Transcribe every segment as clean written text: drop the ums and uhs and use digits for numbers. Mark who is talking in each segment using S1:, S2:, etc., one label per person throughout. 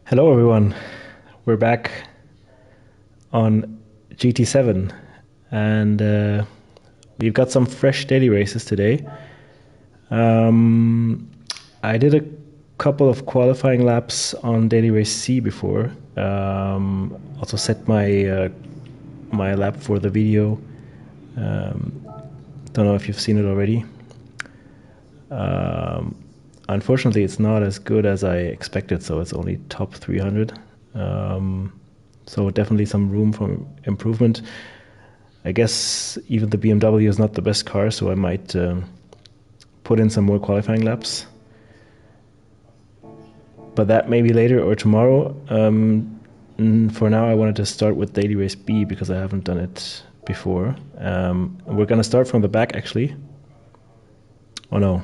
S1: Hello, everyone. We're back on GT7, and we've got some fresh daily races today. I did a couple of qualifying laps on daily race C before. Also set my my lap for the video. Don't know if you've seen it already. Unfortunately, it's not as good as I expected, so it's only top 300. So definitely some room for improvement. I guess even the BMW is not the best car, so I might put in some more qualifying laps. But that maybe later or tomorrow. For now, I wanted to start with daily race B because I haven't done it before. We're going to start from the back, actually. Oh no.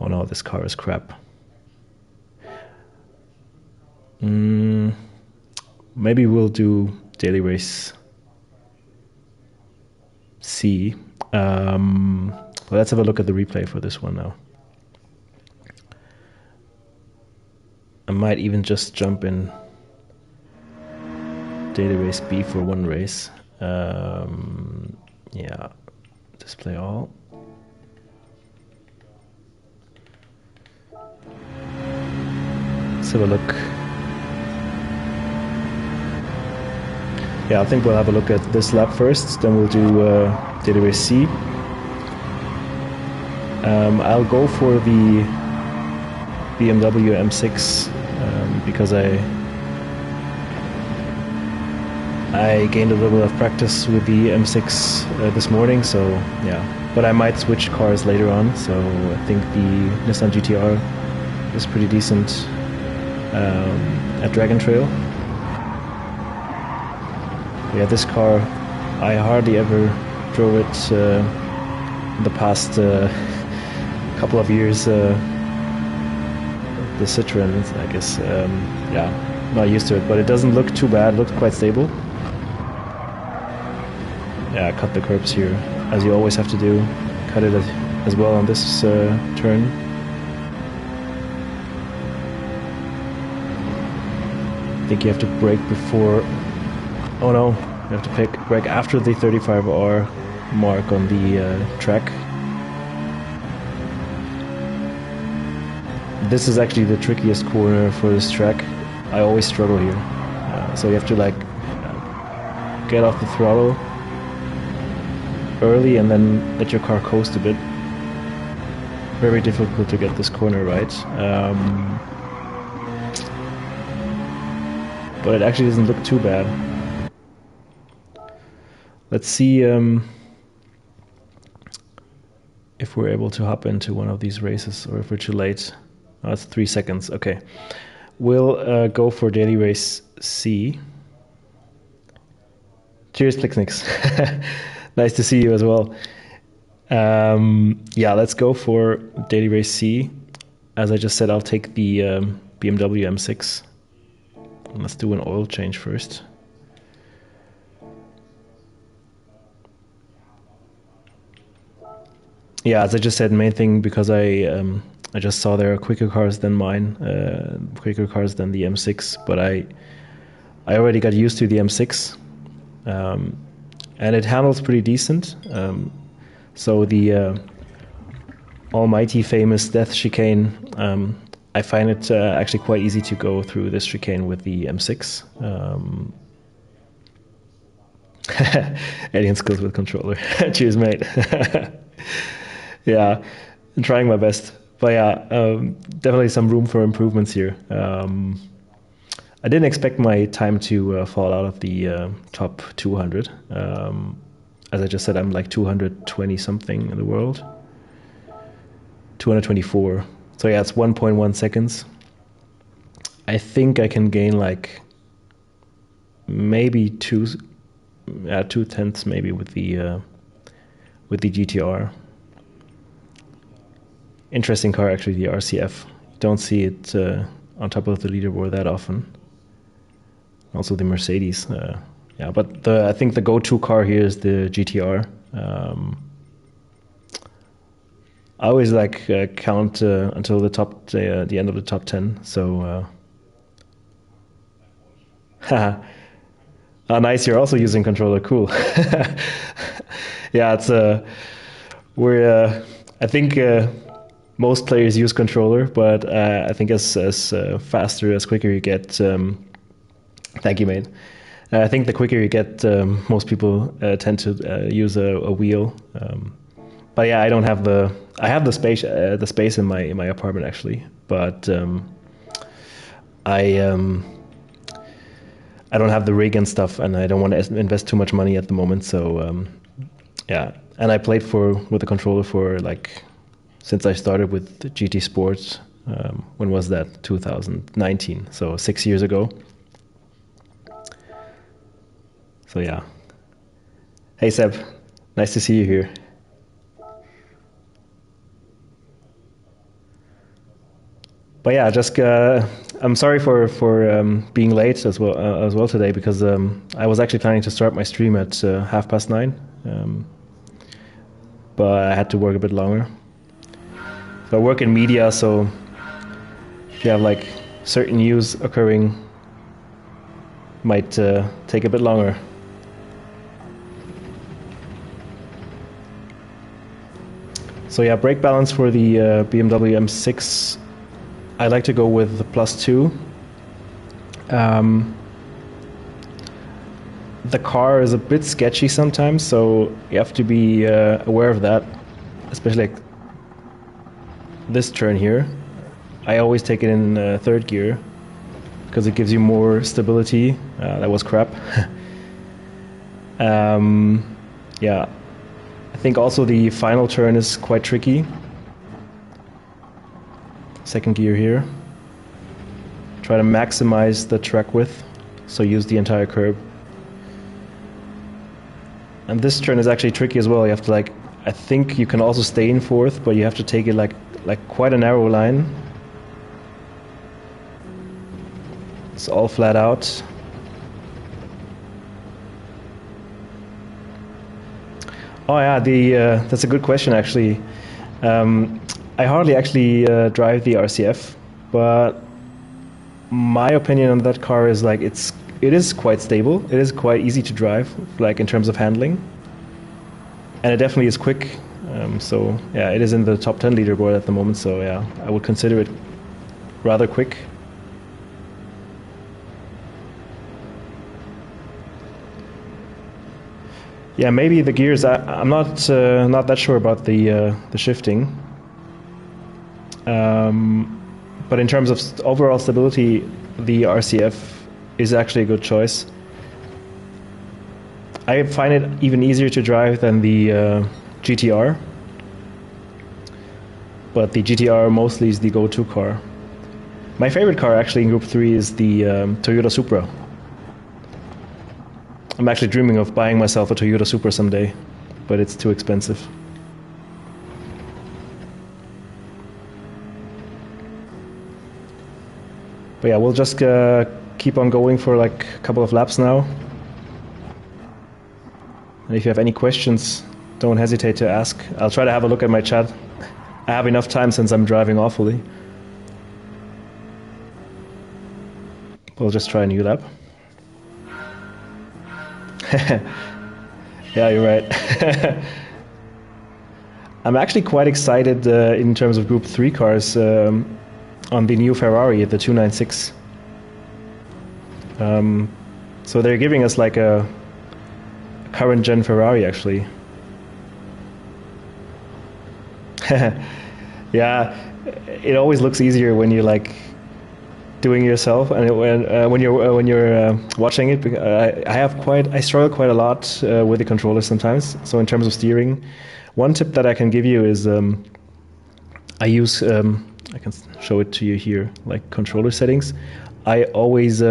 S1: Oh no, this car is crap. Maybe we'll do daily race C. Let's have a look at the replay for this one now. I might even just jump in daily race B for one race. Yeah, display all. Let's have a look. Yeah, I think we'll have a look at this lap first, then we'll do daily race C. I'll go for the BMW M6 because I gained a little bit of practice with the M6 this morning, so yeah. But I might switch cars later on, so I think the Nissan GTR is pretty decent at Dragon Trail. Yeah, this car, I hardly ever drove it in the past couple of years. The Citroen, I guess, yeah, not used to it, but it doesn't look too bad. It looks quite stable. Yeah, cut the curbs here, as you always have to do. Cut it as well on this turn. I think you have to brake before. Oh no, you have to brake after the 35R mark on the track. This is actually the trickiest corner for this track. I always struggle here. So you have to like get off the throttle early and then let your car coast a bit. Very difficult to get this corner right. But it actually doesn't look too bad. Let's see if we're able to hop into one of these races or if we're too late. Oh, it's 3 seconds. Okay. We'll go for daily race C. Cheers, Clicksnicks. Nice to see you as well. Yeah, let's go for daily race C. As I just said, I'll take the BMW M6. Let's do an oil change first. Yeah, as I just said, main thing, because I just saw there are quicker cars than mine, quicker cars than the M6, but I already got used to the M6, and it handles pretty decent. So the almighty famous death chicane, I find it actually quite easy to go through this chicane with the M6. Alien skills with controller. Cheers, mate. Yeah, I'm trying my best. But yeah, definitely some room for improvements here. I didn't expect my time to fall out of the top 200. As I just said, I'm like 220 something in the world. 224. So yeah, it's 1.1 seconds. I think I can gain like maybe 2/10 maybe with the GTR. Interesting car, actually, the RCF. Don't see it on top of the leaderboard that often. Also the Mercedes. Yeah, but I think the go-to car here is the GTR. I always like count until the end of the top 10. So, oh, nice. You're also using controller. Cool. Yeah, it's we're. I think most players use controller, but I think as faster, as quicker you get. Thank you, mate. I think the quicker you get, most people tend to use a wheel. But yeah, I don't have the. I have the space in my apartment actually, but I I don't have the rig and stuff, and I don't want to invest too much money at the moment. So yeah, and I played with the controller for like since I started with GT Sports. When was that? 2019. So 6 years ago. So yeah. Hey Seb, nice to see you here. But yeah, just I'm sorry for being late as well today because I was actually planning to start my stream at 9:30, but I had to work a bit longer. So I work in media, so if you have like certain news occurring, might take a bit longer. So yeah, brake balance for the BMW M6. I like to go with the +2. The car is a bit sketchy sometimes, so you have to be aware of that, especially like this turn here. I always take it in third gear because it gives you more stability. That was crap. Yeah, I think also the final turn is quite tricky. Second gear here. Try to maximize the track width, so use the entire curb. And this turn is actually tricky as well. You have to like, I think you can also stay in fourth, but you have to take it like quite a narrow line. It's all flat out. Oh yeah, that's a good question actually. I hardly actually drive the RCF, but my opinion on that car is like it is quite stable. It is quite easy to drive, like in terms of handling, and it definitely is quick. So yeah, it is in the top 10 leaderboard at the moment. So yeah, I would consider it rather quick. Yeah, maybe the gears. I'm not that sure about the shifting. But in terms of overall stability, the RCF is actually a good choice. I find it even easier to drive than the GTR. But the GTR mostly is the go-to car. My favorite car actually in Group 3 is the Toyota Supra. I'm actually dreaming of buying myself a Toyota Supra someday, but it's too expensive. But yeah, we'll just keep on going for like a couple of laps now. And if you have any questions, don't hesitate to ask. I'll try to have a look at my chat. I have enough time since I'm driving awfully. We'll just try a new lap. Yeah, you're right. I'm actually quite excited in terms of Group 3 cars on the new Ferrari, the 296. So they're giving us like a current gen Ferrari actually. Yeah, it always looks easier when you're like doing it yourself, and when you're watching it. I struggle quite a lot with the controller sometimes. So in terms of steering, one tip that I can give you is I use I can show it to you here, like controller settings. I always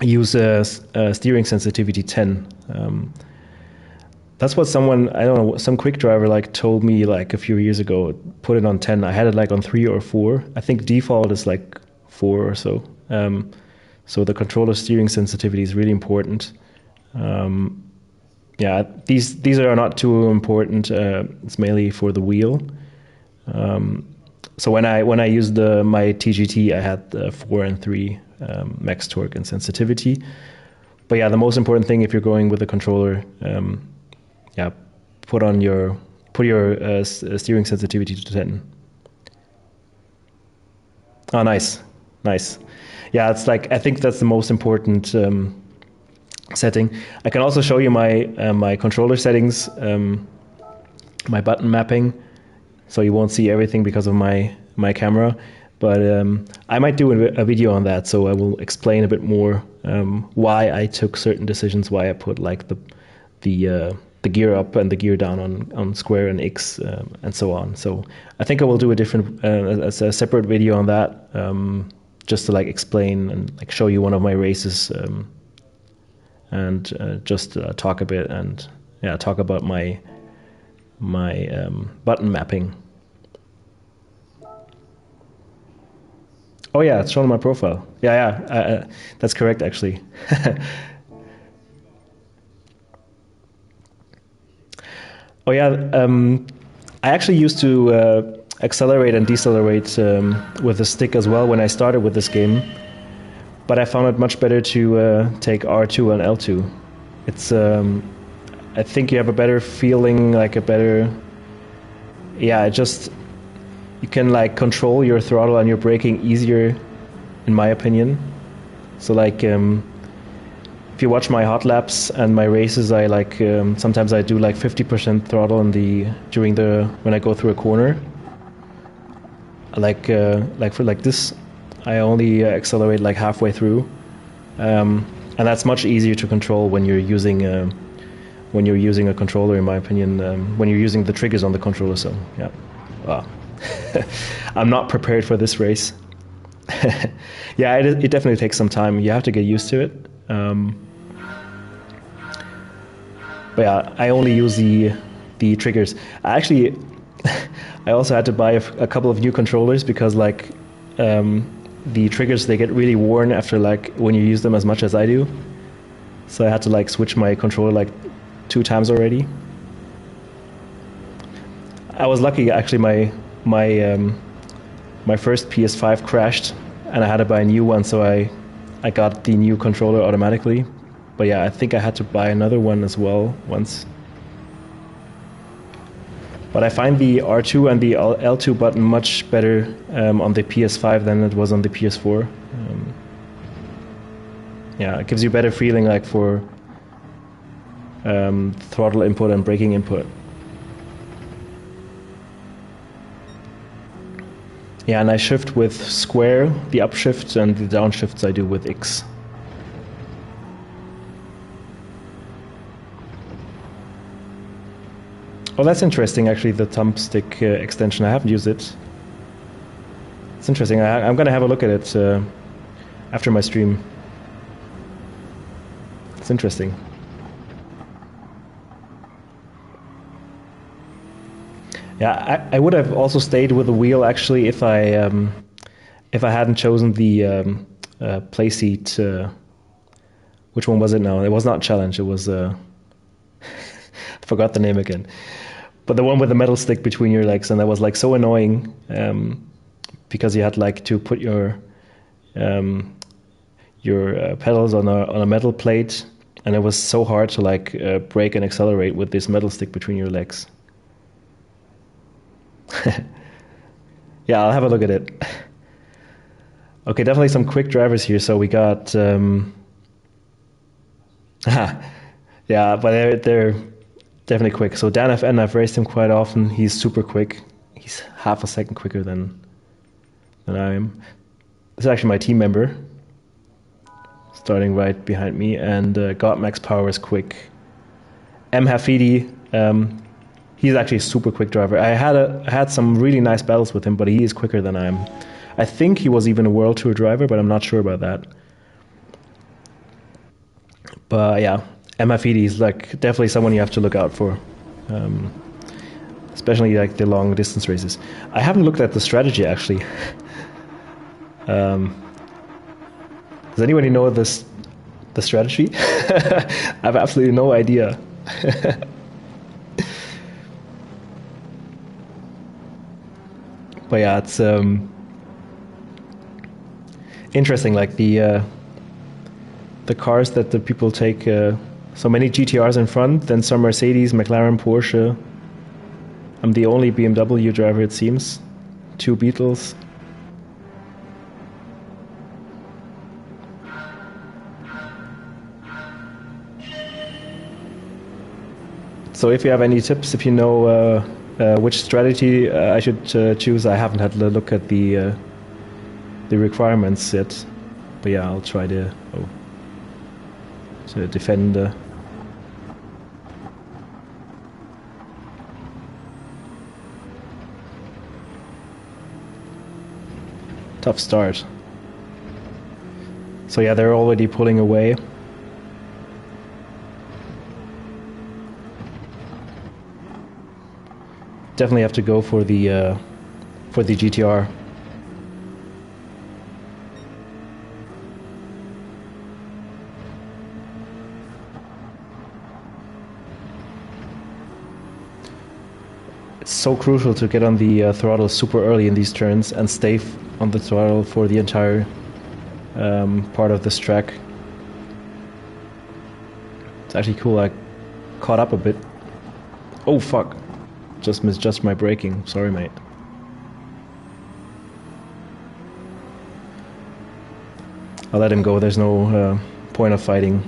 S1: use steering sensitivity 10. That's what someone, I don't know, some quick driver like told me like a few years ago, put it on 10. I had it like on 3 or 4. I think default is like 4 or so. So the controller steering sensitivity is really important. yeah, these are not too important. It's mainly for the wheel. So when I used my TGT, I had 4 and 3 max torque and sensitivity. But yeah, the most important thing if you're going with a controller, yeah, put your steering sensitivity to 10. Oh, nice, nice. Yeah, it's like I think that's the most important setting. I can also show you my controller settings, my button mapping, so you won't see everything because of my camera. But I might do a video on that, so I will explain a bit more why I took certain decisions, why I put like the gear up and the gear down on square and X and so on. So I think I will do a separate video on that, just to like explain and like show you one of my races, and just talk a bit and talk about my button mapping. Oh yeah, it's shown on my profile. Yeah, that's correct actually. Oh yeah, I actually used to accelerate and decelerate with the stick as well when I started with this game, but I found it much better to take R2 and L2. It's I think you have a better feeling, like a better, you can like control your throttle and your braking easier, in my opinion. So like if you watch my hot laps and my races, I like sometimes I do like 50% throttle when I go through a corner. Like for this, I only accelerate like halfway through, and that's much easier to control when you're using a controller, in my opinion. When you're using the triggers on the controller, so yeah. Wow. I'm not prepared for this race. Yeah, it definitely takes some time. You have to get used to it. But yeah, I only use the triggers. I also had to buy a couple of new controllers because like the triggers, they get really worn after like when you use them as much as I do. So I had to like switch my controller like 2 times already. I was lucky actually. My first PS5 crashed and I had to buy a new one, so I got the new controller automatically. But yeah, I think I had to buy another one as well once. But I find the R2 and the L2 button much better on the PS5 than it was on the PS4. Yeah, it gives you better feeling like for throttle input and braking input. Yeah, and I shift with square, the upshifts, and the downshifts I do with X. Oh, that's interesting, actually, the thumbstick extension. I haven't used it. It's interesting. I'm going to have a look at it after my stream. It's interesting. Yeah, I would have also stayed with the wheel, actually, if I hadn't chosen the play seat. Which one was it now? It was not Challenge. It was... I forgot the name again. But the one with the metal stick between your legs, and that was like so annoying because you had like to put your pedals on a metal plate, and it was so hard to like brake and accelerate with this metal stick between your legs. Yeah, I'll have a look at it. Okay, definitely some quick drivers here. So we got yeah, but they're definitely quick. So Dan FN, I've raced him quite often. He's super quick. He's half a second quicker than I am. This is actually my team member, starting right behind me, and God Max Power is quick. M Hafidi, he's actually a super quick driver. I had some really nice battles with him, but he is quicker than I am. I think he was even a World Tour driver, but I'm not sure about that. But yeah, M Hafidi is like definitely someone you have to look out for, especially like the long distance races. I haven't looked at the strategy actually. Does anybody know the strategy? I have absolutely no idea. But yeah, it's interesting. Like the cars that the people take. So many GTRs in front, then some Mercedes, McLaren, Porsche. I'm the only BMW driver, it seems. 2 Beetles. So if you have any tips, if you know which strategy I should choose, I haven't had a look at the requirements yet. But yeah, I'll try to defend. Tough start. So yeah, they're already pulling away. Definitely have to go for the GTR. It's so crucial to get on the throttle super early in these turns and stay on the throttle for the entire part of this track. It's actually cool. I caught up a bit. Oh fuck. Just misjudged my braking. Sorry, mate. I'll let him go. There's no point of fighting.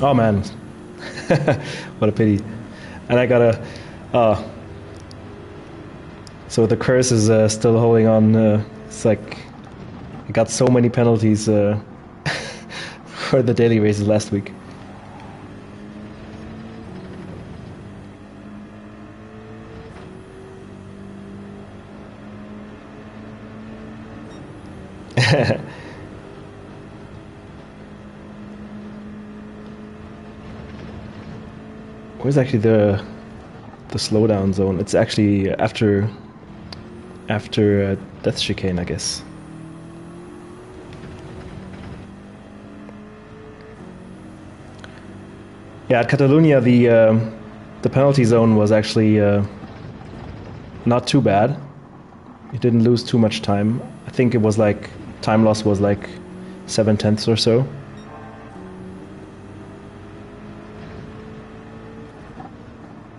S1: Oh man. What a pity. And I gotta... so the curse is still holding on. It's like... I got so many penalties for the daily races last week. Where's actually the slowdown zone? It's actually after Death Chicane, I guess. Yeah, at Catalonia, the penalty zone was actually not too bad. You didn't lose too much time. I think it was like time loss was like 7/10 or so.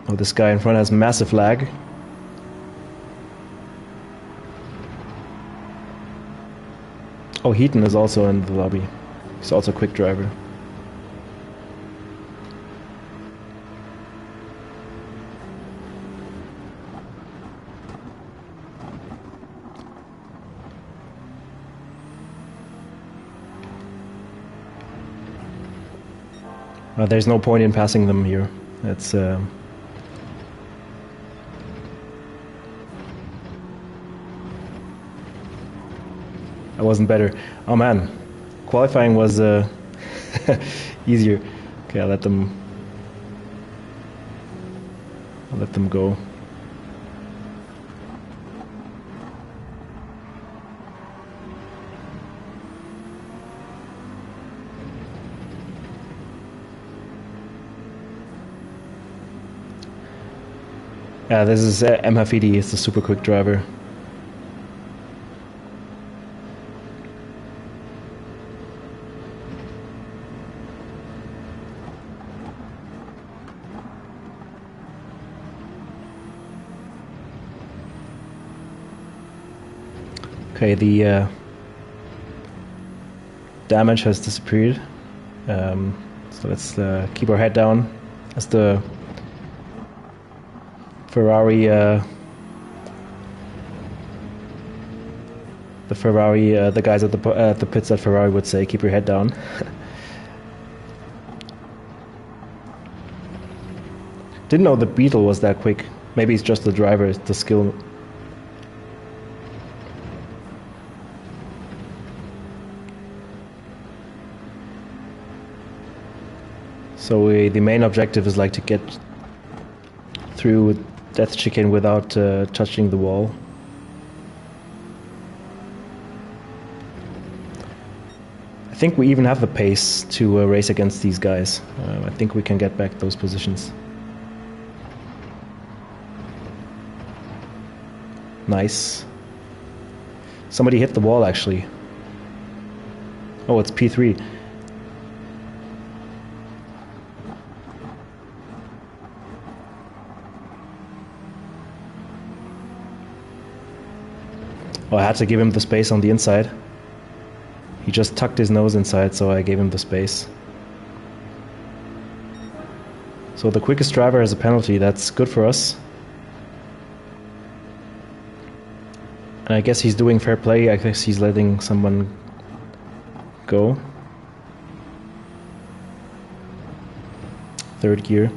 S1: Oh, this guy in front has massive lag. Oh, Heaton is also in the lobby. He's also a quick driver. There's no point in passing them here. It's I wasn't better. Oh man, qualifying was easier. Okay, I'll let them go. Yeah, this is M. Hafidi. It's a super quick driver. Okay, the damage has disappeared. So let's keep our head down as the Ferrari, the guys at the pits at Ferrari would say, keep your head down. Didn't know the Beetle was that quick. Maybe it's just the driver, the skill. So the main objective is like to get through Death Chicane without touching the wall. think we even have the pace to race against these guys. I think we can get back those positions. Nice. Somebody hit the wall, actually. Oh, it's P3. Oh, I had to give him the space on the inside. He just tucked his nose inside, so I gave him the space. So the quickest driver has a penalty. That's good for us. And I guess he's doing fair play. I guess he's letting someone go. Third gear.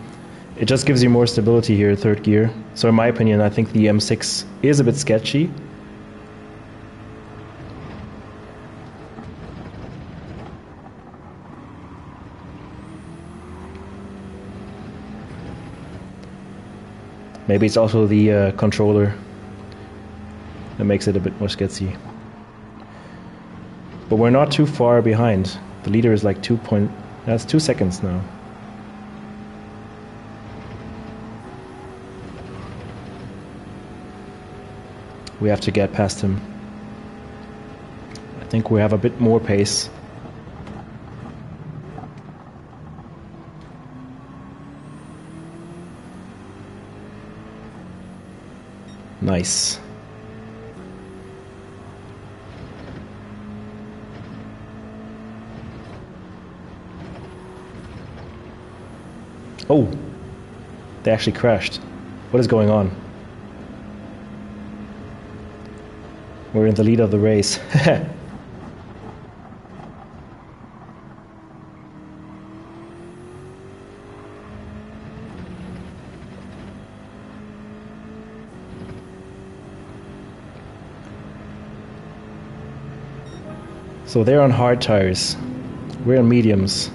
S1: It just gives you more stability here, third gear. So in my opinion, I think the M6 is a bit sketchy. Maybe it's also the controller that makes it a bit more sketchy. But we're not too far behind. The leader is like 2 seconds now. We have to get past him. I think we have a bit more pace. Nice. Oh, they actually crashed. What is going on? We're in the lead of the race. So they're on hard tires. We're on mediums.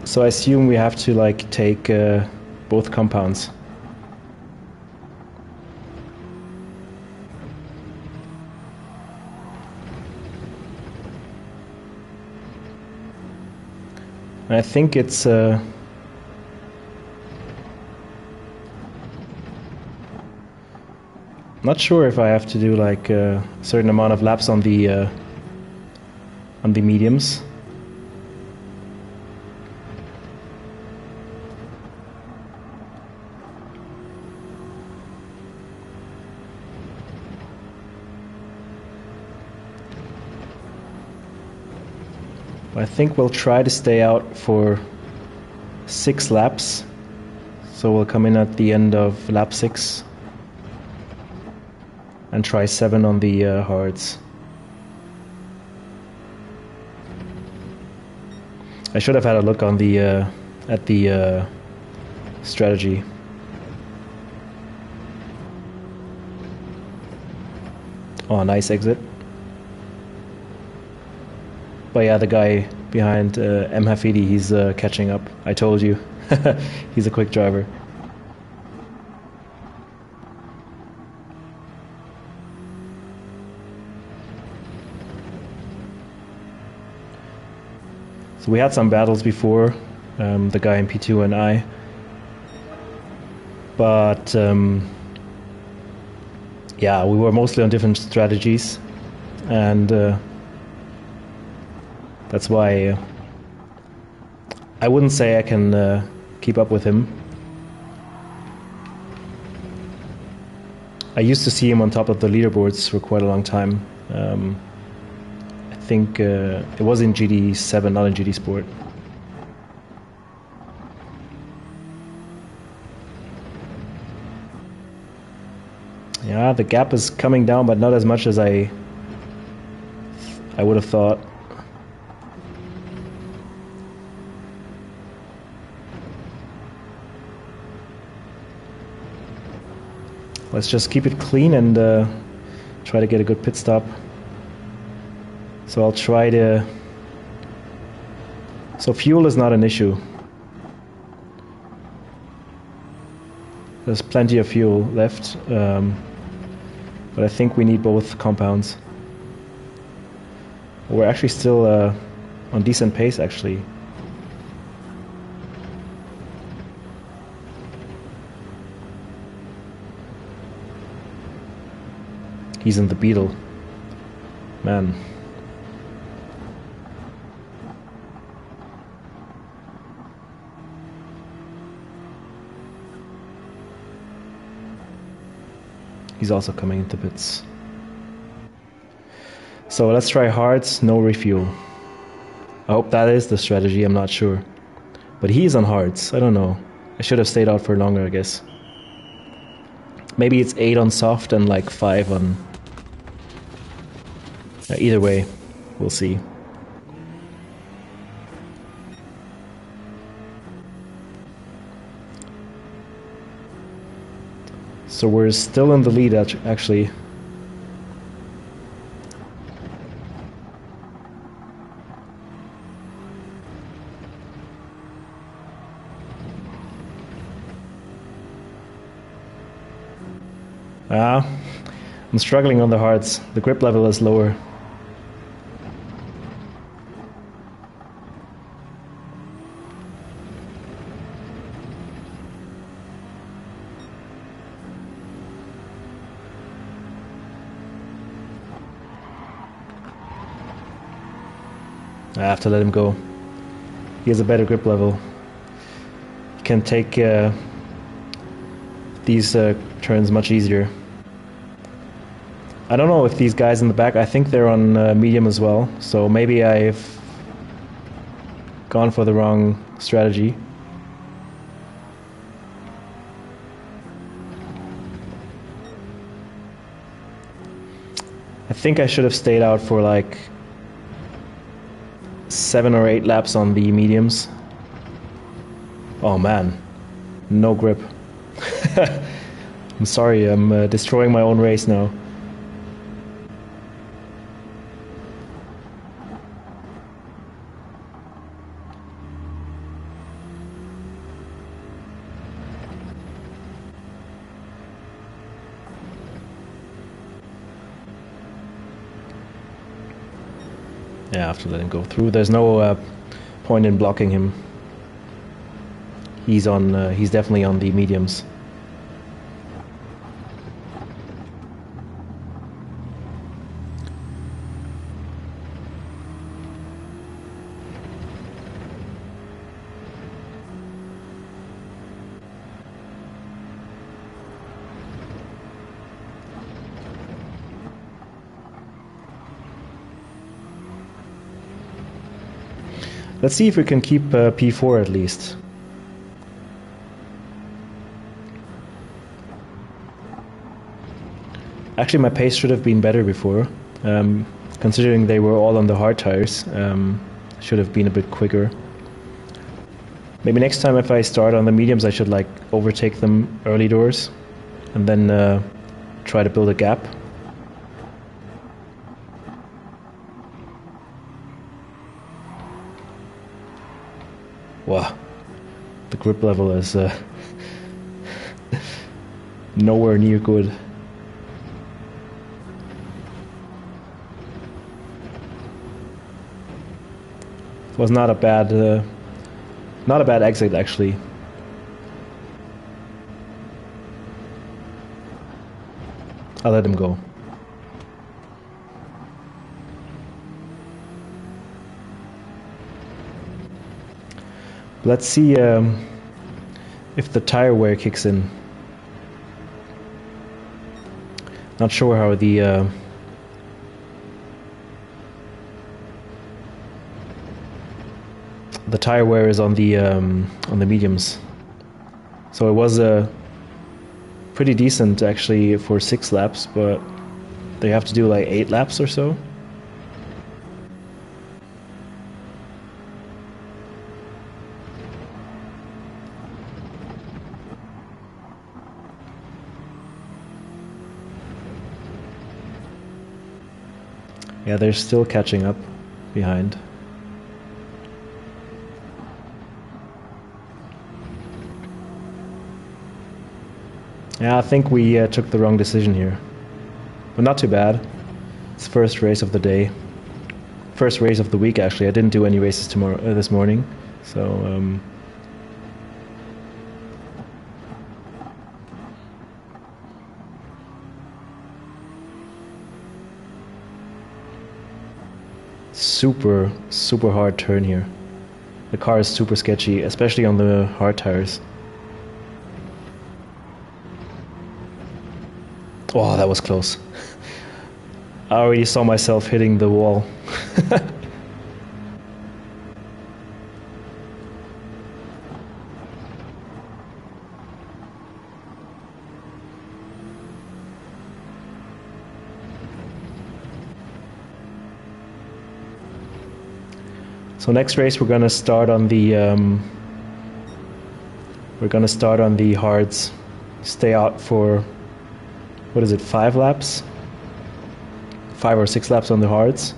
S1: So I assume we have to like take both compounds. I think it's not sure if I have to do like a certain amount of laps on the mediums. I think we'll try to stay out for 6 laps. So we'll come in at the end of lap 6 and try 7 on the hards. I should have had a look on the at the strategy. Oh, nice exit. But yeah, the guy behind M. Hafidi, he's catching up. I told you. He's a quick driver. So we had some battles before, the guy in P2 and I. But yeah, we were mostly on different strategies. And that's why I wouldn't say I can keep up with him. I used to see him on top of the leaderboards for quite a long time. I think it was in GD7, not in GD Sport. Yeah, the gap is coming down, but not as much as I would have thought. Let's just keep it clean and try to get a good pit stop. So I'll try to... So fuel is not an issue. There's plenty of fuel left, but I think we need both compounds. We're actually still on decent pace, actually. He's in the Beetle. Man. He's also coming into pits. So let's try hards, no refuel. I hope that is the strategy, I'm not sure. But he's on hards, I don't know. I should have stayed out for longer, I guess. Maybe it's 8 on soft and like 5 on... either way, we'll see. So we're still in the lead, actually. I'm struggling on the hards. The grip level is lower. I have to let him go. He has a better grip level. He can take these turns much easier. I don't know if these guys in the back, I think they're on medium as well, so maybe I've gone for the wrong strategy. I think I should have stayed out for like 7 or 8 laps on the mediums. Oh man, no grip. I'm sorry, I'm destroying my own race now. Yeah, I have to let him go through. There's no point in blocking him. He's on. He's definitely on the mediums. Let's see if we can keep P4 at least. Actually, my pace should have been better before. Considering they were all on the hard tires, should have been a bit quicker. Maybe next time if I start on the mediums, I should like overtake them early doors and then try to build a gap. Wow, the grip level is nowhere near good. It was not a bad exit actually. I'll let him go. Let's see if the tire wear kicks in. Not sure how the tire wear is on the mediums. So it was pretty decent actually for 6 laps, but they have to do like 8 laps or so. Yeah, they're still catching up behind. Yeah, I think we took the wrong decision here. But not too bad. It's the first race of the day. first race of the week actually. I didn't do any races this morning, so super hard turn here. The car is super sketchy, especially on the hard tires. Oh, that was close. I already saw myself hitting the wall. So next race we're gonna start on the hards. Stay out for, what is it, 5 laps? 5 or 6 laps on the hards.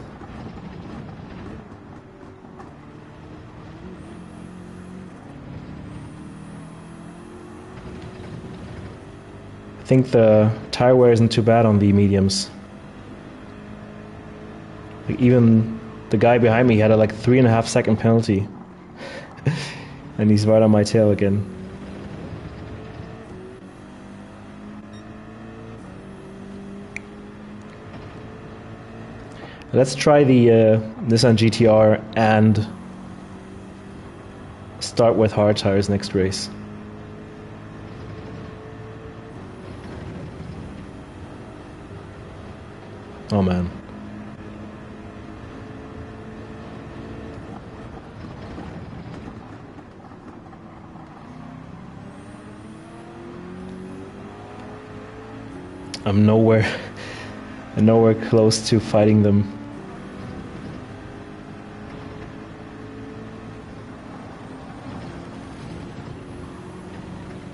S1: I think the tire wear isn't too bad on the mediums. Like even the guy behind me had a 3.5 second penalty. And he's right on my tail again. Let's try the Nissan GTR and start with hard tires next race. Oh man. I'm nowhere close to fighting them.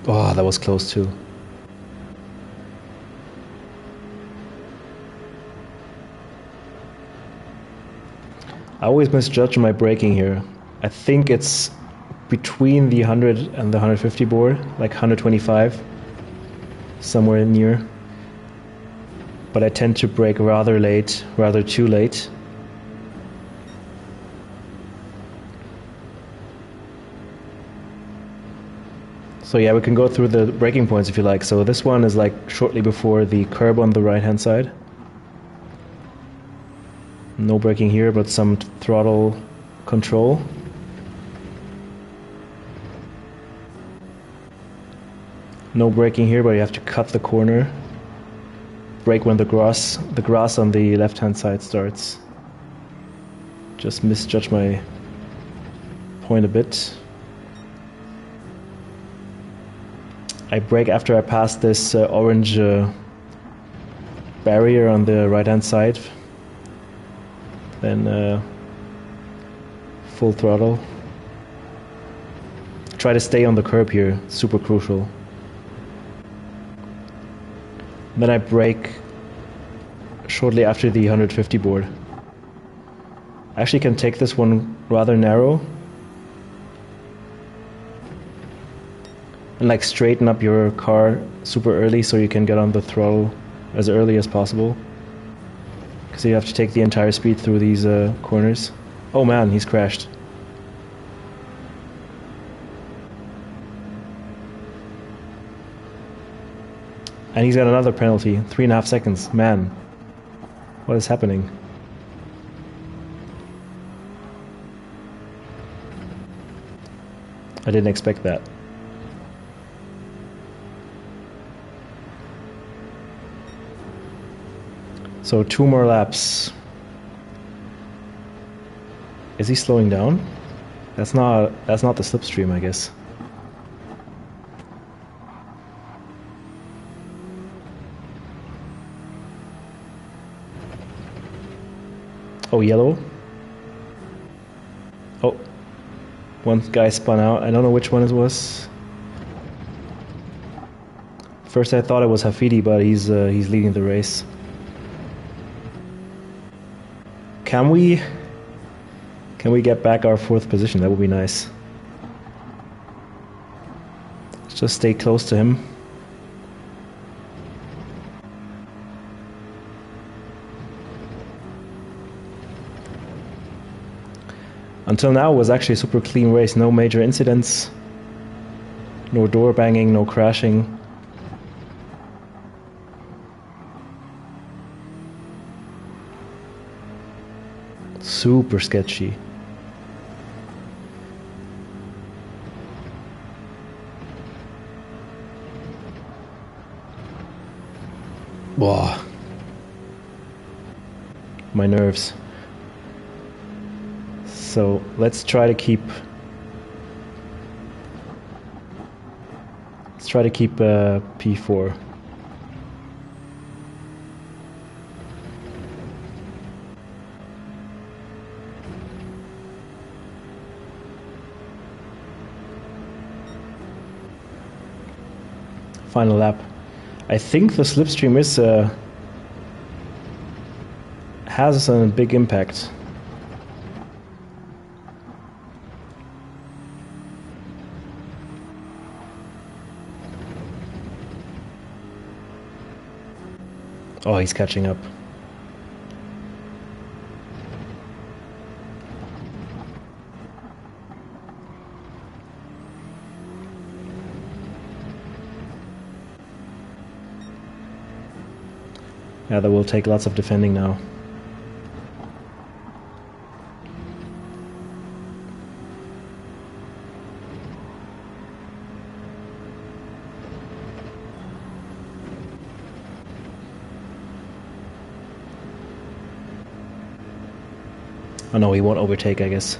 S1: Oh, that was close too. I always misjudge my braking here. I think it's between the 100 and the 150 board, like 125, somewhere near. But I tend to brake rather late, rather too late. So yeah, we can go through the braking points if you like. So this one is shortly before the curb on the right hand side. No braking here, but some throttle control. No braking here, but you have to cut the corner. Brake when the grass on the left hand side starts. Just misjudged my point a bit. I brake after I pass this orange barrier on the right hand side. Then full throttle. Try to stay on the curb here, super crucial. Then I brake shortly after the 150 board. I actually can take this one rather narrow. And straighten up your car super early so you can get on the throttle as early as possible. Because you have to take the entire speed through these corners. Oh man, he's crashed. And he's got another penalty, 3.5 seconds. Man, what is happening? I didn't expect that. So 2 more laps. Is he slowing down? That's not the slipstream, I guess. Oh, yellow. Oh, one guy spun out. I don't know which one it was. First I thought it was Hafidi, but he's leading the race. Can we get back our 4th position? That would be nice. Let's just stay close to him. Until now, it was actually a super clean race. No major incidents. No door banging, no crashing. Super sketchy. Wow. My nerves. So let's try to keep P4. Final lap. I think the slipstream is has a big impact. Oh, he's catching up. Yeah, that will take lots of defending now. Oh no, he won't overtake, I guess.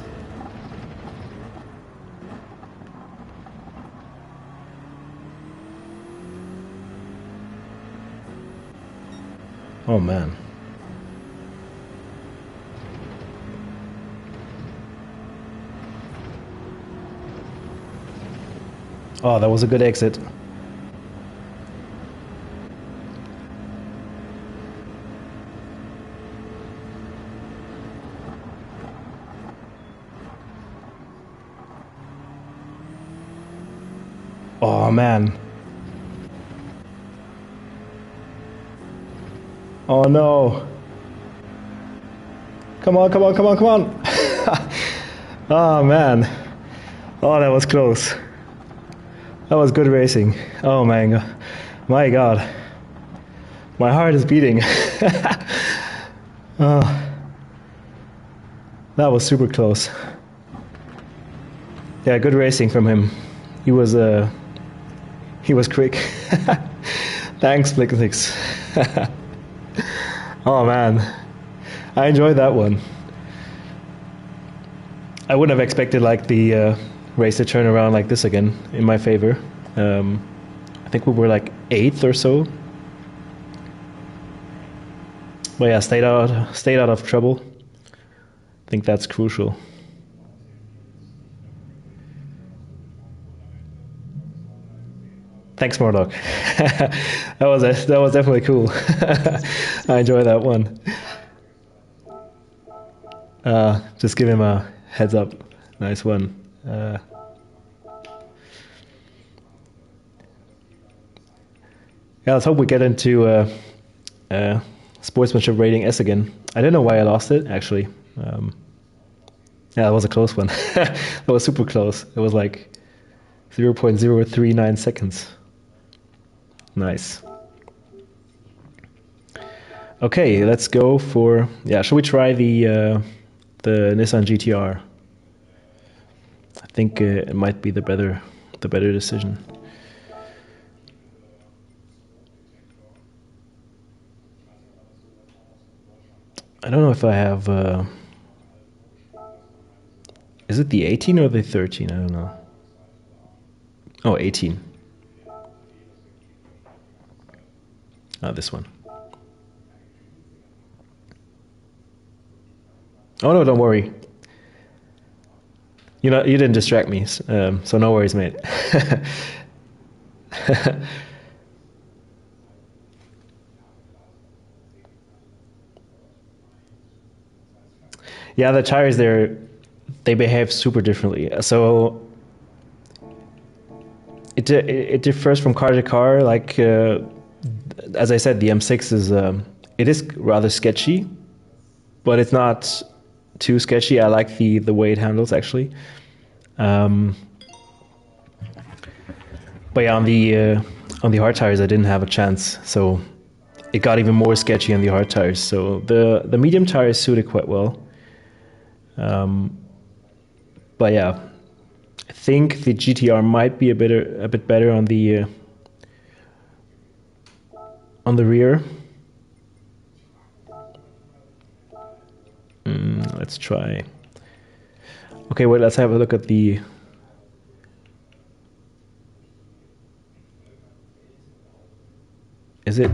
S1: Oh man. Oh, that was a good exit. Oh man. Oh no. Come on, come on, come on, come on. Oh man. Oh, that was close. That was good racing. Oh my God. My heart is beating. Oh, that was super close. Yeah, good racing from him. He was quick. Thanks, Blicknix. Oh man, I enjoyed that one. I wouldn't have expected like the race to turn around like this again in my favor. I think we were like 8th or so. But yeah, stayed out of trouble. I think that's crucial. Thanks, Murdoch. that was definitely cool. I enjoyed that one. Just give him a heads up. Nice one. Yeah, let's hope we get into sportsmanship rating S again. I don't know why I lost it, actually. Yeah, that was a close one. That was super close. It was like 0.039 seconds. Nice. Okay, let's go for... Yeah, shall we try the Nissan GTR? I think it might be the better decision. I don't know if I have... is it the 18 or the 13? I don't know. Oh, 18. Oh, this one. Oh no, don't worry. You didn't distract me, so no worries, mate. Yeah, the tires there, they behave super differently. So it differs from car to car. Like as I said, the M6 is it is rather sketchy, but it's not too sketchy. I like the way it handles actually. But yeah, on the hard tires, I didn't have a chance, so it got even more sketchy on the hard tires. So the medium tires suited quite well. But yeah, I think the GTR might be a bit better on the rear. Let's try. Okay, well, let's have a look at the. Is it?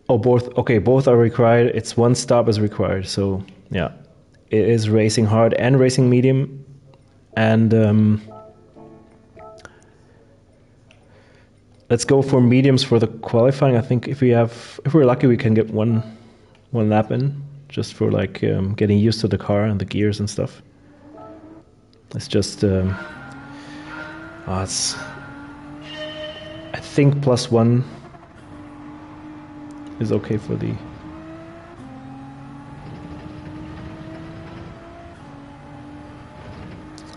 S1: Oh, both. Okay, both are required. It's one stop is required. So yeah, it is racing hard and racing medium, and let's go for mediums for the qualifying. I think if we're lucky, we can get one lap in, just for like getting used to the car and the gears and stuff. It's just it's I think +1 is okay for the.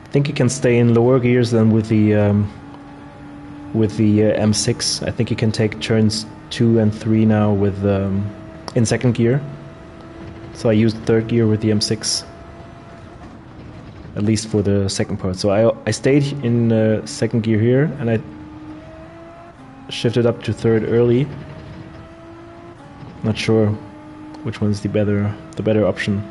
S1: I think you can stay in lower gears than with the M6. I think you can take turns 2 and 3 now with in second gear. So I used third gear with the M6, at least for the second part. So I stayed in second gear here, and I shifted up to third early. Not sure which one's the better option.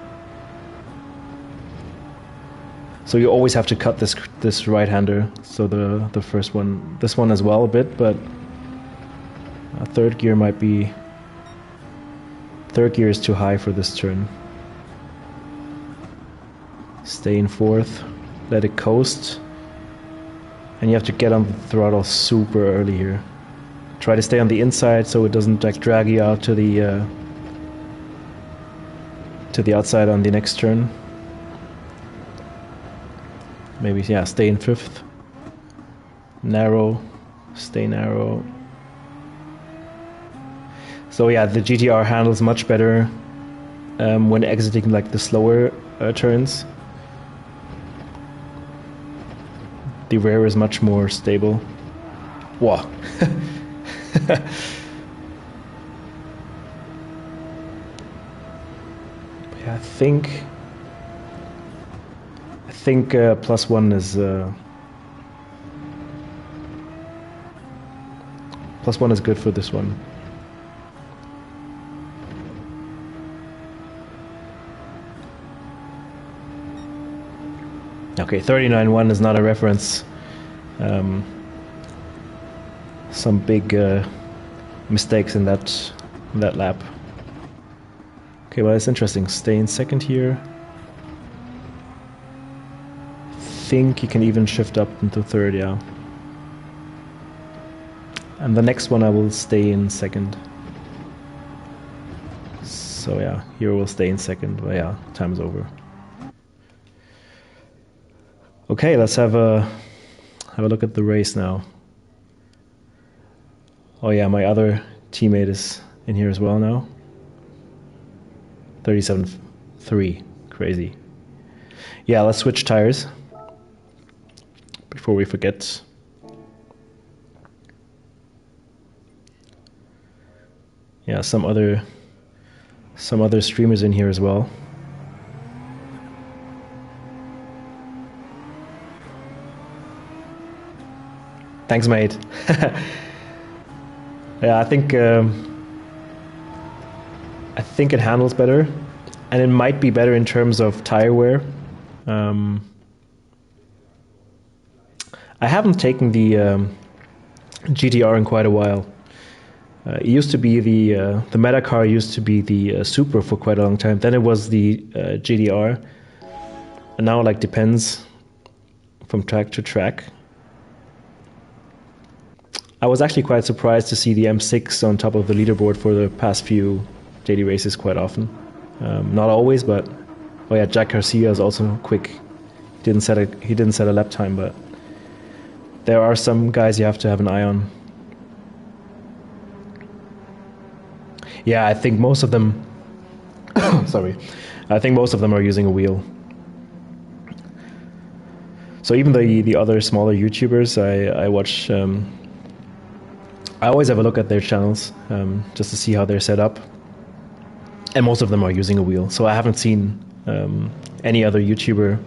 S1: So you always have to cut this right-hander. So the first one, this one as well a bit, but third gear might be. Third gear is too high for this turn. Stay in fourth, let it coast, and you have to get on the throttle super early here. Try to stay on the inside so it doesn't like drag you out to the outside on the next turn. Maybe, yeah, stay in fifth. Narrow, stay narrow. So yeah, the GTR handles much better when exiting like the slower turns. The rear is much more stable. Wow. Yeah, I think +1 is +1 is good for this one. Okay, 39.1 is not a reference. Some big mistakes in that lap. Okay, well, it's interesting. Stay in second here. Think you can even shift up into third, yeah. And the next one I will stay in second. So yeah, here we'll stay in second. But yeah, time's over. Okay, let's have a look at the race now. Oh yeah, my other teammate is in here as well now. 37.3, crazy. Yeah, let's switch tires before we forget. Yeah, some other streamers in here as well. Thanks, mate. Yeah, I think it handles better, and it might be better in terms of tire wear. I haven't taken the GTR in quite a while. It used to be the Meta car used to be the Supra for quite a long time. Then it was the GTR, and now like depends from track to track. I was actually quite surprised to see the M6 on top of the leaderboard for the past few daily races quite often. Not always, but oh yeah, Jack Garcia is also quick. He didn't set a lap time, but there are some guys you have to have an eye on. Yeah, I think most of them. Sorry, I think most of them are using a wheel. So even the other smaller YouTubers I watch, I always have a look at their channels just to see how they're set up, and most of them are using a wheel. So I haven't seen any other YouTuber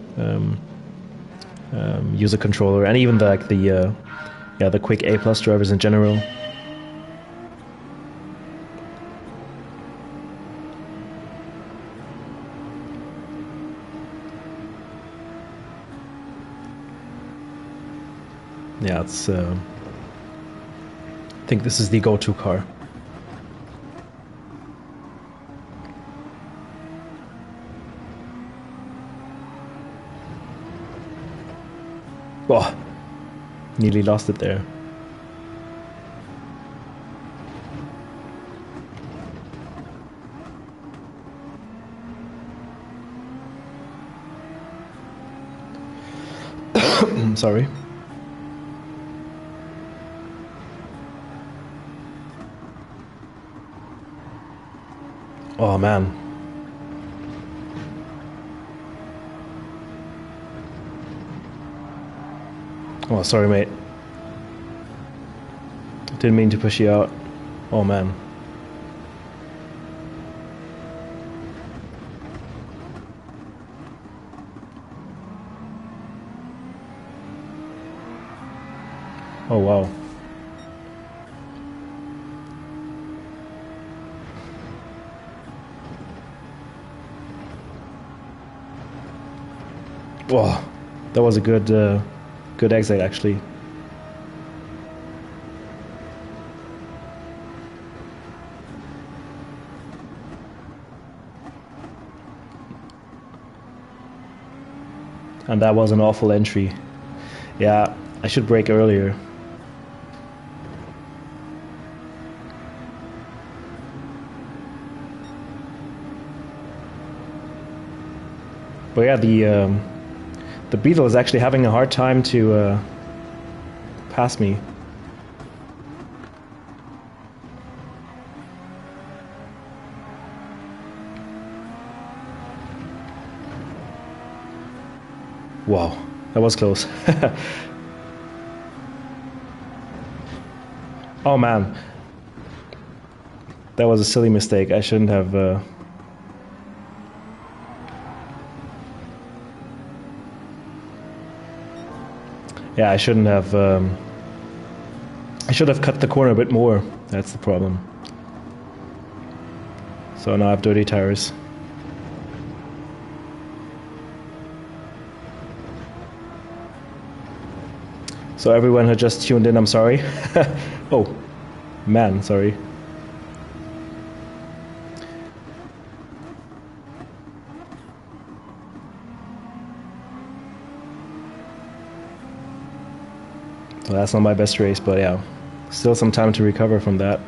S1: use a controller, and even the quick A plus drivers in general. Yeah, it's. I think this is the go-to car. Oh, nearly lost it there. Sorry. Oh man. Oh, sorry, mate. Didn't mean to push you out. Oh man. Oh wow. Whoa, that was a good exit actually. And that was an awful entry. Yeah, I should brake earlier. But yeah, the Beetle is actually having a hard time to pass me. Wow, that was close. Oh man, that was a silly mistake. I shouldn't have. Yeah, I shouldn't have. I should have cut the corner a bit more. That's the problem. So now I have dirty tires. So everyone who just tuned in, I'm sorry. Oh, man, sorry. So that's not my best race, but yeah, still some time to recover from that.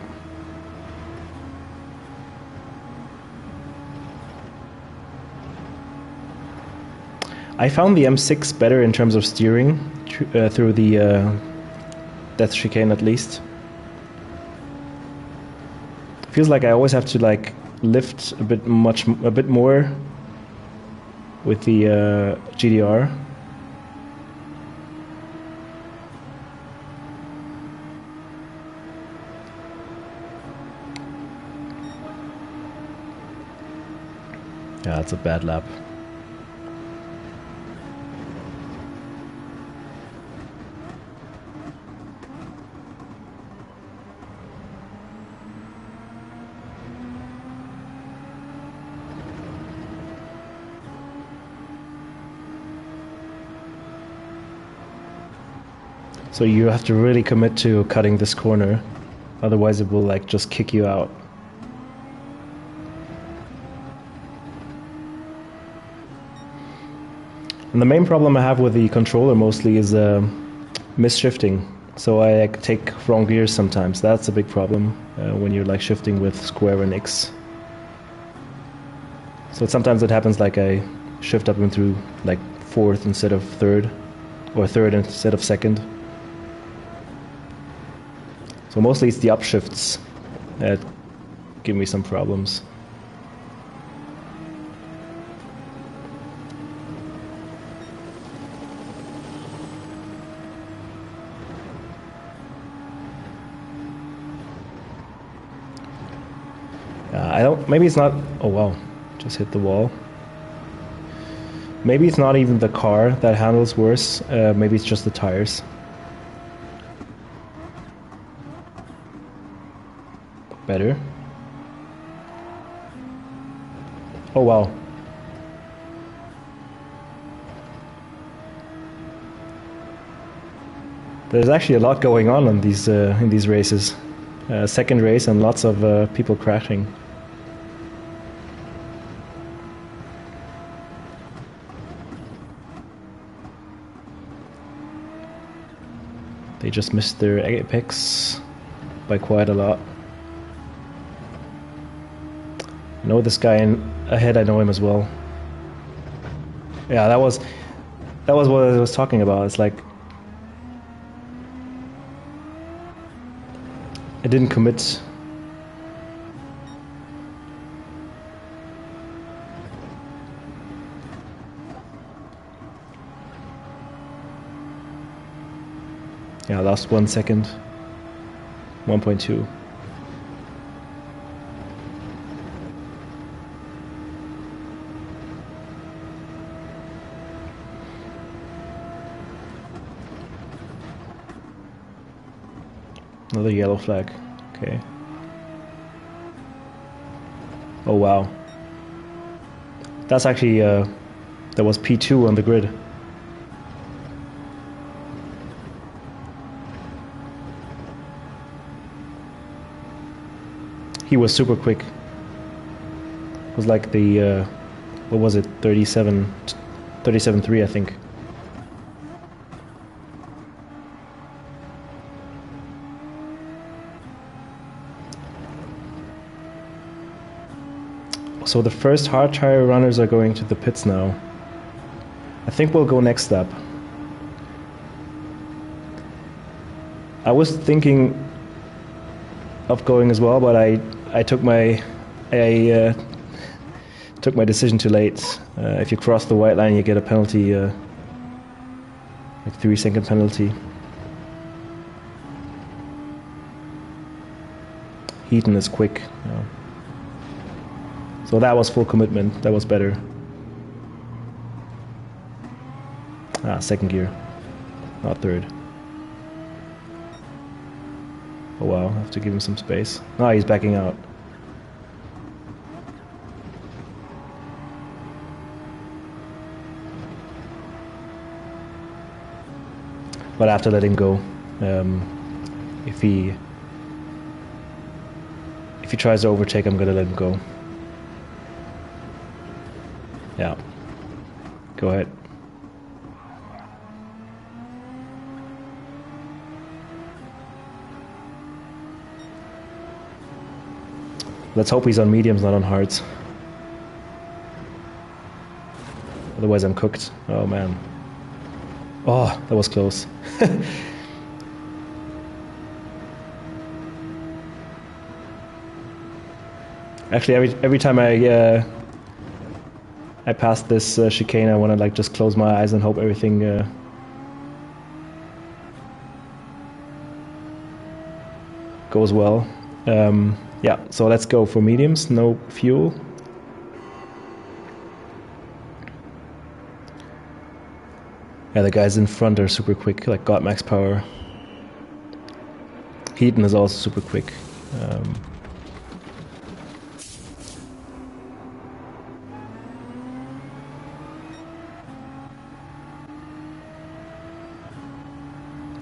S1: I found the M6 better in terms of steering through the death chicane at least. Feels like I always have to like lift a bit more with the GDR. Yeah, that's a bad lap. So you have to really commit to cutting this corner, otherwise it will like just kick you out. And the main problem I have with the controller mostly is misshifting. So I like, take wrong gears sometimes. That's a big problem when you're like shifting with square and X. So sometimes it happens like I shift up and through like fourth instead of third, or third instead of second. So mostly it's the upshifts that give me some problems. I don't, maybe it's not, oh wow, just hit the wall. Maybe it's not even the car that handles worse, maybe it's just the tires. Better. Oh wow. There's actually a lot going on in these races. Second race and lots of people crashing. They just missed their apex by quite a lot. I know this guy ahead, I know him as well. Yeah, that was what I was talking about. It's like I didn't commit. Yeah, lost 1 second. 1.2. Another yellow flag. Okay. Oh wow. That's actually that was P2 on the grid. He was super quick. It was like the what was it? 37.3 I think. So the first hard tire runners are going to the pits now. I think we'll go next lap. I was thinking of going as well, but I took my took my decision too late. If you cross the white line, you get a penalty, like 3-second penalty. Heaton is quick. Yeah. So that was full commitment. That was better. Second gear, not third. Oh wow, I have to give him some space. Ah, he's backing out. But I have to let him go. If he tries to overtake, I'm gonna let him go. Yeah. Go ahead. Let's hope he's on mediums, not on hards. Otherwise I'm cooked. Oh man. Oh, that was close. Actually, every time I pass this chicane, I want to like just close my eyes and hope everything goes well. Yeah, so let's go for mediums, no fuel. Yeah, the guys in front are super quick, like got max power. Heaton is also super quick.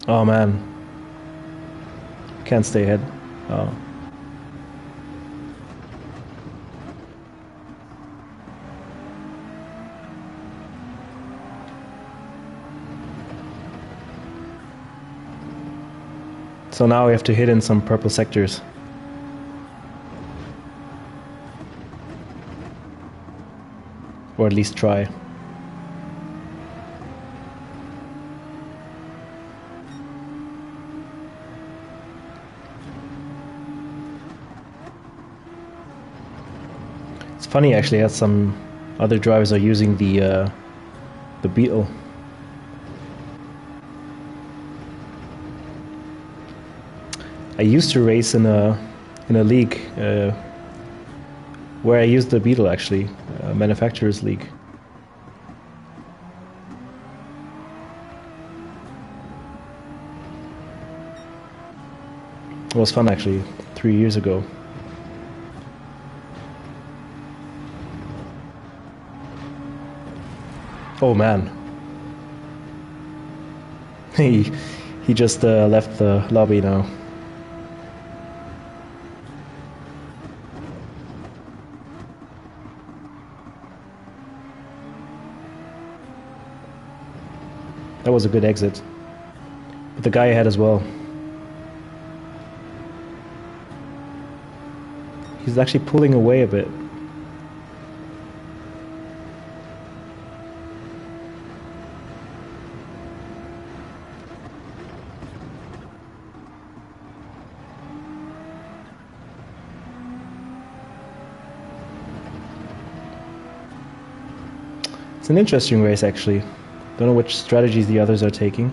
S1: Oh man, can't stay ahead. Oh. So now we have to hit in some purple sectors. Or at least try. It's funny actually that some other drivers are using the Beetle. I used to race in a league where I used the Beetle actually, manufacturers league. It was fun actually, 3 years ago. Oh man. He just left the lobby now. That was a good exit. But the guy ahead as well. He's actually pulling away a bit. It's an interesting race actually. Don't know which strategies the others are taking.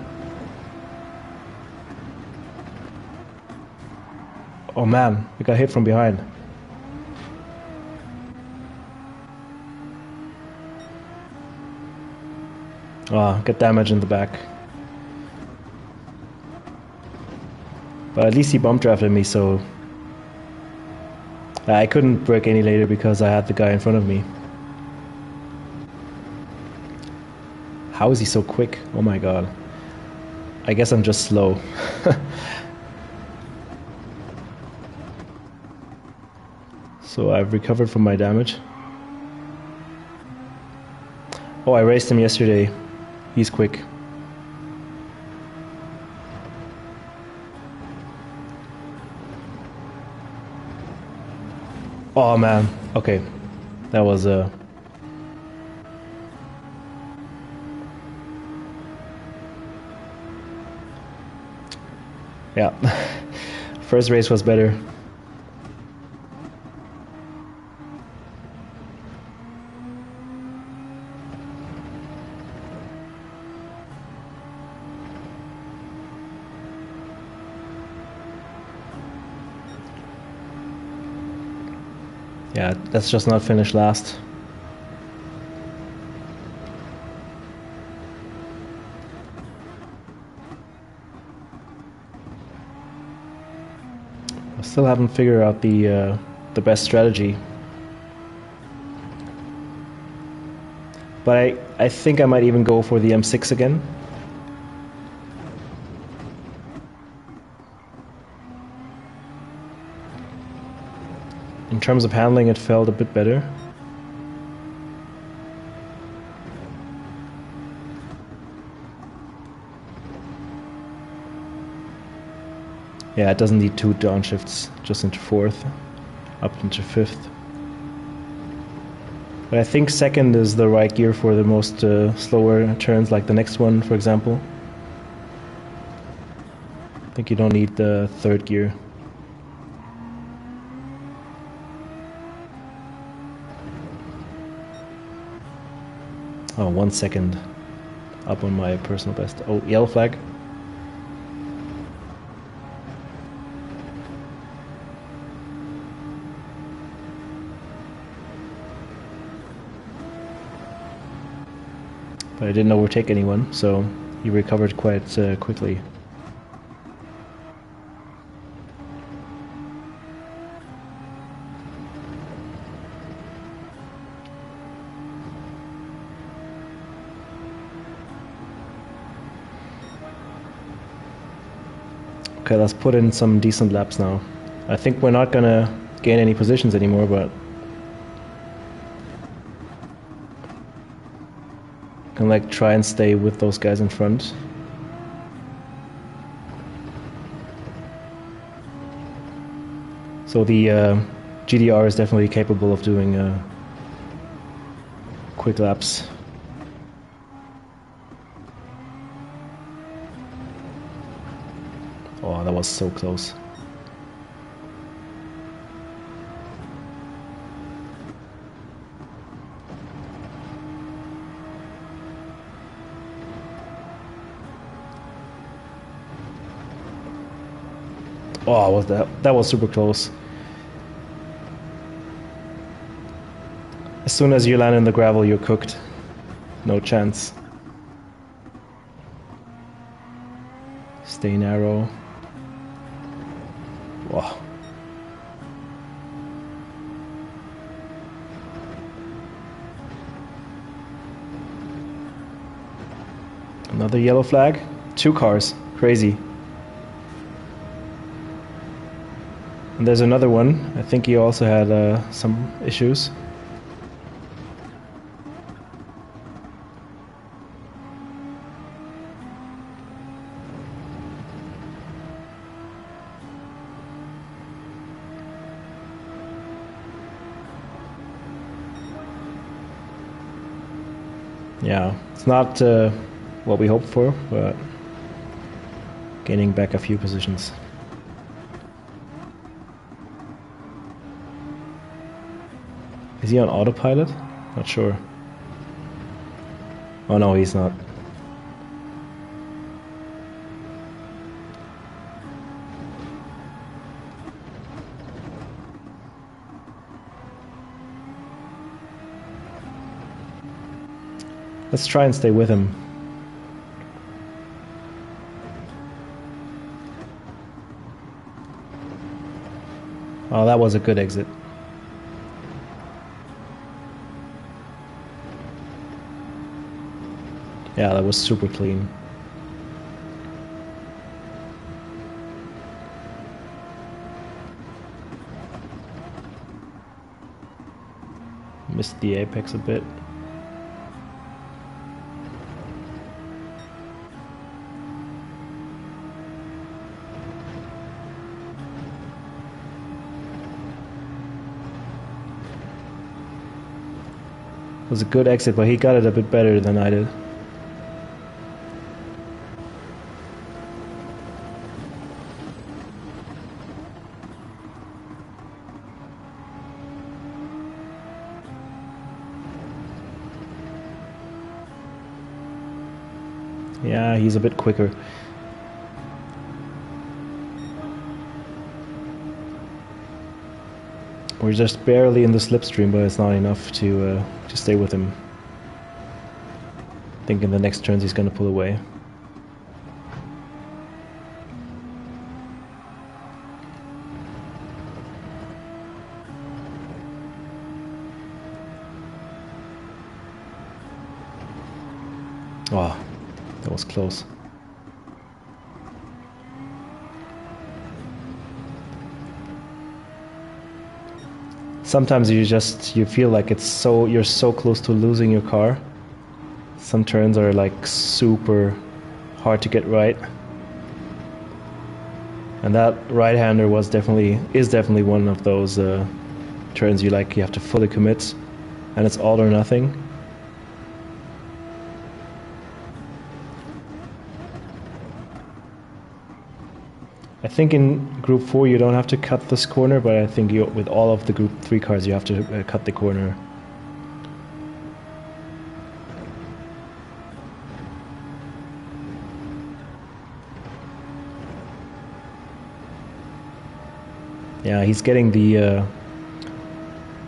S1: Oh man, we got hit from behind. Ah, got damage in the back. But at least he bump drafted me, so I couldn't brake any later because I had the guy in front of me. How is he so quick? Oh my god. I guess I'm just slow. So I've recovered from my damage. Oh, I raced him yesterday. He's quick. Oh man. Okay. That was yeah. First race was better. Yeah, let's just not finish last. I still haven't figured out the best strategy. But I think I might even go for the M6 again. In terms of handling, it felt a bit better. Yeah, it doesn't need 2 downshifts, just into 4th, up into 5th. But I think 2nd is the right gear for the most slower turns, like the next one, for example. I think you don't need the 3rd gear. Oh, 1 second up on my personal best. Oh, yellow flag. But I didn't overtake anyone, so he recovered quite quickly. Okay, let's put in some decent laps now. I think we're not gonna gain any positions anymore, but can like try and stay with those guys in front. So the GDR is definitely capable of doing quick laps. Oh, that was so close. Oh, was that was super close. As soon as you land in the gravel, you're cooked. No chance. Stay narrow. Wow. Another yellow flag. 2 cars. Crazy. And there's another one. I think he also had some issues. Yeah, it's not what we hoped for, but gaining back a few positions. Is he on autopilot? Not sure. Oh no, he's not. Let's try and stay with him. Oh, that was a good exit. Yeah, that was super clean. Missed the apex a bit. It was a good exit, but he got it a bit better than I did. Yeah, he's a bit quicker. We're just barely in the slipstream, but it's not enough to stay with him. I think in the next turns he's going to pull away. Oh, that was close. Sometimes you feel like you're so close to losing your car. Some turns are like super hard to get right. And that right-hander is definitely one of those turns you have to fully commit, and it's all or nothing. I think in Group 4 you don't have to cut this corner, but I think with all of the Group 3 cars you have to cut the corner. Yeah, he's getting the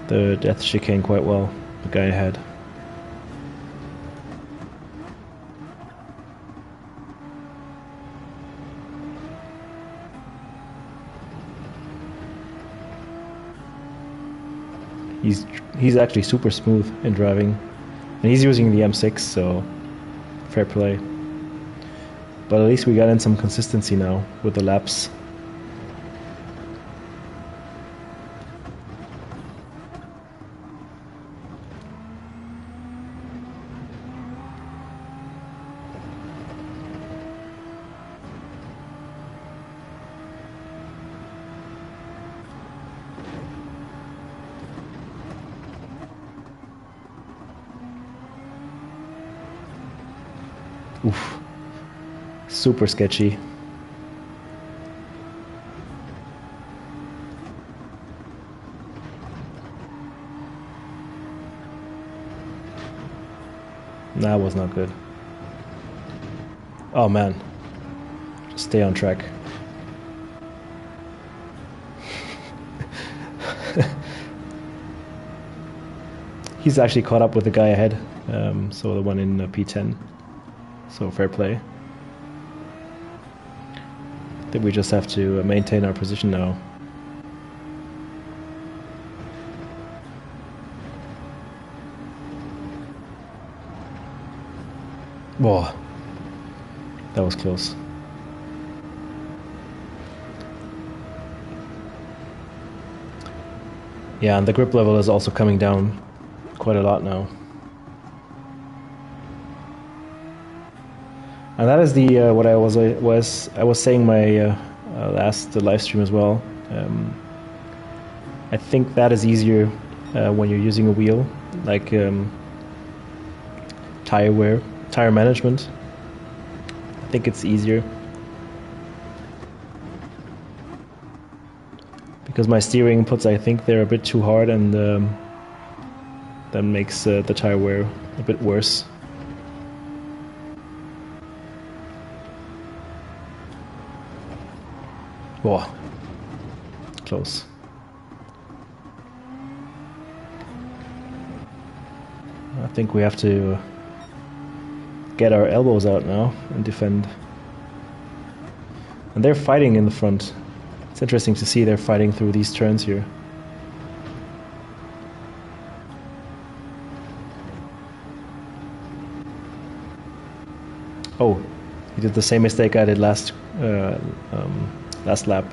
S1: death chicane quite well, the guy ahead. He's actually super smooth in driving, and he's using the M6, so fair play. But at least we got in some consistency now with the laps. Oof. Super sketchy. That was not good. Oh man. Just stay on track. He's actually caught up with the guy ahead, so the one in P10. So fair play. I think we just have to maintain our position now. Whoa, that was close. Yeah, and the grip level is also coming down quite a lot now. And that is the what I was saying my last live stream as well. I think that is easier when you're using a wheel, like tire wear, tire management. I think it's easier because my steering inputs, I think they're a bit too hard, and that makes the tire wear a bit worse. Whoa, close. I think we have to get our elbows out now and defend. And they're fighting in the front. It's interesting to see they're fighting through these turns here. Oh, he did the same mistake I did last lap.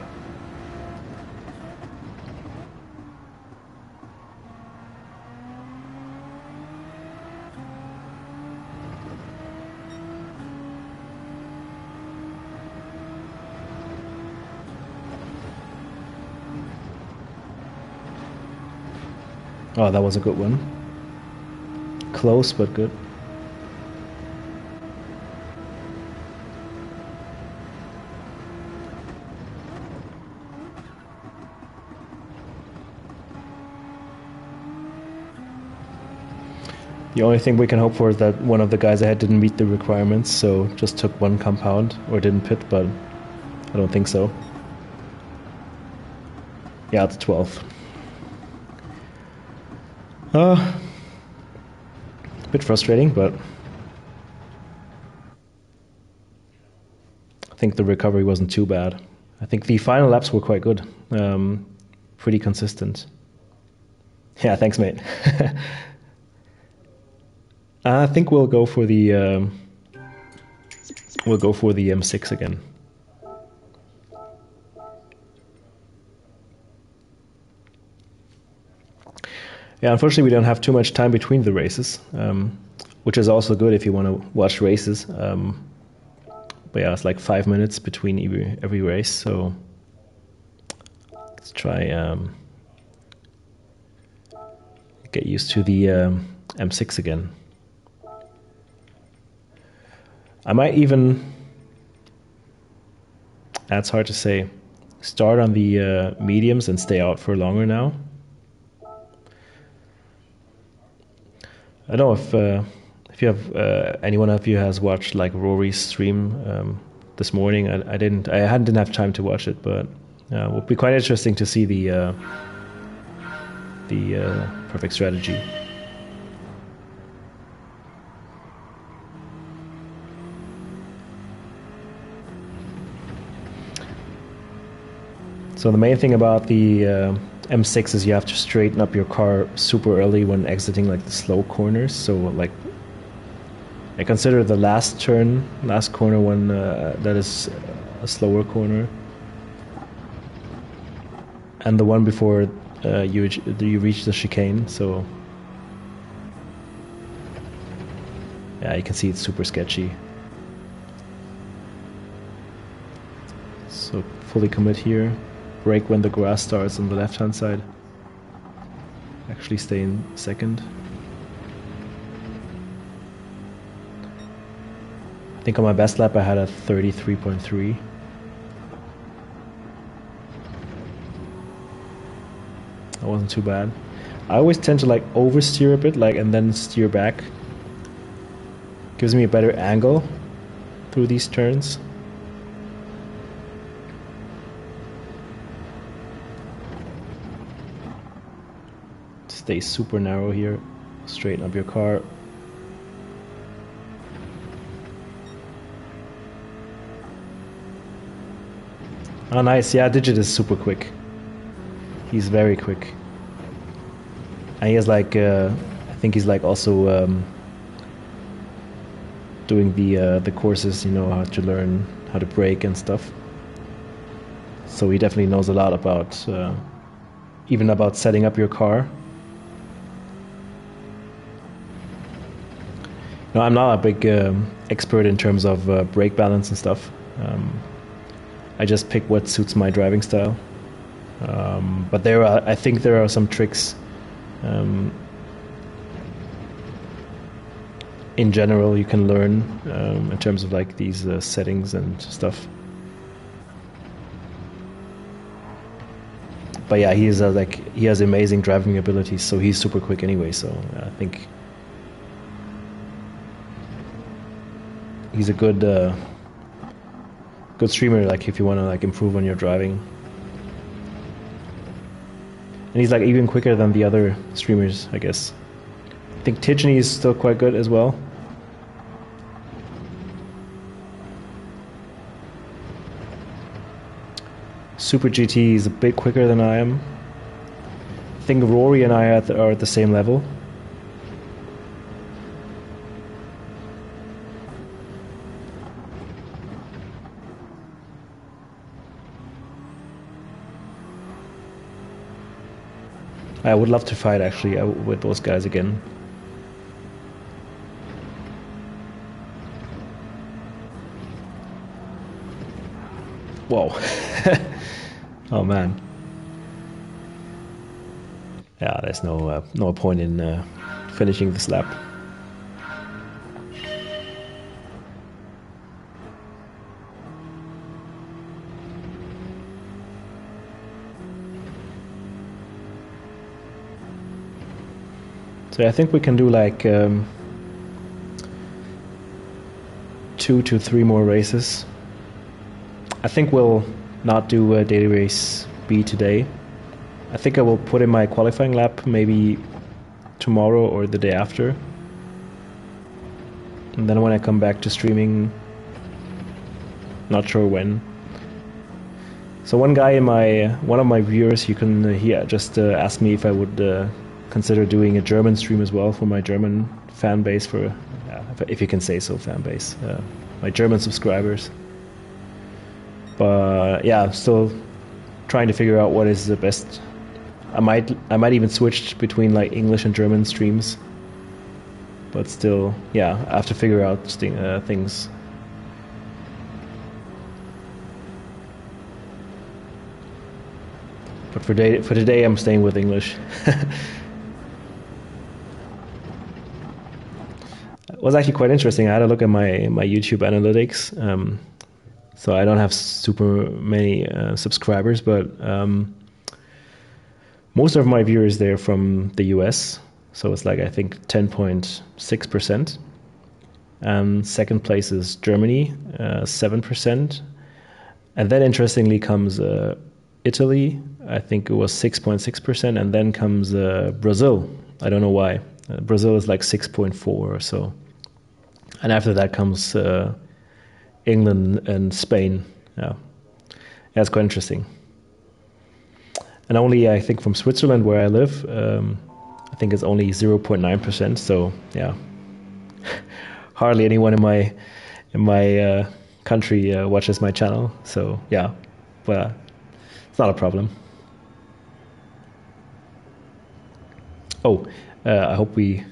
S1: Oh, that was a good one. Close, but good. The only thing we can hope for is that one of the guys ahead didn't meet the requirements, so just took one compound, or didn't pit, but I don't think so. Yeah, it's 12th. A bit frustrating, but I think the recovery wasn't too bad. I think the final laps were quite good, pretty consistent. Yeah, thanks, mate. I think we'll go for the M6 again. Yeah, unfortunately, we don't have too much time between the races, which is also good if you want to watch races. But yeah, it's like 5 minutes between every race, so let's try get used to the M6 again. I might even, that's hard to say, start on the mediums and stay out for longer now. I don't know if you have anyone of you has watched like Rory's stream this morning. I didn't have time to watch it, but it would be quite interesting to see the perfect strategy. So the main thing about the M6 is you have to straighten up your car super early when exiting like the slow corners. So like I consider the last corner one that is a slower corner, and the one before you reach the chicane. So yeah, you can see it's super sketchy. So fully commit here. Brake when the grass starts on the left hand side. Actually stay in second. I think on my best lap I had a 33.3. That wasn't too bad. I always tend to like oversteer a bit, like, and then steer back. Gives me a better angle through these turns. Stay super narrow here. Straighten up your car. Oh, nice. Yeah, Digit is super quick. He's very quick. And he has like, I think he's like also doing the courses, you know, how to learn how to brake and stuff. So he definitely knows a lot about, even about setting up your car. No, I'm not a big expert in terms of brake balance and stuff. I just pick what suits my driving style. But I think there are some tricks. In general, you can learn in terms of like these settings and stuff. But yeah, he has amazing driving abilities, so he's super quick anyway. So I think he's a good streamer. Like if you want to like improve on your driving, and he's like even quicker than the other streamers, I guess. I think Tigny is still quite good as well. Super GT is a bit quicker than I am. I think Rory and I are at the same level. I would love to fight actually with those guys again. Whoa. Oh man. Yeah, there's no point in finishing this lap. So I think we can do like 2 to 3 more races. I think we'll not do a daily race B today. I think I will put in my qualifying lap maybe tomorrow or the day after. And then when I come back to streaming, not sure when. So one guy one of my viewers, he just asked me if I would consider doing a German stream as well for my German fan base, if you can say so, fan base, my German subscribers. But yeah, I'm still trying to figure out what is the best. I might even switch between like English and German streams. But still, yeah, I have to figure out things. But for today, I'm staying with English. It was actually quite interesting. I had a look at my YouTube analytics. So I don't have super many subscribers, but most of my viewers, they're from the US. So it's like, I think 10.6%. Second place is Germany, 7%. And then interestingly comes Italy. I think it was 6.6%. And then comes Brazil. I don't know why. Brazil is like 6.4 or so. And after that comes England and Spain. Yeah, it's quite interesting. And only, I think, from Switzerland, where I live, I think it's only 0.9%. So yeah, hardly anyone in my country watches my channel. So yeah, but it's not a problem. Oh, I hope we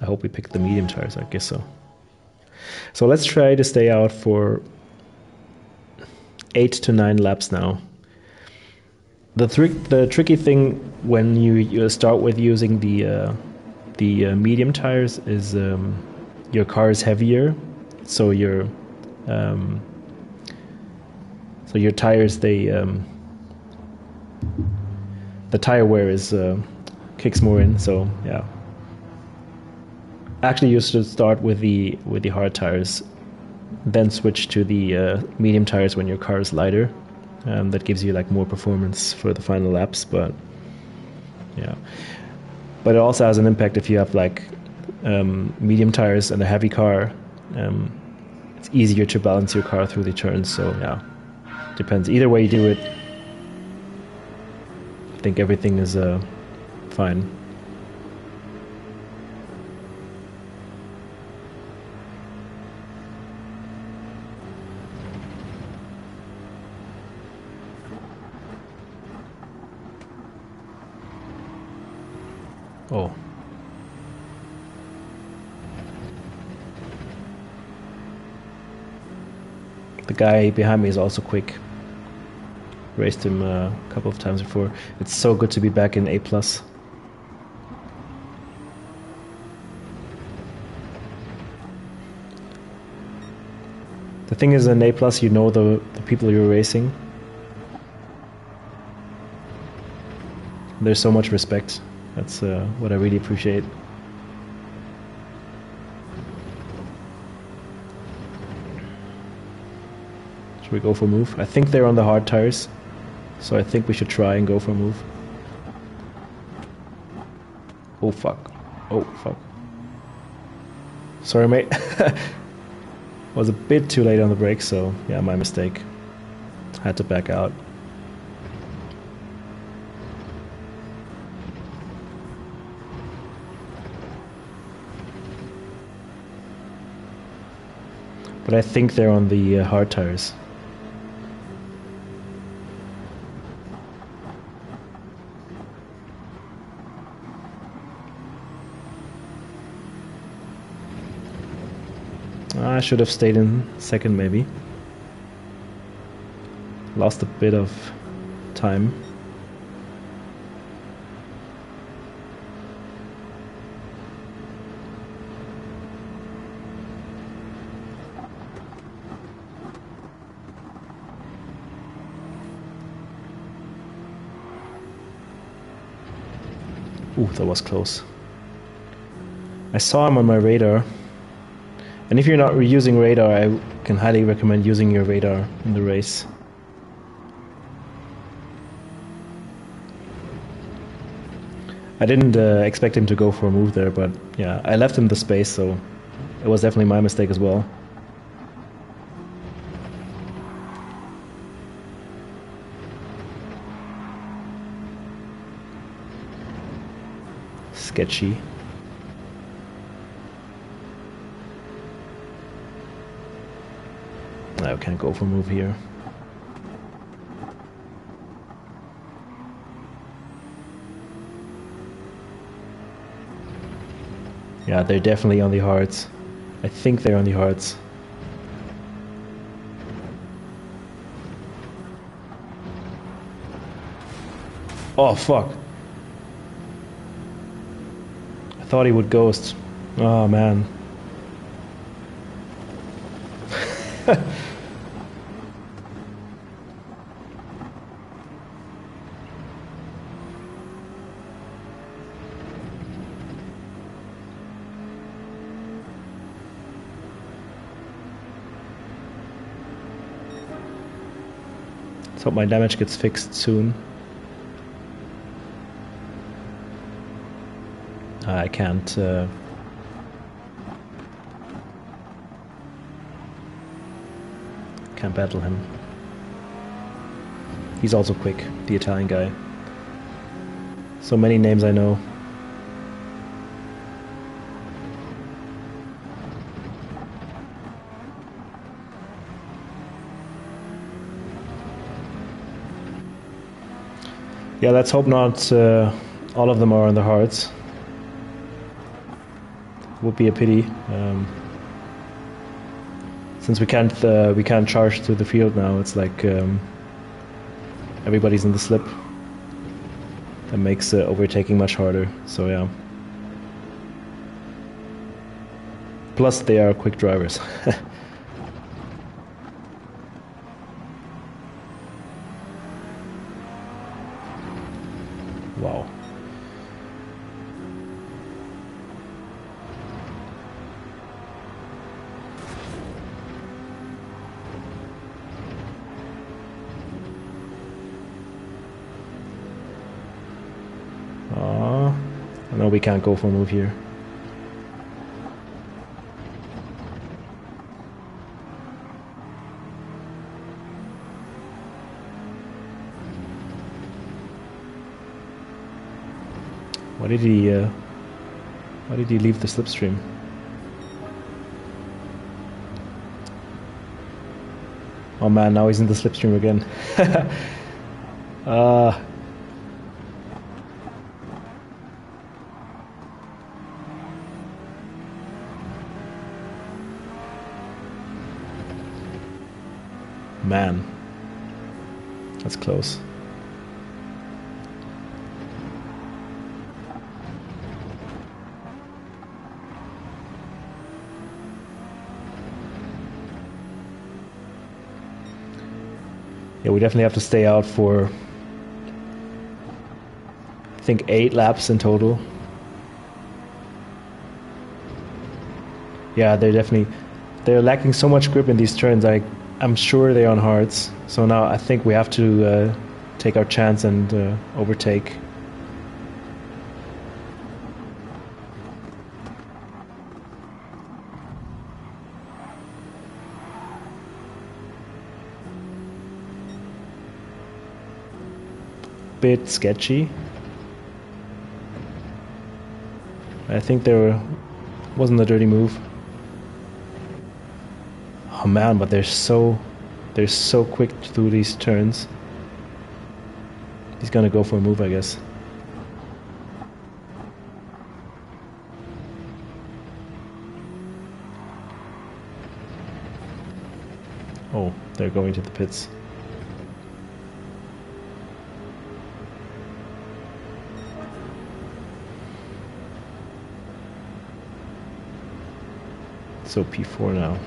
S1: picked the medium tires. I guess so. So let's try to stay out for 8 to 9 laps now. The tricky thing when you start with using the medium tires is your car is heavier, so your tires the tire wear is kicks more in. So yeah. Actually, you should start with the hard tires, then switch to the medium tires when your car is lighter. That gives you like more performance for the final laps. But yeah, But it also has an impact if you have like medium tires and a heavy car. It's easier to balance your car through the turns. So yeah, depends. Either way you do it, I think everything is fine. Oh. The guy behind me is also quick. Raced him a couple of times before. It's so good to be back in A+. The thing is, in A+, you know the people you're racing. There's so much respect. That's what I really appreciate. Should we go for a move? I think they're on the hard tires, so I think we should try and go for a move. Oh fuck. Oh fuck. Sorry, mate. Was a bit too late on the brakes, so yeah, my mistake. Had to back out. But I think they're on the hard tires. I should have stayed in second, maybe. Lost a bit of time. Ooh, that was close. I saw him on my radar. And if you're not using radar, I can highly recommend using your radar in the race. I didn't expect him to go for a move there, but yeah, I left him the space, so it was definitely my mistake as well. Sketchy. I can't go for a move here. Yeah, they're definitely on the hards. I think they're on the hards. Oh, fuck. I thought he would ghost. Oh, man. Let's hope my damage gets fixed soon. I can't. Can't battle him. He's also quick, the Italian guy. So many names I know. Yeah, let's hope not all of them are on the hards. Would be a pity. Since we can't charge through the field now, it's like everybody's in the slip. That makes overtaking much harder. So yeah. Plus they are quick drivers. Wow. I know we can't go for a move here. Why did he leave the slipstream? Oh man, now he's in the slipstream again. Man, that's close. Yeah, we definitely have to stay out for, I think, 8 laps in total. Yeah, they're lacking so much grip in these turns. I'm sure they're on hards. So now I think we have to take our chance and overtake. Bit sketchy. I think wasn't a dirty move. Oh man, but they're so quick through these turns. He's gonna go for a move, I guess. Oh, they're going to the pits. So P4 now.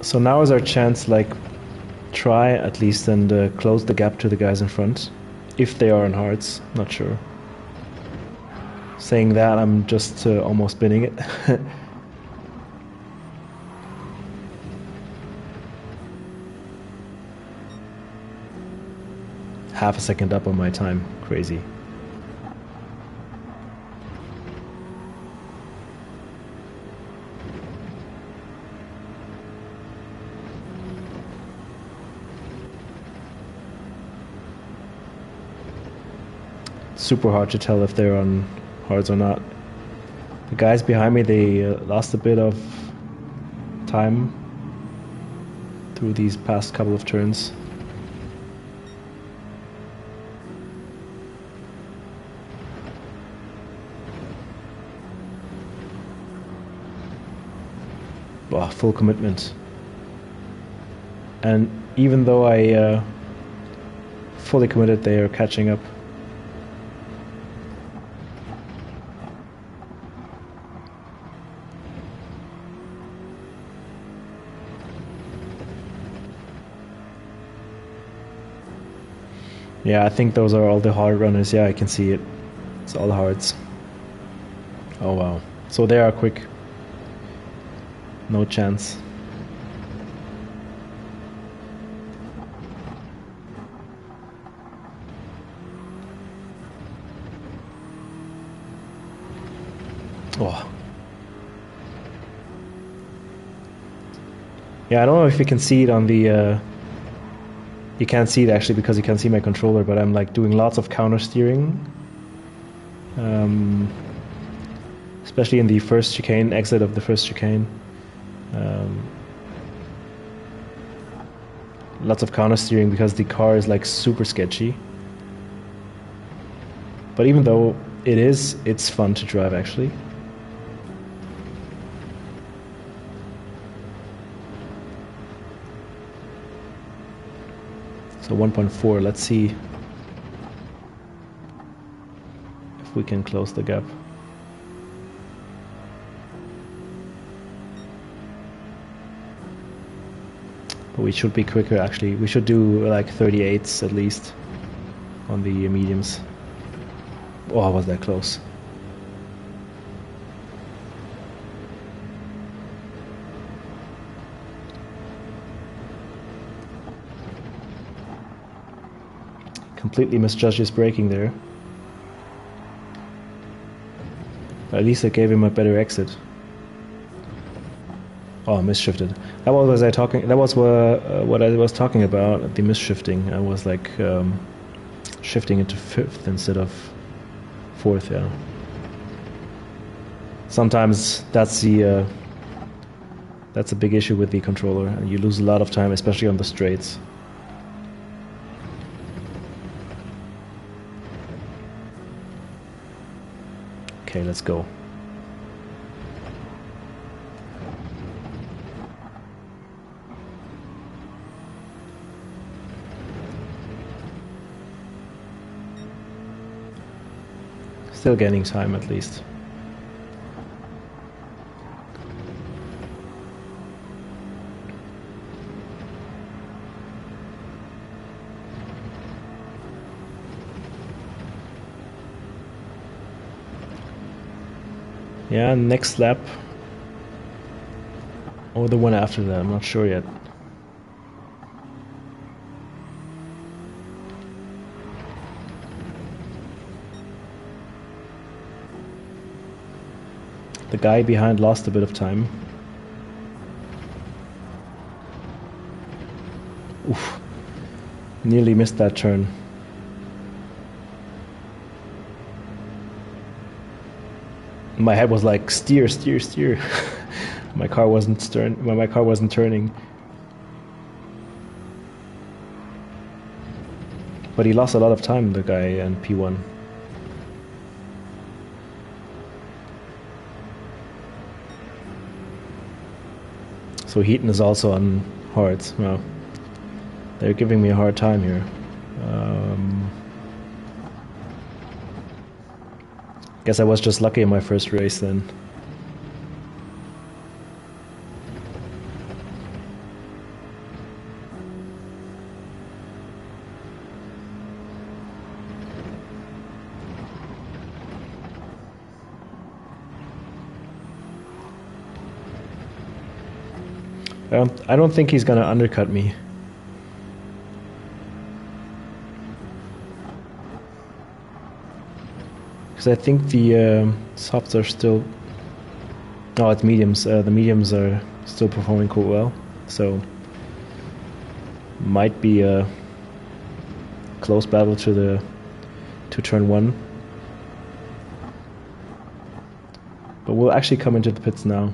S1: So now is our chance, like, try at least and close the gap to the guys in front. If they are on hards, not sure. Saying that, I'm just almost binning it. Half a second up on my time. Crazy. Super hard to tell if they're on hards or not. The guys behind me, they lost a bit of time through these past couple of turns. Oh, full commitment. And even though I fully committed, they are catching up. Yeah, I think those are all the hard runners. Yeah, I can see it. It's all hards. Oh wow. So they are quick. No chance. Oh. Yeah, I don't know if you can see it on the... You can't see it actually because you can't see my controller, but I'm like doing lots of counter steering. Especially in the first chicane, exit of the first chicane. Lots of counter steering because the car is like super sketchy. But even though it's fun to drive actually. So 1.4, let's see if we can close the gap. But we should be quicker actually. We should do like 38s at least on the mediums. Oh, was that close? Completely misjudged his braking there. At least I gave him a better exit. Oh, misshifted. That was what I was talking about. The misshifting. I was like shifting into fifth instead of fourth. Yeah. Sometimes that's a big issue with the controller, and you lose a lot of time, especially on the straights. Okay, let's go. Still gaining time at least. Yeah, next lap. Or the one after that, I'm not sure yet. The guy behind lost a bit of time. Oof. Nearly missed that turn. My head was like, steer, steer, steer. My car wasn't turning. But he lost a lot of time, the guy in P1. So Heaton is also on hards. Well, they're giving me a hard time here. Guess I was just lucky in my first race then. I don't think he's gonna undercut me. Because I think the softs are still... Oh, it's mediums. The mediums are still performing quite well. So, might be a close battle to turn one. But we'll actually come into the pits now.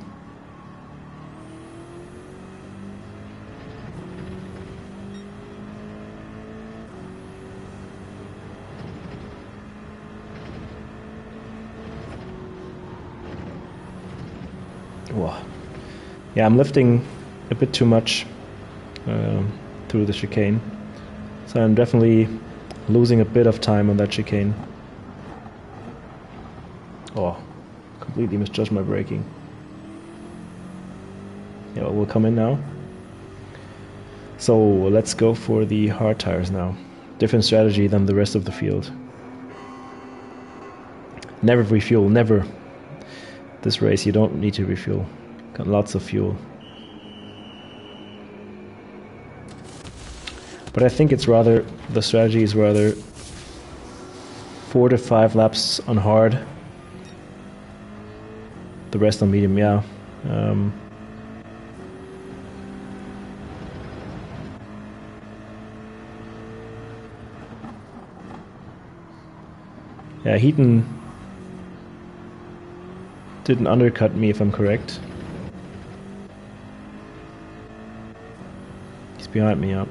S1: Whoa. Yeah, I'm lifting a bit too much through the chicane. So I'm definitely losing a bit of time on that chicane. Oh, completely misjudged my braking. Yeah, we'll come in now. So let's go for the hard tires now. Different strategy than the rest of the field. Never refuel, never. This race you don't need to refuel. Got lots of fuel. But I think the strategy is rather 4 to 5 laps on hard. The rest on medium, yeah. Yeah, Heaton didn't undercut me if I'm correct. He's behind me, yeah.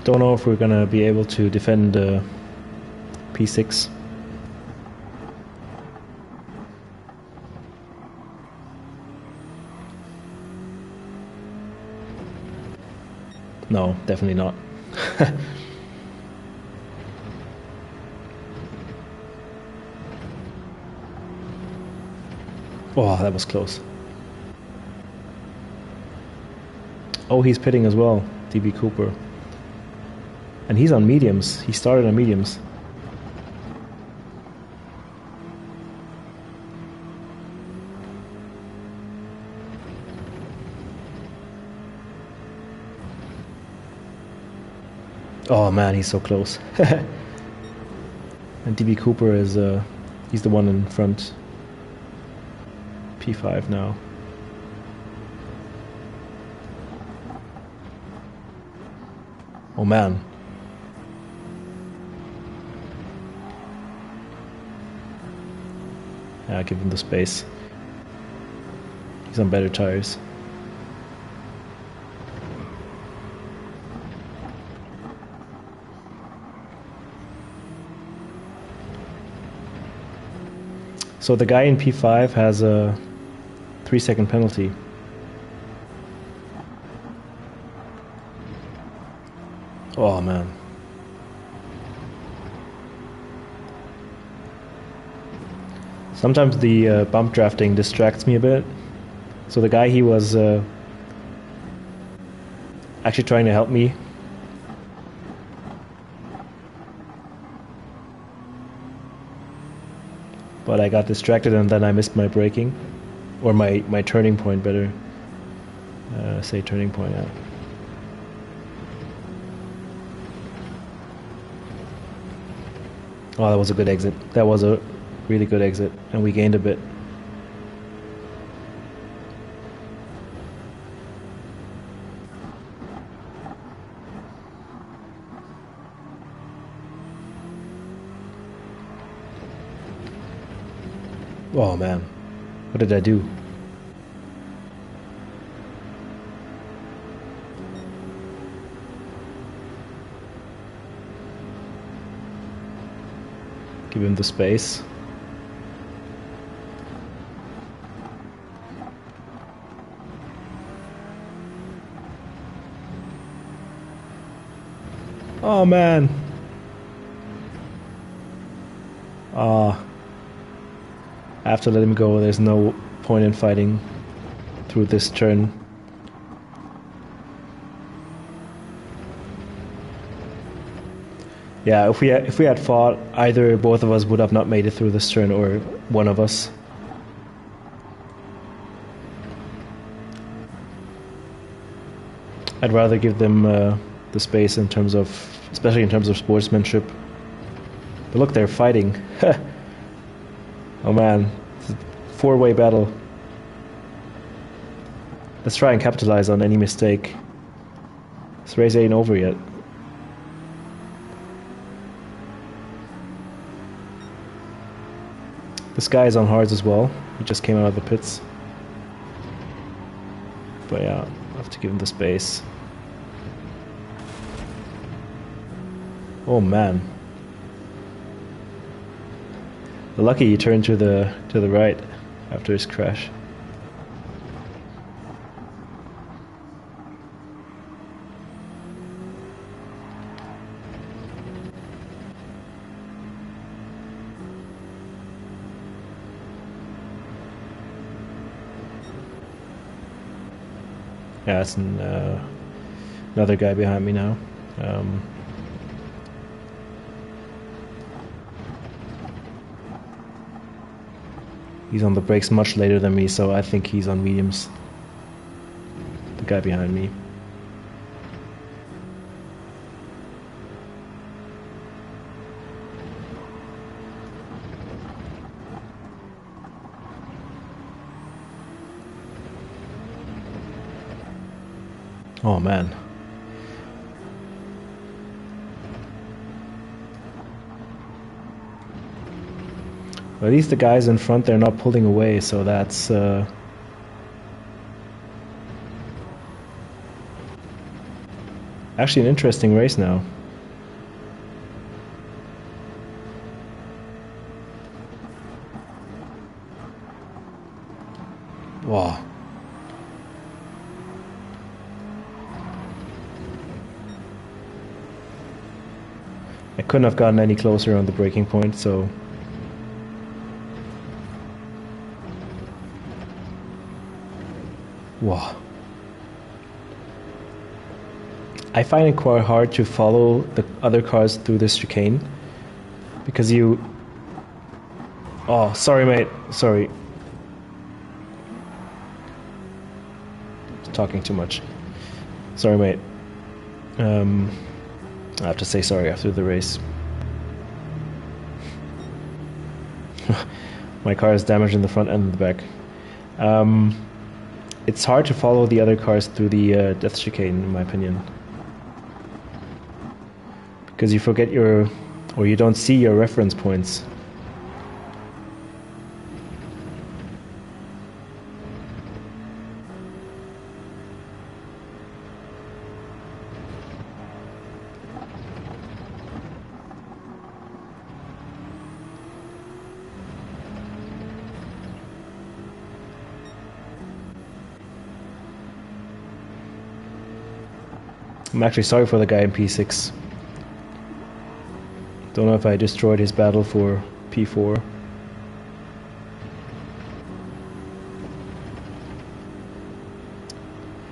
S1: Don't know if we're gonna be able to defend P6. No, definitely not. Oh, that was close. Oh, he's pitting as well, DB Cooper. And he's on mediums. He started on mediums. Oh man, he's so close. And DB Cooper is, he's the one in front. P5 now. Oh man. Yeah, give him the space. He's on better tires. So the guy in P5 has a 3-second penalty. Oh man. Sometimes the bump drafting distracts me a bit. So the guy, he was actually trying to help me. But I got distracted and then I missed my braking. Or my turning point, better say turning point, yeah. Oh, that was a good exit. That was a really good exit. And we gained a bit. Oh man, what did I do? Give him the space. Oh man. I have to let him go. There's no point in fighting through this turn. Yeah, if we had fought, either both of us would have not made it through this turn, or one of us. I'd rather give them the space in terms of, especially in terms of sportsmanship. But look, they're fighting. Oh man, it's a 4-way battle. Let's try and capitalize on any mistake. This race ain't over yet. This guy is on hards as well. He just came out of the pits. But yeah, I have to give him the space. Oh man. Lucky he turned to the right after his crash. Yeah, it's another guy behind me now. He's on the brakes much later than me, so I think he's on mediums. The guy behind me. Oh man. Well, at least the guys in front, they're not pulling away, so that's actually an interesting race now. Wow. I couldn't have gotten any closer on the braking point, so Wow. I find it quite hard to follow the other cars through this chicane because you... Oh, sorry, mate. Sorry. Talking too much. Sorry, mate. I have to say sorry after the race. My car is damaged in the front and the back. It's hard to follow the other cars through the death chicane, in my opinion. Because you forget or you don't see your reference points. I'm actually sorry for the guy in P6. Don't know if I destroyed his battle for P4.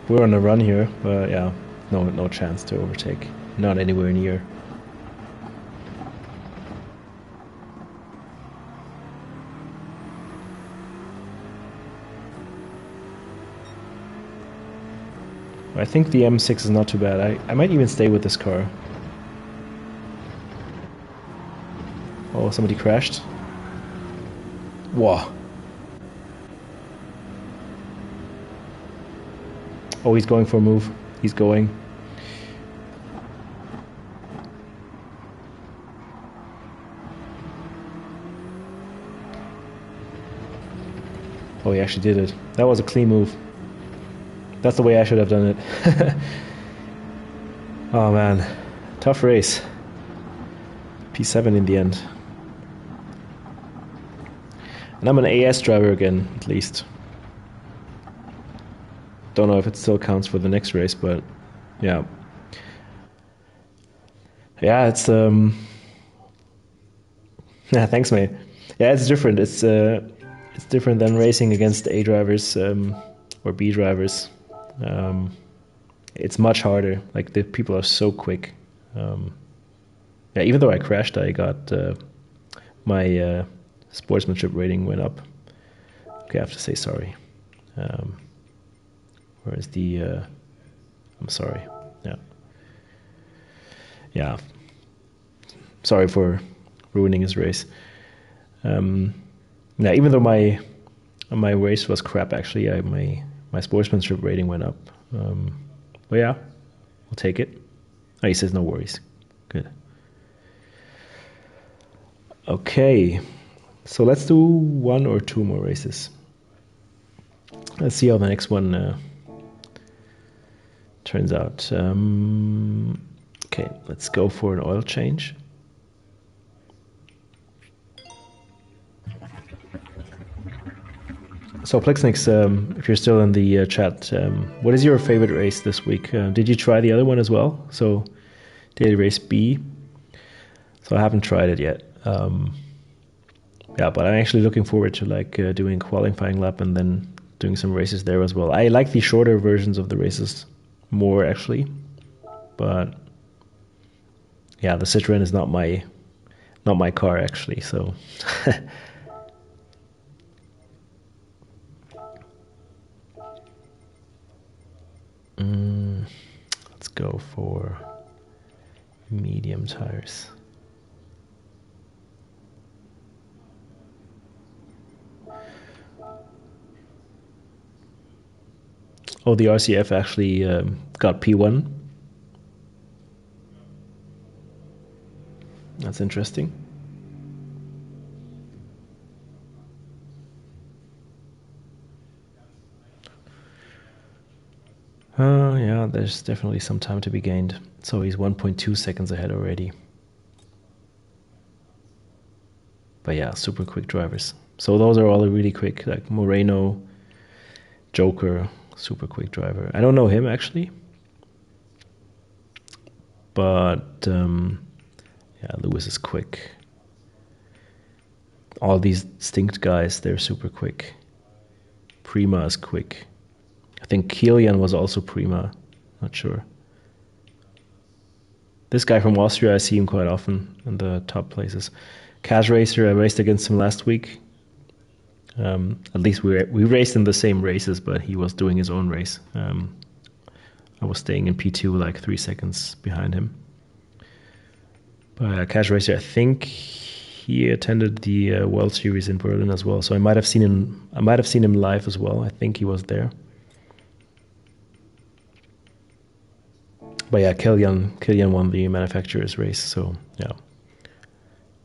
S1: We're on a run here, but yeah, no chance to overtake. Not anywhere near. I think the M6 is not too bad. I might even stay with this car. Oh, somebody crashed. Whoa. Oh, he's going for a move. He's going. Oh, he actually did it. That was a clean move. That's the way I should have done it. Oh man, tough race. P7 in the end. And I'm an AS driver again, at least. Don't know if it still counts for the next race, but yeah. Yeah, it's yeah, thanks, mate. Yeah, it's different. It's different than racing against A drivers or B drivers. It's much harder. Like the people are so quick. Yeah, even though I crashed, I got my sportsmanship rating went up. Okay, I have to say sorry. Where's the? I'm sorry. Yeah. Yeah. Sorry for ruining his race. Yeah, even though my race was crap, actually, my sportsmanship rating went up. But yeah, we'll take it. Oh, he says no worries. Good. Okay, so let's do one or two more races. Let's see how the next one turns out. Okay, let's go for an oil change. So Plexnix, if you're still in the chat, what is your favorite race this week? Did you try the other one as well? So daily race B. So I haven't tried it yet. Yeah, but I'm actually looking forward to like doing qualifying lap and then doing some races there as well. I like the shorter versions of the races more actually, but yeah, the Citroen is not my car actually. So let's go for medium tires. Oh, the RCF actually got P1. That's interesting. Yeah, there's definitely some time to be gained. So he's 1.2 seconds ahead already. But yeah, super quick drivers. So those are all really quick, like Moreno, Joker, super quick driver. I don't know him actually. But yeah, Lewis is quick. All these distinct guys, they're super quick. Prima is quick. I think Kilian was also prima. Not sure. This guy from Austria, I see him quite often in the top places. Cash Racer, I raced against him last week. At least we raced in the same races, but he was doing his own race. I was staying in P2 like 3 seconds behind him. But Cash Racer, I think he attended the World Series in Berlin as well, so I might have seen him. I might have seen him live as well. I think he was there. But yeah, Kilian won the manufacturer's race, so yeah,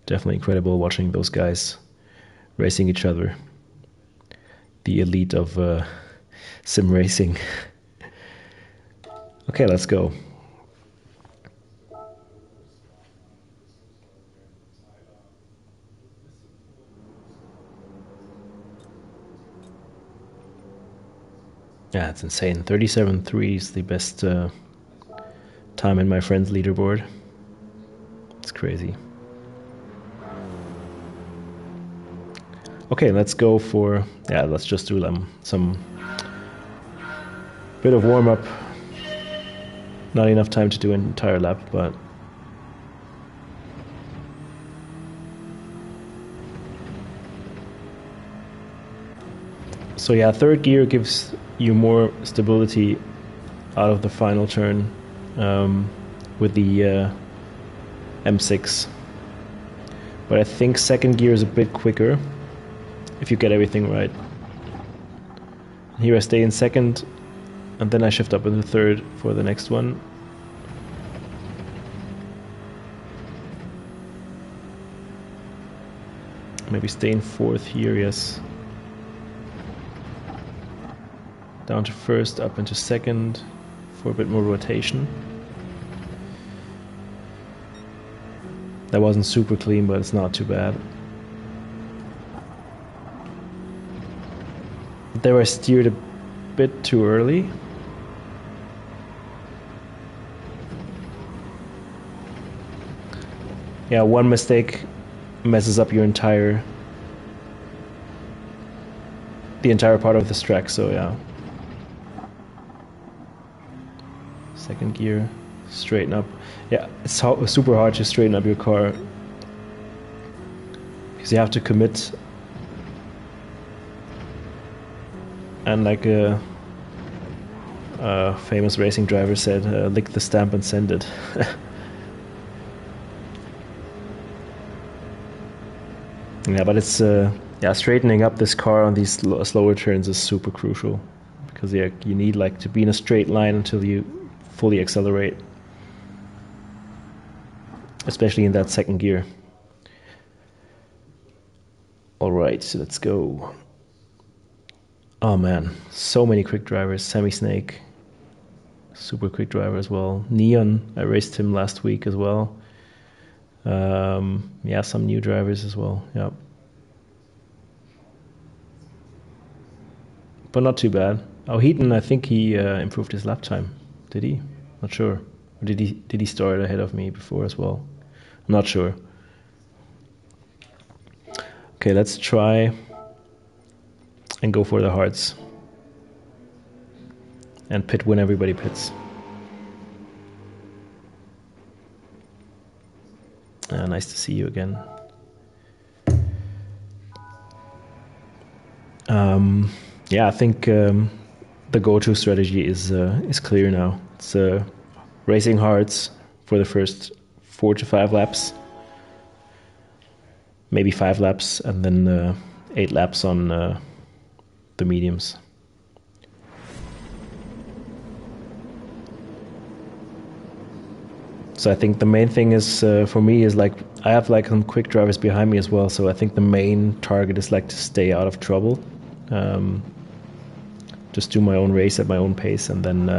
S1: definitely incredible watching those guys racing each other. The elite of sim racing. Okay, let's go. Yeah, it's insane. 37.3 is the best time in my friend's leaderboard. It's crazy. Okay, let's go for, let's just do some bit of warm-up. Not enough time to do an entire lap, but so yeah, third gear gives you more stability out of the final turn with the M6. But I think second gear is a bit quicker if you get everything right. Here I stay in second, and then I shift up into third for the next one. Maybe stay in fourth here, yes. Down to first, up into second for a bit more rotation. That wasn't super clean, but it's not too bad. There I steered a bit too early. Yeah, one mistake messes up the entire part of this track, so yeah. Second gear, straighten up. Yeah, it's super hard to straighten up your car because you have to commit. And like a famous racing driver said, lick the stamp and send it. Yeah, but it's straightening up this car on these slower turns is super crucial because you need like to be in a straight line until you fully accelerate, especially in that second gear. All right, so let's go. Oh man, so many quick drivers. Semi Snake, super quick driver as well. Neon, I raced him last week as well. Yeah, some new drivers as well. Yeah, but not too bad. Oh, Heaton, I think he improved his lap time. Did he? Not sure. Or did he start ahead of me before as well? I'm not sure. Okay, let's try and go for the hearts and pit when everybody pits. Nice to see you again. Yeah, I think the go-to strategy is clear now. It's racing hearts for the first 4 to 5 laps, maybe 5 laps, and then 8 laps on the mediums. So I think the main thing is for me is like I have like some quick drivers behind me as well. So I think the main target is like to stay out of trouble, just do my own race at my own pace, and then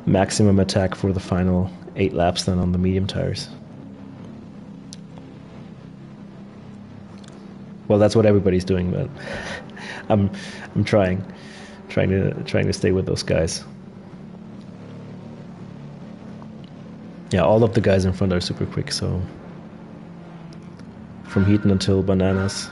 S1: maximum attack for the final 8 laps then on the medium tires. Well, that's what everybody's doing, but I'm trying to stay with those guys. Yeah, all of the guys in front are super quick, so from Heaton until Bananas.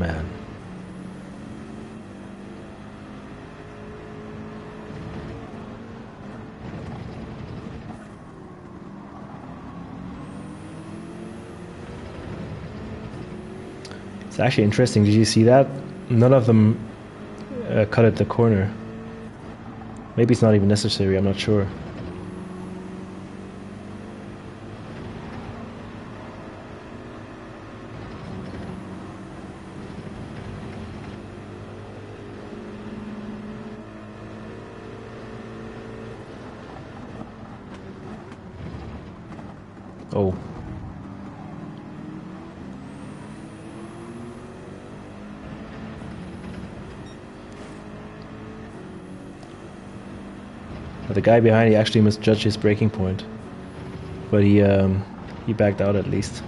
S1: man. It's actually interesting. Did you see that? None of them cut at the corner. Maybe it's not even necessary, I'm not sure. Oh. But the guy behind, he actually misjudged his braking point. But he backed out at least.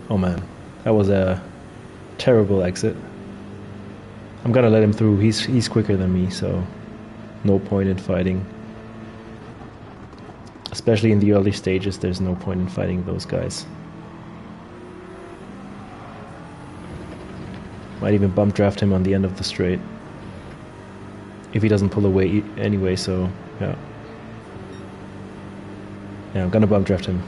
S1: Oh man, that was a terrible exit. I'm gonna let him through. He's quicker than me, so no point in fighting. Especially in the early stages, there's no point in fighting those guys. Might even bump draft him on the end of the straight. If he doesn't pull away anyway, so yeah. Yeah, I'm gonna bump draft him.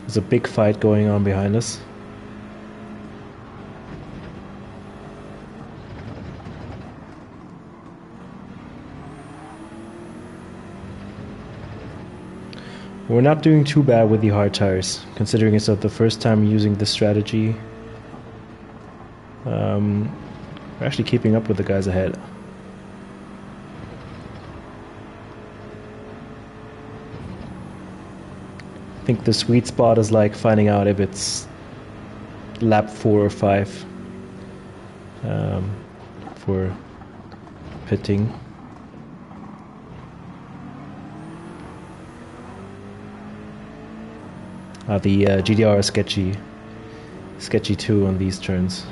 S1: There's a big fight going on behind us. We're not doing too bad with the hard tires, considering it's the first time using this strategy. We're actually keeping up with the guys ahead. I think the sweet spot is like finding out if it's lap 4 or 5 for pitting. The GDR is sketchy too on these turns.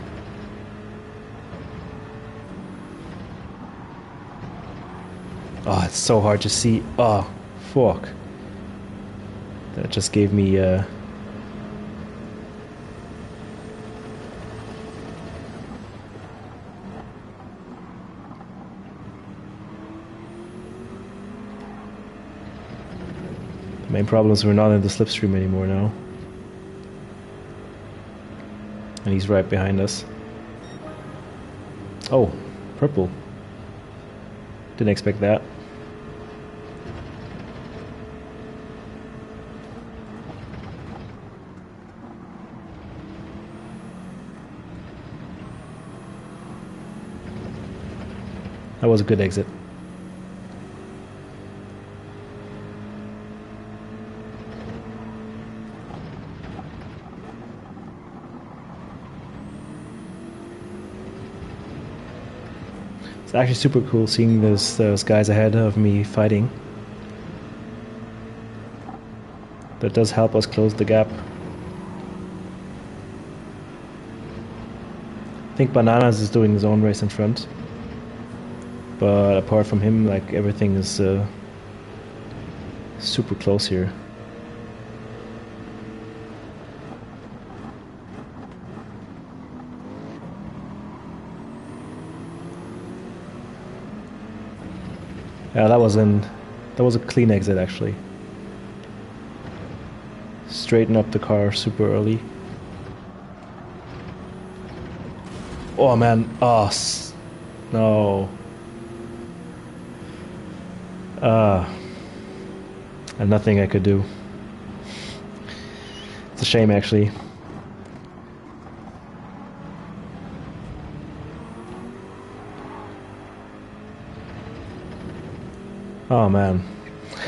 S1: Oh, it's so hard to see. Oh, fuck. That just gave me the main problem is we're not in the slipstream anymore now. And he's right behind us. Oh, purple. Didn't expect that. That was a good exit. It's actually super cool seeing those guys ahead of me fighting. That does help us close the gap. I think Bananas is doing his own race in front. But apart from him, like, everything is super close here. Yeah, that was a clean exit actually. Straighten up the car super early. Oh man, oh no. And nothing I could do. It's a shame actually. Oh man.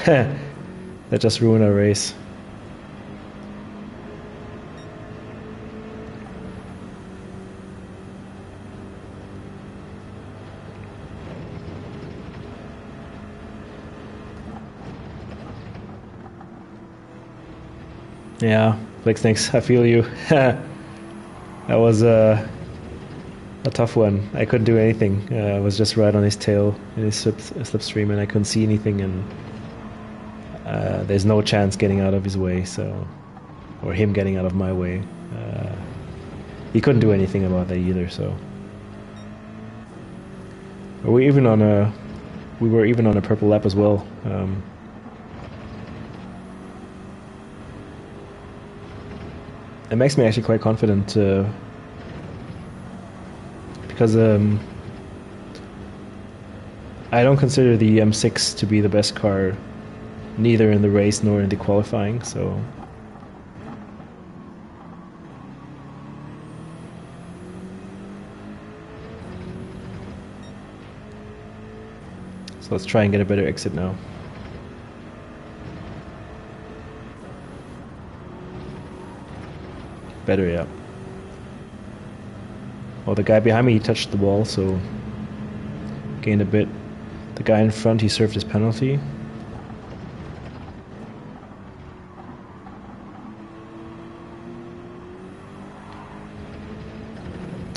S1: That just ruined our race. Yeah, Flex, thanks. I feel you. That was a tough one. I couldn't do anything. I was just right on his tail in his slipstream, and I couldn't see anything. And there's no chance getting out of his way, so, or him getting out of my way. He couldn't do anything about that either. So we were even on a purple lap as well. It makes me actually quite confident because I don't consider the M6 to be the best car, neither in the race nor in the qualifying. So let's try and get a better exit now. Better, yeah. Oh, the guy behind me touched the wall, so gained a bit. The guy in front, he served his penalty.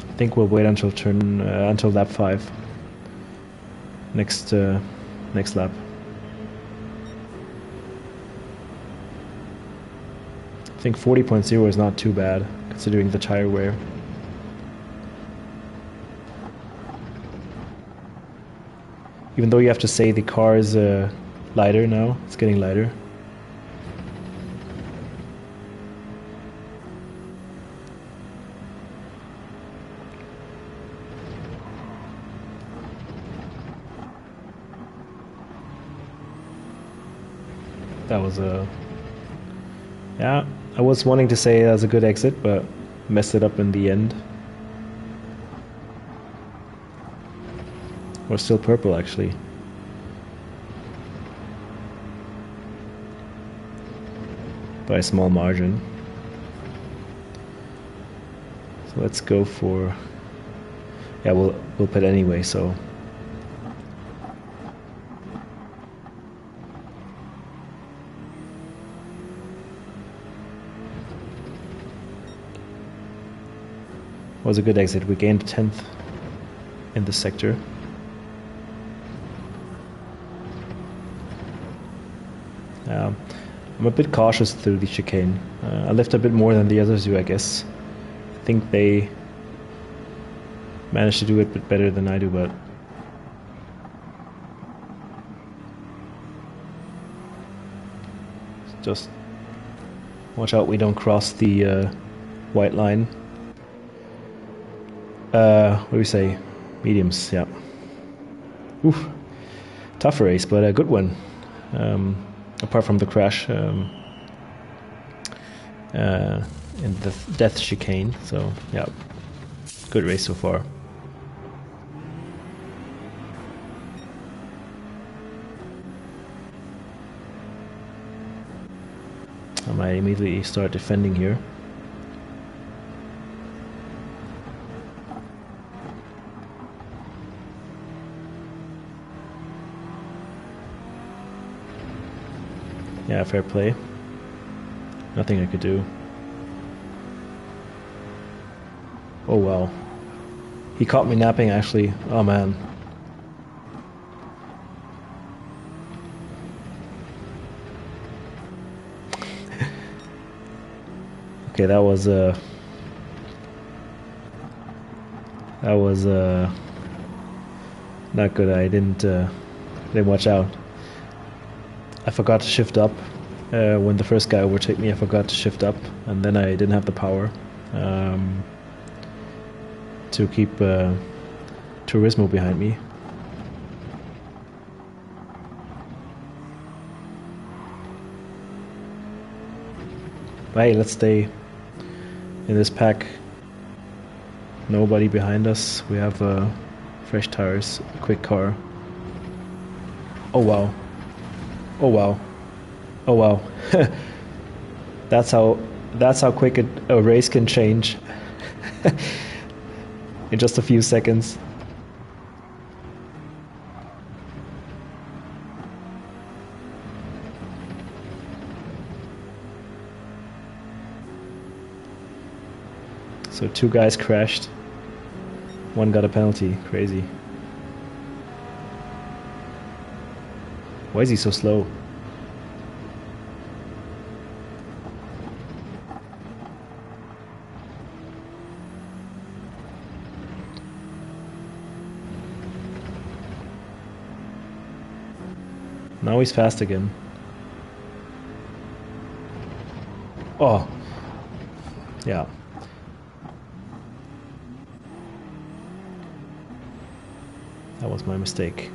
S1: I think we'll wait until until lap 5. Next lap. I think 40.0 is not too bad, considering the tire wear. Even though you have to say the car is lighter now, it's getting lighter. That was a... yeah, I was wanting to say that was a good exit, but messed it up in the end. We're still purple, actually. By a small margin. So let's go for... yeah, we'll pit anyway, so... was a good exit. We gained 10th in the sector. I'm a bit cautious through the chicane. I left a bit more than the others do, I guess. I think they managed to do it a bit better than I do, but just watch out we don't cross the white line. What do we say? Mediums, yeah. Oof. Tough race, but a good one. Apart from the crash in the death chicane. So, yeah. Good race so far. I might immediately start defending here. Yeah, fair play. Nothing I could do. Oh wow. He caught me napping actually. Oh man. Okay, that was not good. I didn't watch out. I forgot to shift up. When the first guy overtook me, I forgot to shift up, and then I didn't have the power to keep Turismo behind me. But hey, let's stay in this pack. Nobody behind us. We have fresh tires, a quick car. Oh wow. Oh wow. Oh wow. That's how quick a race can change in just a few seconds. So 2 guys crashed. 1 got a penalty. Crazy. Why is he so slow? Now he's fast again. Oh. Yeah. That was my mistake.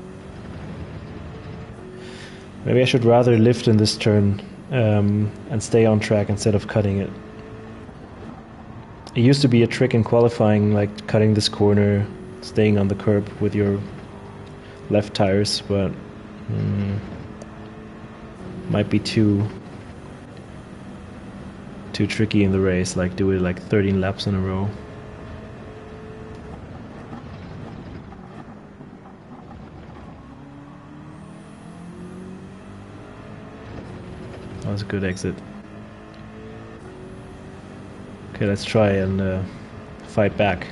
S1: Maybe I should rather lift in this turn and stay on track instead of cutting it. It used to be a trick in qualifying, like cutting this corner, staying on the curb with your left tires, but might be too tricky in the race, like do it like 13 laps in a row. That was a good exit. Okay, let's try and fight back.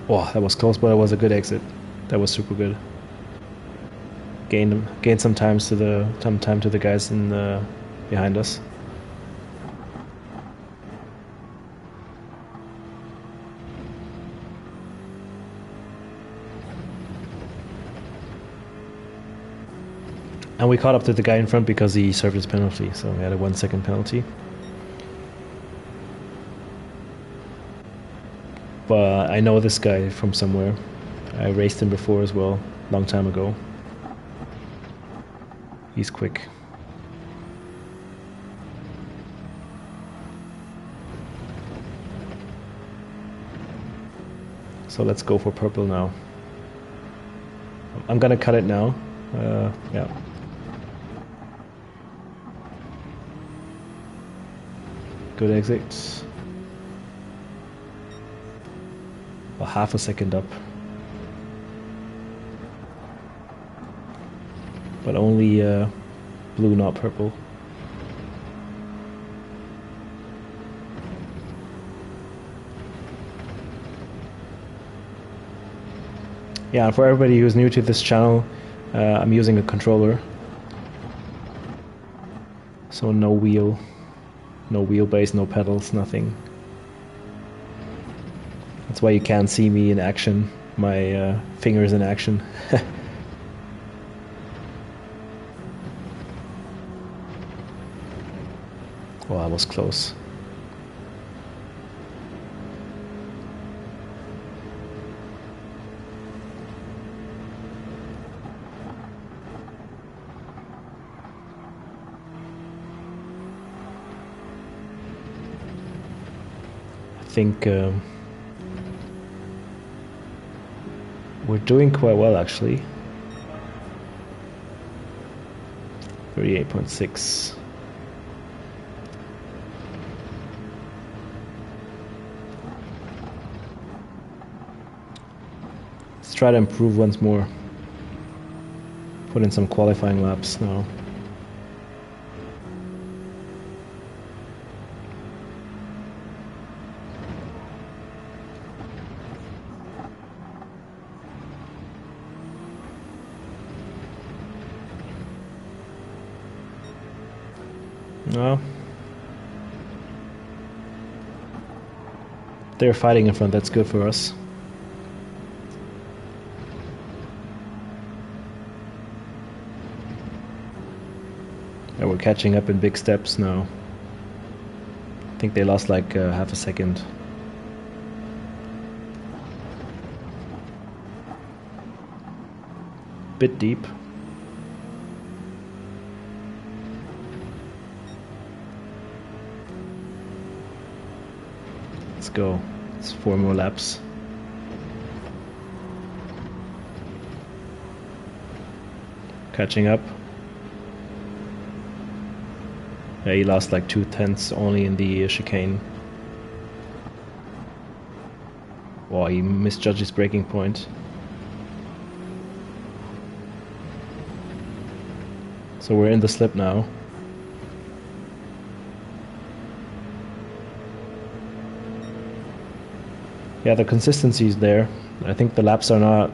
S1: Oh, that was close, but it was a good exit. That was super good. Gain some time to the guys in behind us. And we caught up to the guy in front because he served his penalty, so we had a 1 second penalty. But I know this guy from somewhere. I raced him before as well, long time ago. He's quick. So let's go for purple now. I'm gonna cut it now. Yeah. Good exit. Well, half a second up. But only blue, not purple. Yeah, and for everybody who's new to this channel, I'm using a controller. So no wheel, no wheelbase, no pedals, nothing. That's why you can't see me in action, my fingers in action. Oh, that was close. I think we're doing quite well, actually. 38.6. Let's try to improve once more. Put in some qualifying laps now. No. They're fighting in front, that's good for us. And we're catching up in big steps now. I think they lost like half a second. Bit deep. Let's go. It's 4 more laps. Catching up. Yeah, he lost like 2/10 only in the chicane. Wow, he misjudged his braking point. So we're in the slip now. Yeah, the consistency is there. I think the laps are not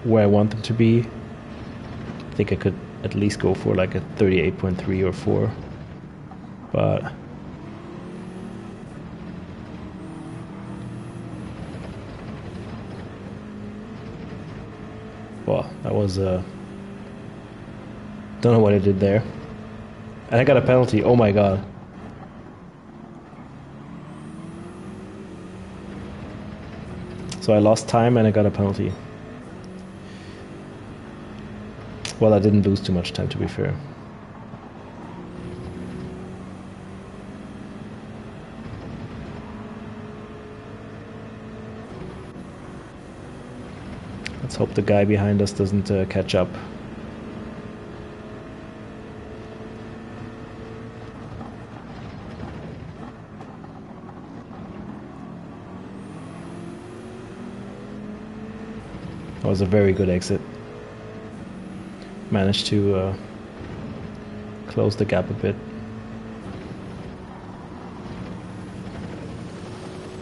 S1: where I want them to be. I think I could at least go for like a 38.3 or 4. But well, that was don't know what I did there. And I got a penalty. Oh my god. So I lost time and I got a penalty. Well, I didn't lose too much time, to be fair. Let's hope the guy behind us doesn't catch up. That was a very good exit. Managed to close the gap a bit.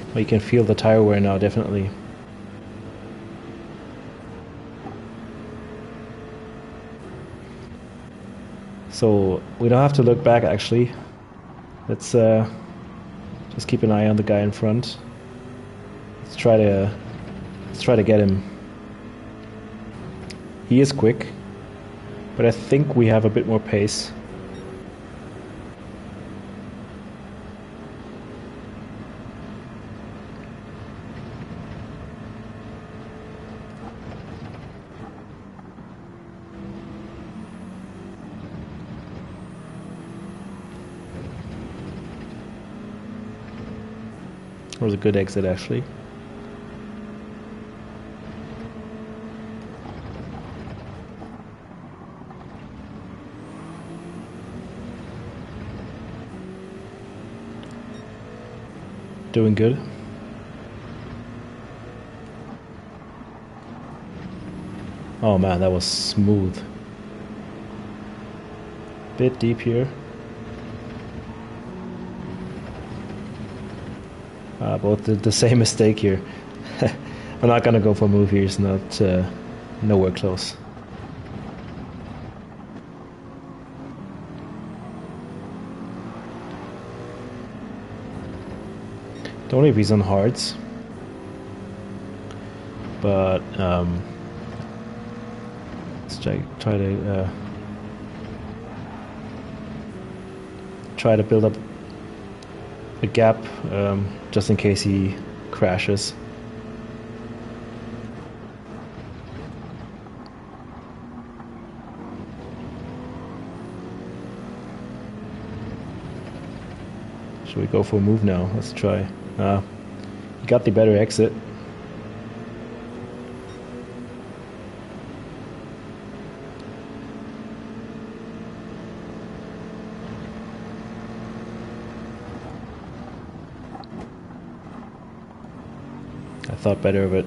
S1: Well, you can feel the tire wear now, definitely. So we don't have to look back, actually. Let's just keep an eye on the guy in front. Let's try to get him. He is quick, but I think we have a bit more pace. It was a good exit, actually. Doing good. Oh man, that was smooth. Bit deep here. Both did the same mistake here. I'm not gonna go for a move here, it's not nowhere close. Don't know if he's on hards, but let's try to build up a gap just in case he crashes. Should we go for a move now? Let's try. He got the better exit. I thought better of it.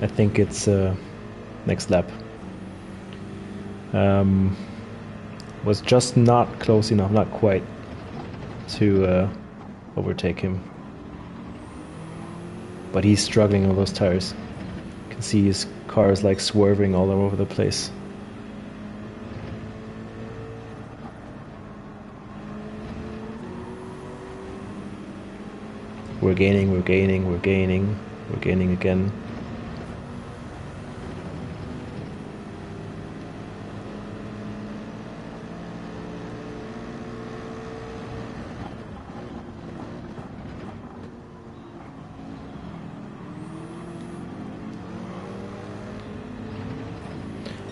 S1: I think it's next lap. Was just not close enough, not quite, to overtake him. But he's struggling on those tires. You can see his car is like swerving all over the place. We're gaining, we're gaining, we're gaining, we're gaining again.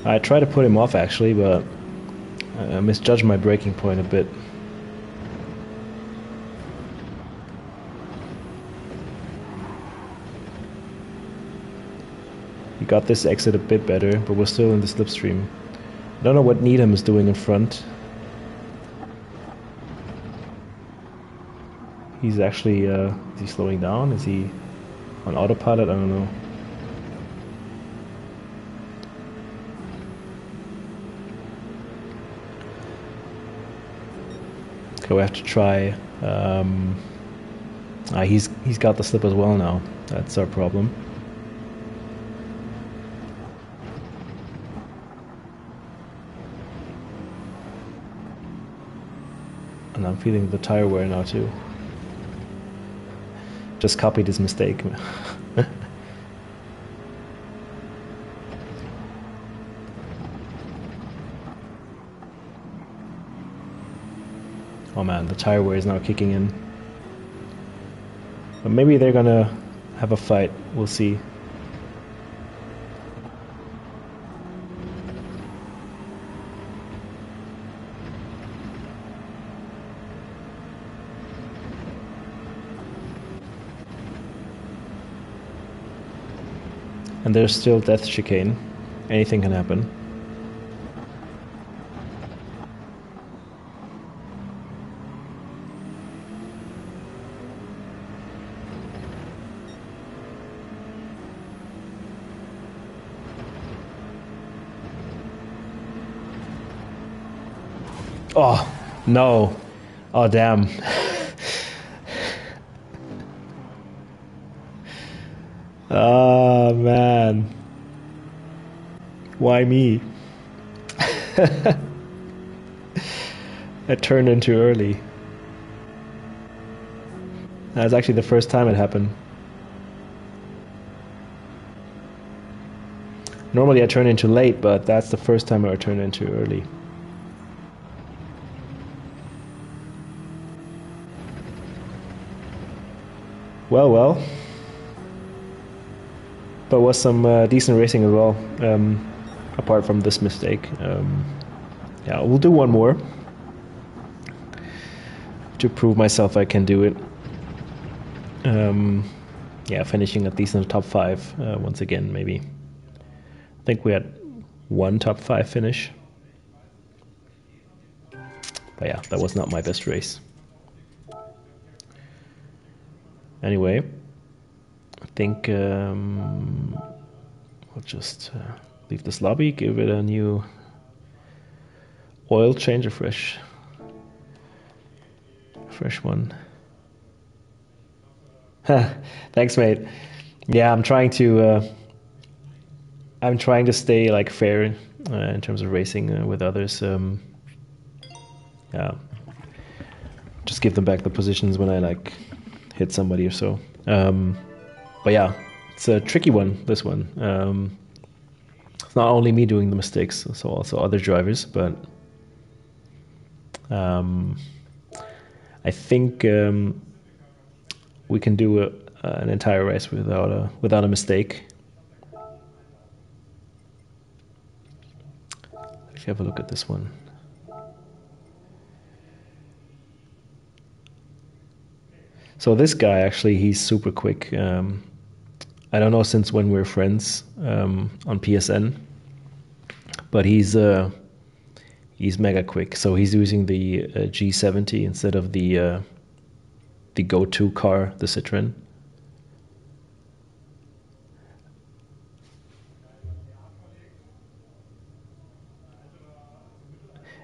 S1: I tried to put him off actually, but I misjudged my braking point a bit. He got this exit a bit better, but we're still in the slipstream. I don't know what Needham is doing in front. He's actually, is he slowing down? Is he on autopilot? I don't know. Okay, we have to try He's got the slip as well now. That's our problem. And I'm feeling the tire wear now too. Just copied his mistake. Oh man, the tire wear is now kicking in. But maybe they're gonna have a fight. We'll see. And there's still death chicane. Anything can happen. Oh, no. Oh, damn. Oh, man. Why me? I turned in too early. That's actually the first time it happened. Normally I turn in too late, but that's the first time I turned in too early. Well. But was some decent racing as well, apart from this mistake. Yeah, we'll do one more to prove myself I can do it. Yeah, finishing at least in the top 5 once again, maybe. I think we had one top 5 finish. But yeah, that was not my best race. Anyway, I think we'll just leave this lobby, give it a new oil change, a fresh one. Thanks, mate. Yeah, I'm trying to stay like fair in terms of racing with others. Yeah, just give them back the positions when I like hit somebody or so. But yeah, it's a tricky one, this one. It's not only me doing the mistakes, so also other drivers, but I think we can do an entire race without a mistake. Let's have a look at this one. So this guy, actually, he's super quick. I don't know since when we're friends on PSN, but he's mega quick. So he's using the G70 instead of the go-to car, the Citroen.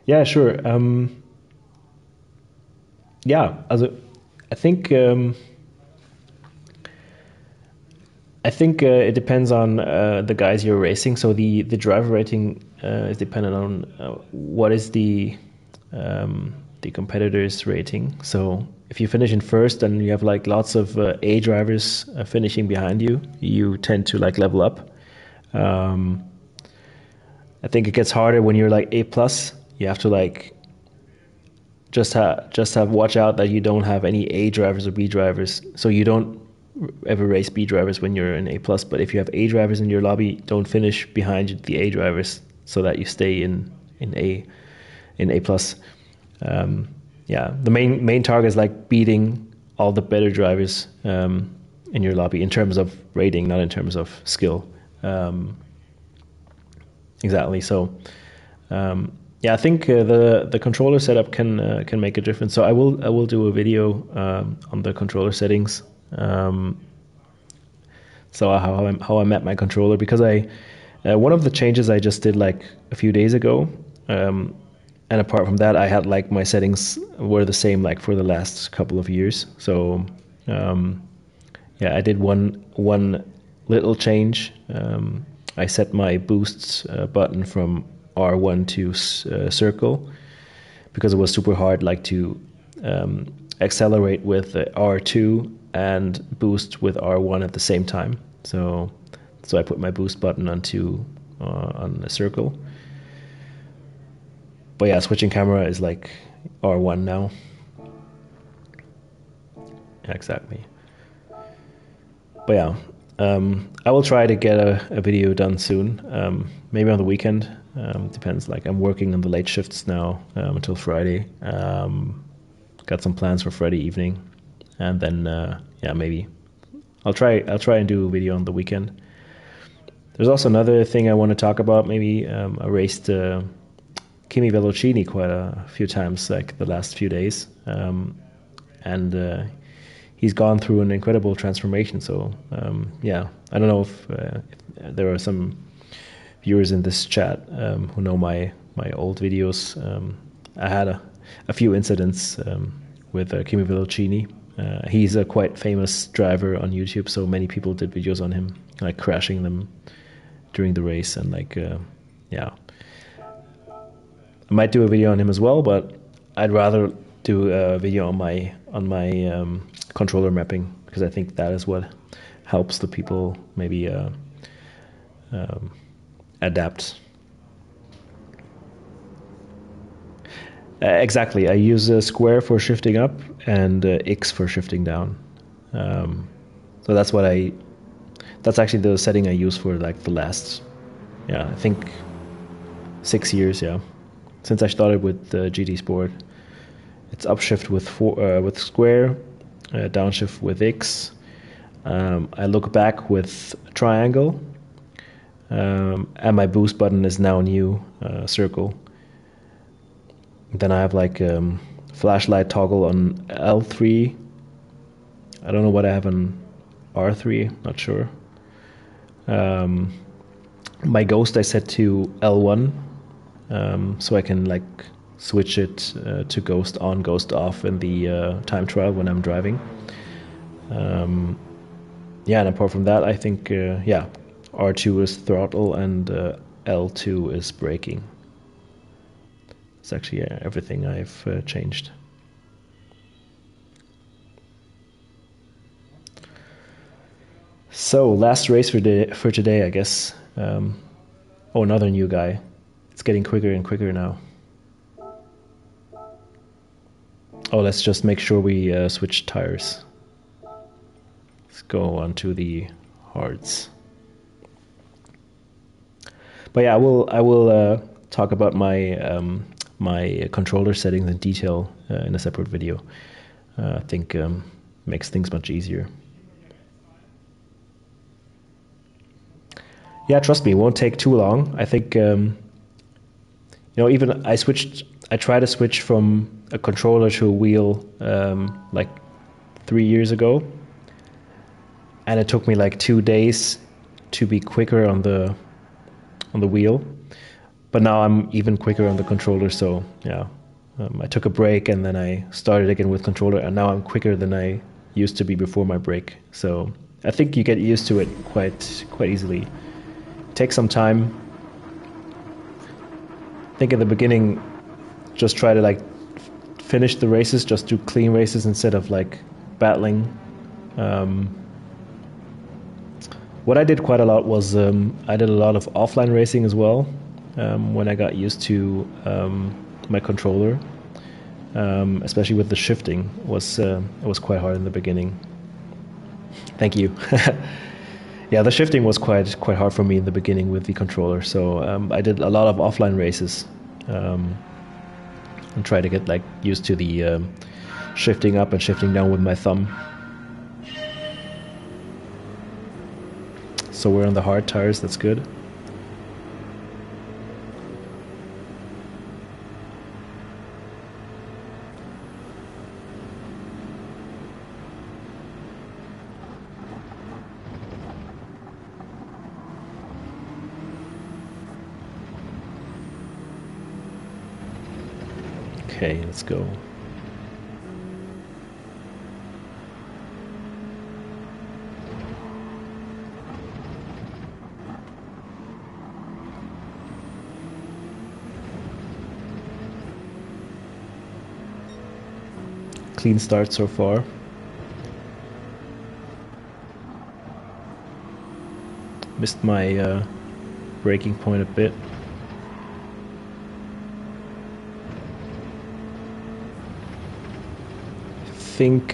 S1: Yeah, sure. Yeah, also I think it depends on the guys you're racing. So the driver rating is dependent on what is the competitor's rating. So if you finish in first and you have like lots of A drivers finishing behind you, you tend to like level up. I think it gets harder when you're like A plus. You have to like just have watch out that you don't have any A drivers or B drivers. So you don't ever race B drivers when you're in A plus. But if you have A drivers in your lobby, don't finish behind the A drivers so that you stay in A plus. Yeah, the main target is like beating all the better drivers in your lobby in terms of rating, not in terms of skill. Exactly. So. Yeah, I think the controller setup can make a difference. So I will do a video on the controller settings. So how I met my controller, because one of the changes I just did like a few days ago, and apart from that, I had like my settings were the same like for the last couple of years. So Yeah, I did one little change. I set my boost button from R1 to circle because it was super hard, like to accelerate with R2 and boost with R1 at the same time. So I put my boost button on a circle. But yeah, switching camera is like R1 now. Yeah, exactly. But yeah, I will try to get a video done soon. Maybe on the weekend. Depends. Like I'm working on the late shifts now until Friday. Got some plans for Friday evening, and then yeah, maybe I'll try and do a video on the weekend. There's also another thing I want to talk about. Maybe I raced Kimi Velocini quite a few times, like the last few days, and he's gone through an incredible transformation. So yeah, I don't know if there are some viewers in this chat who know my old videos. I had a few incidents with Kimi Velocini. He's a quite famous driver on YouTube, so many people did videos on him, like crashing them during the race, and like yeah, I might do a video on him as well, but I'd rather do a video on my controller mapping, because I think that is what helps the people maybe adapt. Exactly. I use square for shifting up and X for shifting down. So that's actually the setting I use for like the last, yeah, I think 6 years, yeah. Since I started with the GT Sport. It's upshift with square, downshift with X. I look back with triangle, and my boost button is now new, circle. Then I have like flashlight toggle on L3. I don't know what I have on R3, not sure. My ghost I set to L1, so I can like switch it to ghost on, ghost off in the time trial when I'm driving. Yeah, and apart from that, I think yeah, R2 is throttle and L2 is braking. It's actually everything I've changed. So last race for today, I guess. Oh, another new guy. It's getting quicker and quicker now. Oh, let's just make sure we switch tires. Let's go on to the hards. But yeah, I will talk about my my controller settings in detail in a separate video. I think makes things much easier. Yeah, trust me, it won't take too long. I think you know, even I tried to switch from a controller to a wheel like 3 years ago, and it took me like 2 days to be quicker on the wheel. But now I'm even quicker on the controller. So yeah, I took a break and then I started again with controller, and now I'm quicker than I used to be before my break. So I think you get used to it quite easily. Take some time. I think in the beginning, just try to like finish the races, just do clean races instead of like battling. What I did quite a lot was I did a lot of offline racing as well when I got used to my controller, especially with the shifting. It was quite hard in the beginning. Thank you. Yeah, the shifting was quite hard for me in the beginning with the controller. So I did a lot of offline races and try to get like used to the shifting up and shifting down with my thumb. So we're on the hard tires. That's good. Okay, let's go. clean start so far. Missed my braking point a bit. I think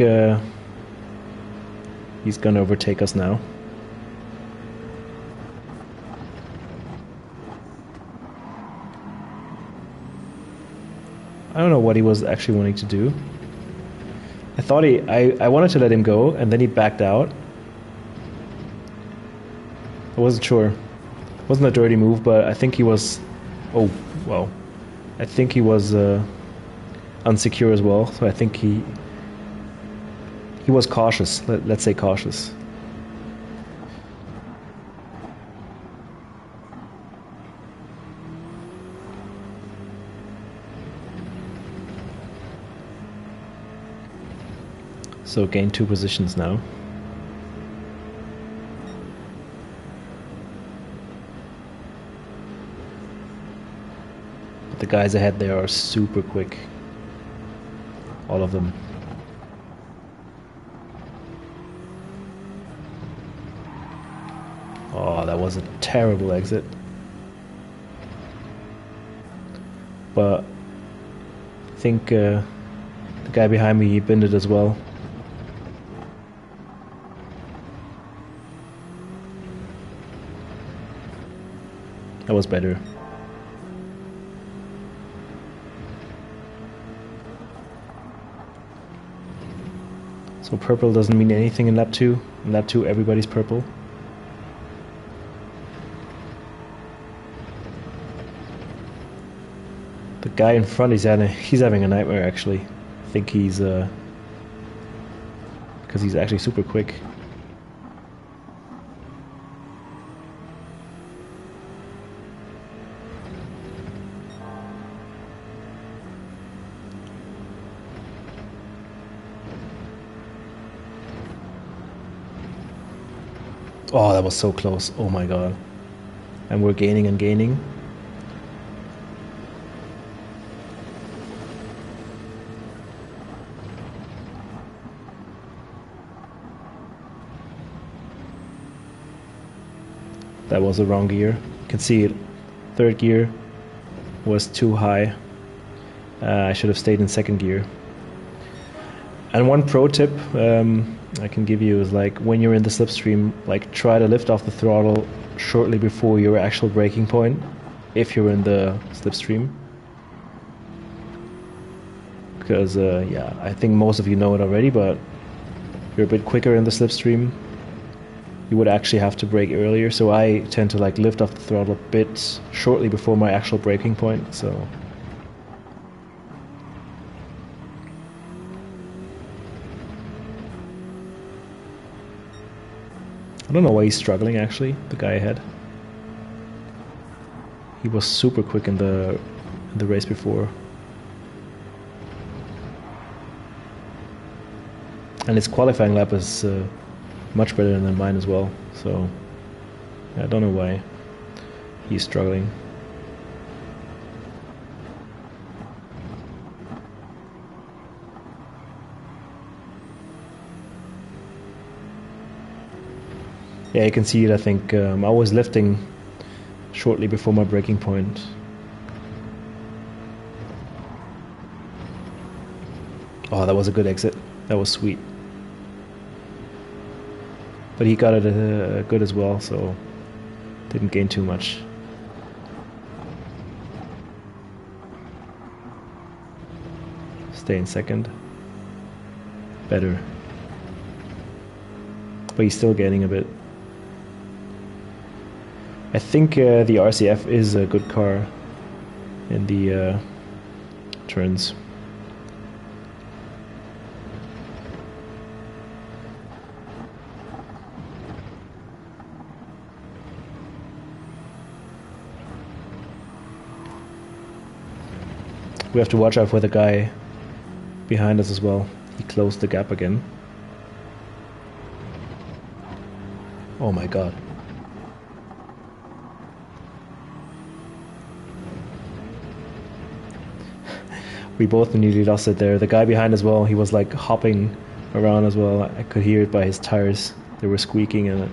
S1: he's gonna overtake us now. I don't know what he was actually wanting to do. I thought I wanted to let him go, and then he backed out. I wasn't sure. It wasn't a dirty move, but I think he was... Oh, well. I think he was unsecure as well, so I think he was cautious. Let's say cautious. So gain 2 positions now. But the guys ahead there are super quick. All of them. Oh, that was a terrible exit. But I think the guy behind me, he binned it as well. That was better. So purple doesn't mean anything in lap 2. In lap 2 everybody's purple. The guy in front, he's having a nightmare actually. I think he's because he's actually super quick. Oh, that was so close. Oh my god. And we're gaining and gaining. That was the wrong gear. You can see it. 3rd gear was too high. I should have stayed in 2nd gear. And one pro tip I can give you is, like, when you're in the slipstream, like, try to lift off the throttle shortly before your actual braking point, if you're in the slipstream. Because, yeah, I think most of you know it already, but you're a bit quicker in the slipstream. You would actually have to brake earlier, so I tend to, like, lift off the throttle a bit shortly before my actual braking point, so... I don't know why he's struggling actually, the guy ahead. He was super quick in the race before. And his qualifying lap is much better than mine as well, so yeah, I don't know why he's struggling. Yeah, you can see it, I think. I was lifting shortly before my braking point. Oh, that was a good exit. That was sweet. But he got it good as well, so didn't gain too much. Stay in 2nd. Better. But he's still gaining a bit. I think the RCF is a good car in the turns. We have to watch out for the guy behind us as well. He closed the gap again. Oh my god. We both nearly lost it there. The guy behind as well, he was like hopping around as well. I could hear it by his tires. They were squeaking and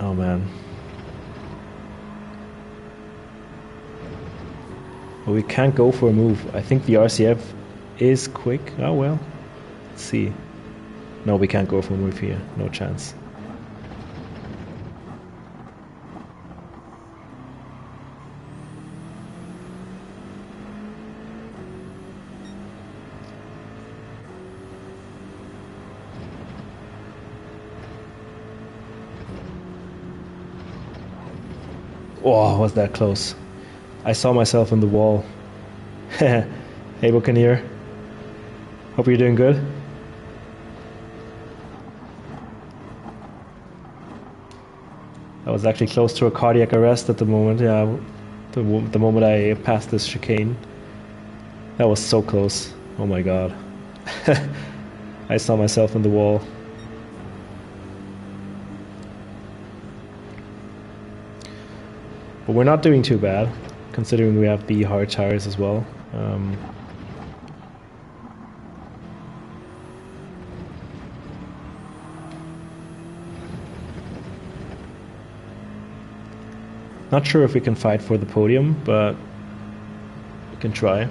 S1: oh man. But we can't go for a move. I think the RCF is quick. Oh well. Let's see. No, we can't go for a move here. No chance. Oh, was that close? I saw myself in the wall. Hey, Buccaneer. Hope you're doing good. I was actually close to a cardiac arrest at the moment. Yeah, the moment I passed this chicane. That was so close. Oh my god. I saw myself in the wall. But we're not doing too bad, considering we have the hard tires as well. Not sure if we can fight for the podium, but we can try.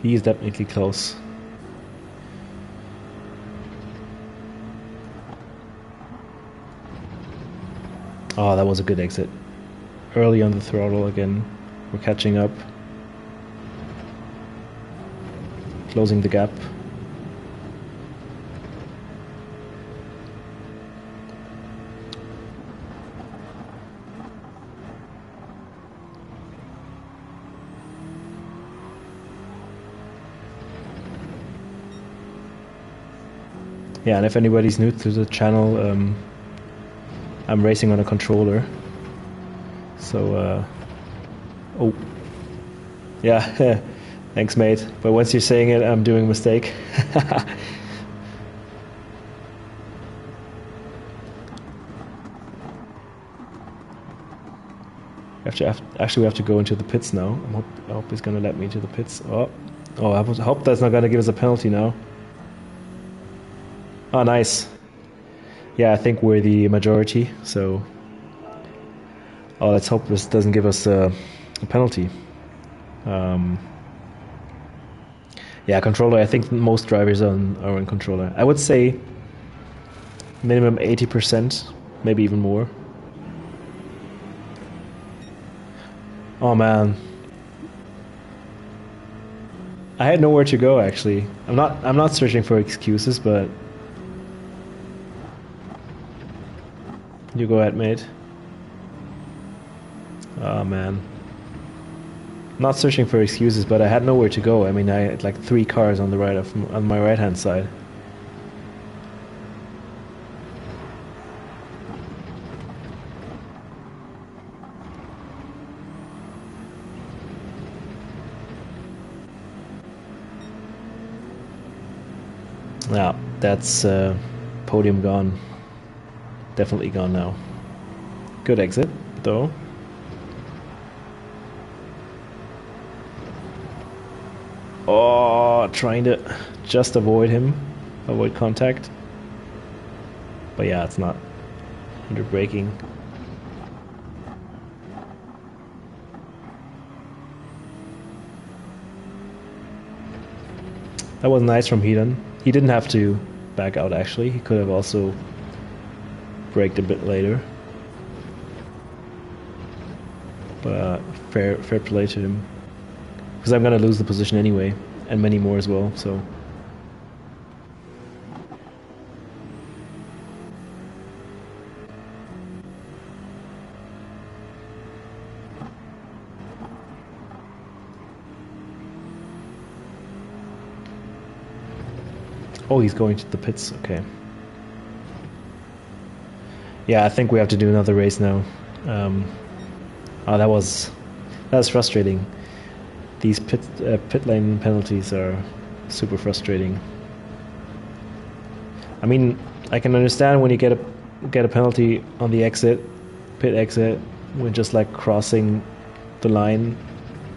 S1: He is definitely close. Oh, that was a good exit. Early on the throttle again. We're catching up. Closing the gap. Yeah, and if anybody's new to the channel, I'm racing on a controller. So, oh, yeah, thanks, mate. But once you're saying it, I'm doing a mistake. Actually, we have to go into the pits now. I hope he's gonna let me into the pits. Oh, I hope that's not gonna give us a penalty now. Oh, nice. Yeah, I think we're the majority, so... Oh, let's hope this doesn't give us a penalty. Yeah, controller, I think most drivers are on controller. I would say minimum 80%, maybe even more. Oh man. I had nowhere to go actually. I'm not searching for excuses, but you go ahead, mate. Oh man. Not searching for excuses, but I had nowhere to go. I mean, I had like 3 cars on my right hand side. Yeah, that's podium gone. Definitely gone now. Good exit, though. Oh, trying to just avoid him, avoid contact. But yeah, it's not under braking. That was nice from Hedon. He didn't have to back out actually. He could have also braked a bit later. But fair play to him. Because I'm gonna lose the position anyway, and many more as well, so. Oh, he's going to the pits, okay. Yeah, I think we have to do another race now. Oh, that was frustrating. These pit lane penalties are super frustrating. I mean, I can understand when you get a penalty on the pit exit, when just like crossing the line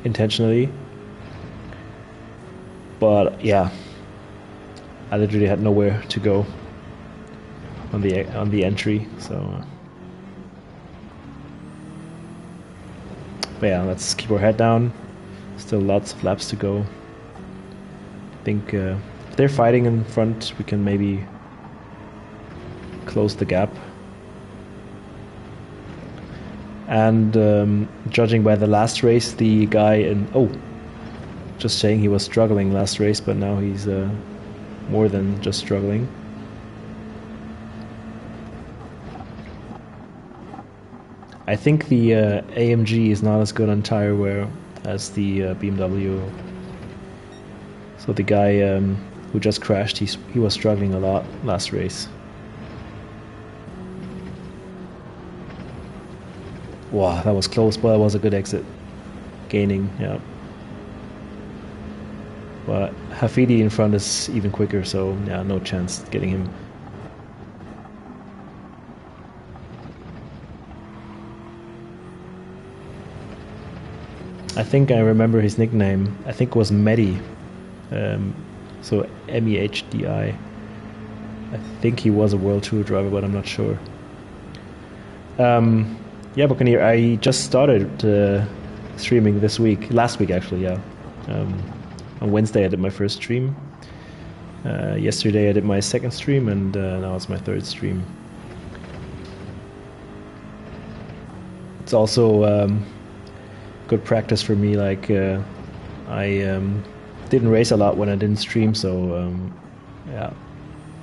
S1: intentionally. But yeah, I literally had nowhere to go on the entry, so. But yeah, let's keep our head down. Still lots of laps to go. I think if they're fighting in front, we can maybe close the gap. And judging by the last race, the guy in... Oh, just saying he was struggling last race, but now he's more than just struggling. I think the AMG is not as good on tire wear as the BMW. So the guy who just crashed, he was struggling a lot last race. Wow, that was close, but that was a good exit. Gaining, yeah. But Hafidi in front is even quicker, so yeah, no chance getting him. I think I remember his nickname. I think it was Mehdi. So Mehdi. I think he was a World Tour driver, but I'm not sure. Yeah, Buccaneer, I just started streaming this week. Last week, actually, yeah. On Wednesday, I did my first stream. Yesterday, I did my second stream, and now it's my third stream. It's also good practice for me. Like, I didn't race a lot when I didn't stream, so yeah,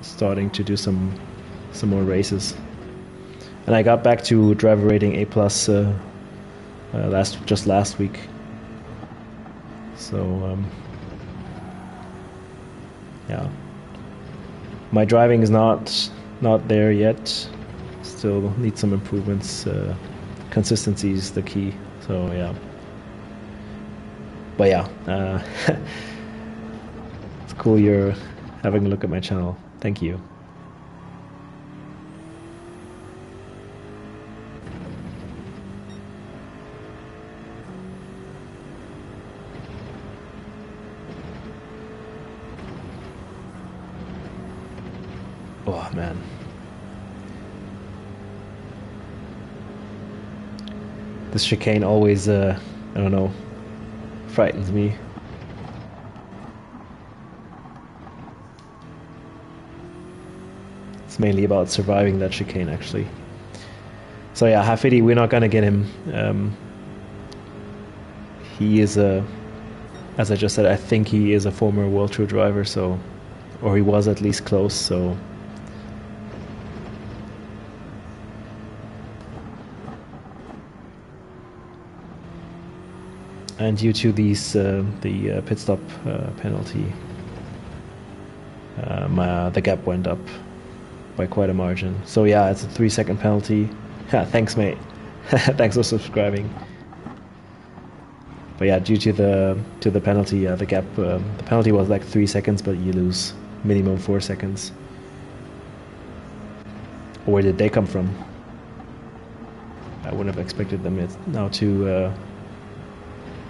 S1: starting to do some more races. And I got back to driver rating A+ just last week. So yeah, my driving is not there yet. Still need some improvements. Consistency is the key. So yeah. But yeah, it's cool you're having a look at my channel. Thank you. Oh man. This chicane always, I don't know, frightens me. It's mainly about surviving that chicane, actually. So yeah, Hafidi, we're not gonna get him. He is as I just said, I think he is a former World Tour driver, so, or he was at least close, so. And due to these the pit stop penalty, the gap went up by quite a margin. So yeah, it's a 3-second penalty. Yeah, thanks, mate. Thanks for subscribing. But yeah, due to the penalty, the gap, the penalty was like 3 seconds, but you lose minimum 4 seconds. Where did they come from? I wouldn't have expected them now to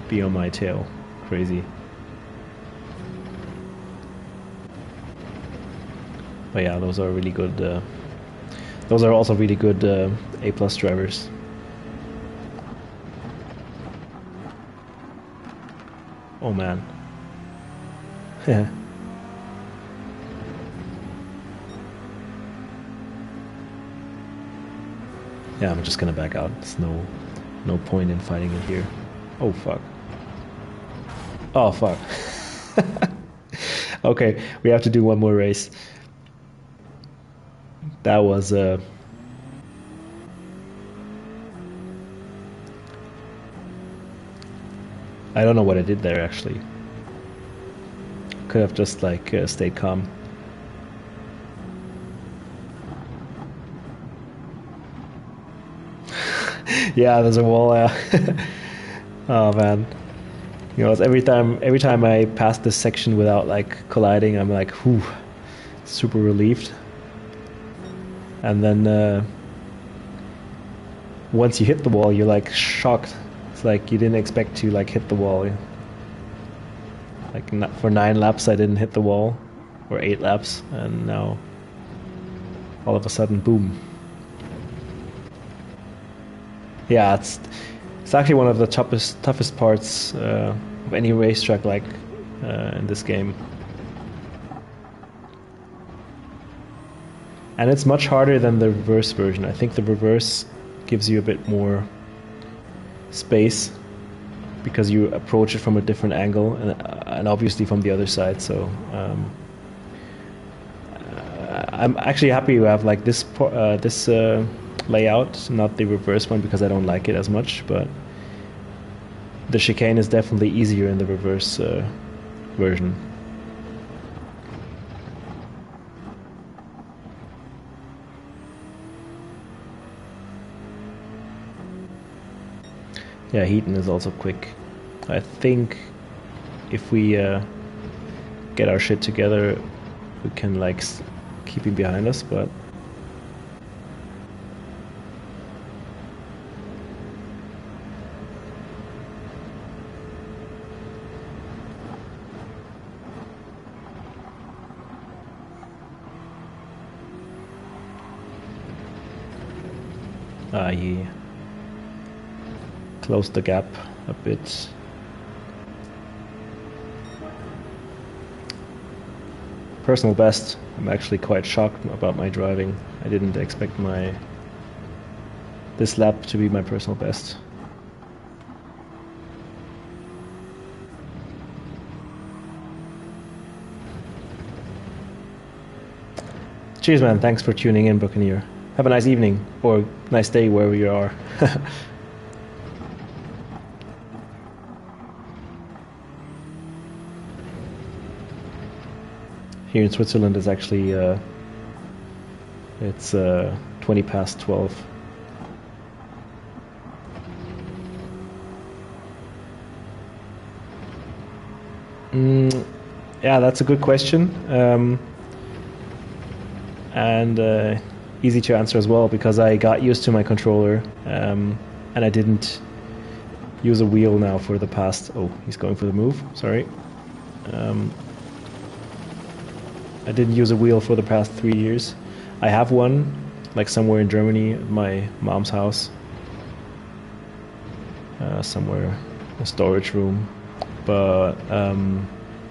S1: be on my tail. Crazy. But yeah, those are really good. Those are also really good A+ drivers. Oh man. Yeah. Yeah, I'm just gonna back out. There's no point in fighting it here. Oh fuck. Oh fuck. Okay, we have to do one more race. That was I don't know what I did there actually. Could have just like stayed calm. Yeah, there's a wall there. Oh man. You know, every time I pass this section without like colliding, I'm like, whew, super relieved. And then once you hit the wall, you're like shocked. It's like you didn't expect to like hit the wall. Like for 9 laps, I didn't hit the wall, or 8 laps, and now all of a sudden, boom. Yeah, it's actually one of the toughest parts of any racetrack, like in this game. And it's much harder than the reverse version. I think the reverse gives you a bit more space because you approach it from a different angle, and obviously from the other side. So I'm actually happy you have like this layout, not the reverse one, because I don't like it as much. But the chicane is definitely easier in the reverse version. Yeah, Heaton is also quick. I think if we get our shit together, we can like keep him behind us, but he closed the gap a bit. Personal best. I'm actually quite shocked about my driving. I didn't expect this lap to be my personal best. Cheers, man. Thanks for tuning in, Buccaneer. Have a nice evening, or nice day wherever you are. Here in Switzerland is actually it's 20 past 12. Yeah, that's a good question, and easy to answer as well, because I got used to my controller, and I didn't use a wheel now for the past... Oh, he's going for the move, sorry. I didn't use a wheel for the past 3 years. I have one, like somewhere in Germany, at my mom's house. Somewhere, a storage room. But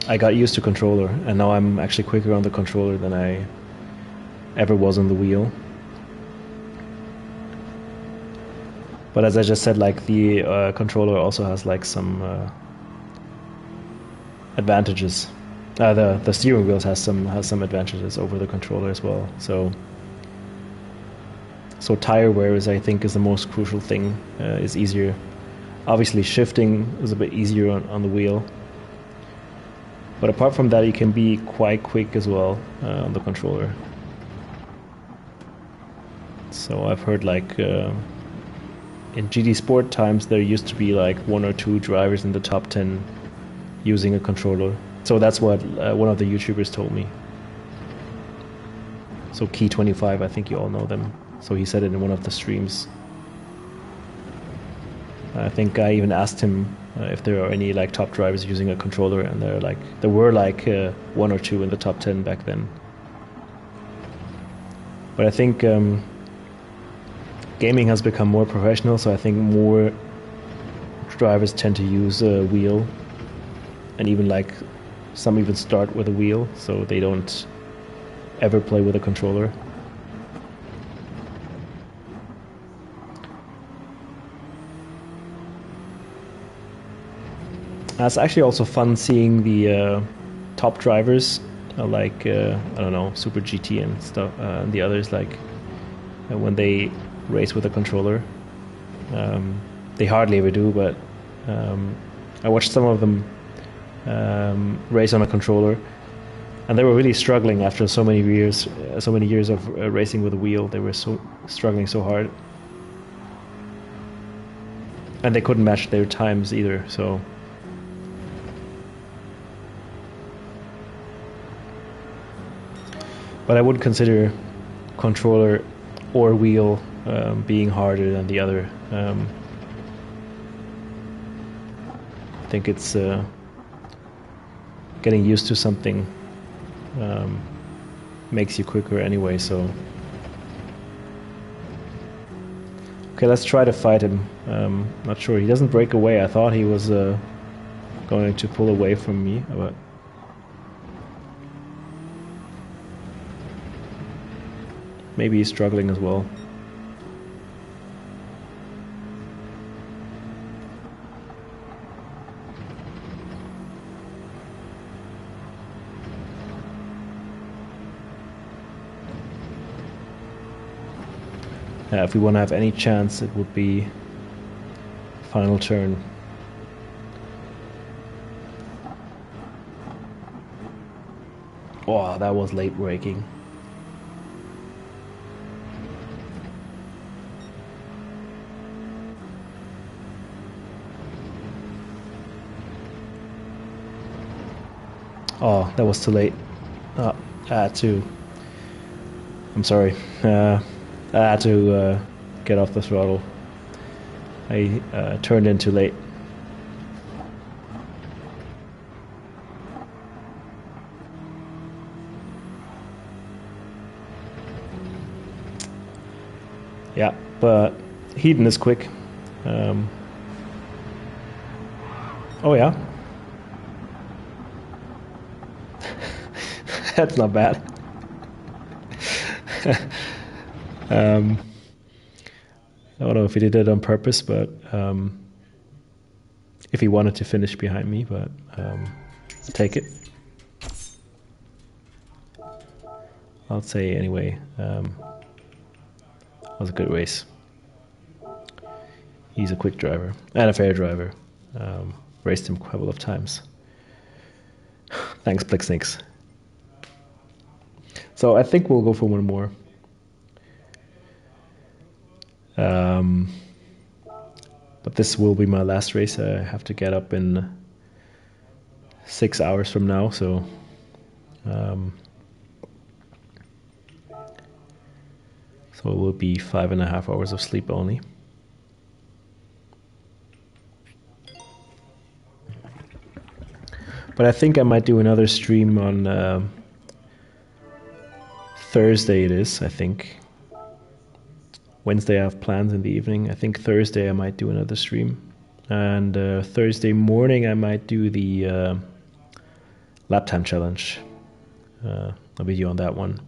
S1: I got used to controller, and now I'm actually quicker on the controller than I ever was on the wheel. But as I just said, like the controller also has like some advantages. The steering wheels has some advantages over the controller as well. So tire wear is, I think, is the most crucial thing. Is easier. Obviously, shifting is a bit easier on the wheel. But apart from that, you can be quite quick as well on the controller. So I've heard like in GT Sport times there used to be like 1 or 2 drivers in the top 10 using a controller. So that's what one of the YouTubers told me. So Key25, I think you all know them. So he said it in one of the streams. I think I even asked him if there are any like top drivers using a controller, and there were like 1 or 2 in the top 10 back then. But I think gaming has become more professional, so I think more drivers tend to use a wheel, and even like some even start with a wheel, so they don't ever play with a controller. It's actually also fun seeing the top drivers, like I don't know, Super GT and stuff, and the others, like when they race with a controller. They hardly ever do, but I watched some of them race on a controller, and they were really struggling after so many years of racing with a wheel. They were struggling so hard, and they couldn't match their times either. So but I would consider controller or wheel being harder than the other. I think it's getting used to something makes you quicker anyway, so... Okay, let's try to fight him. Not sure. He doesn't break away. I thought he was going to pull away from me, but... Maybe he's struggling as well. If we want to have any chance, it would be final turn. Oh, that was late braking. Oh, that was too late. I had to... I'm sorry. I had to get off the throttle. I turned in too late. Yeah, but Heaton is quick. Oh yeah. That's not bad. I don't know if he did it on purpose, but if he wanted to finish behind me, but take it. I'll say anyway, was a good race. He's a quick driver and a fair driver. Raced him a couple of times. Thanks, Black Snakes. So I think we'll go for one more. But this will be my last race. I have to get up in 6 hours from now, so so it will be 5.5 hours of sleep only. But I think I might do another stream on Thursday. It is, I think. Wednesday I have plans in the evening. I think Thursday I might do another stream. And Thursday morning I might do the lap time challenge. A video on that one.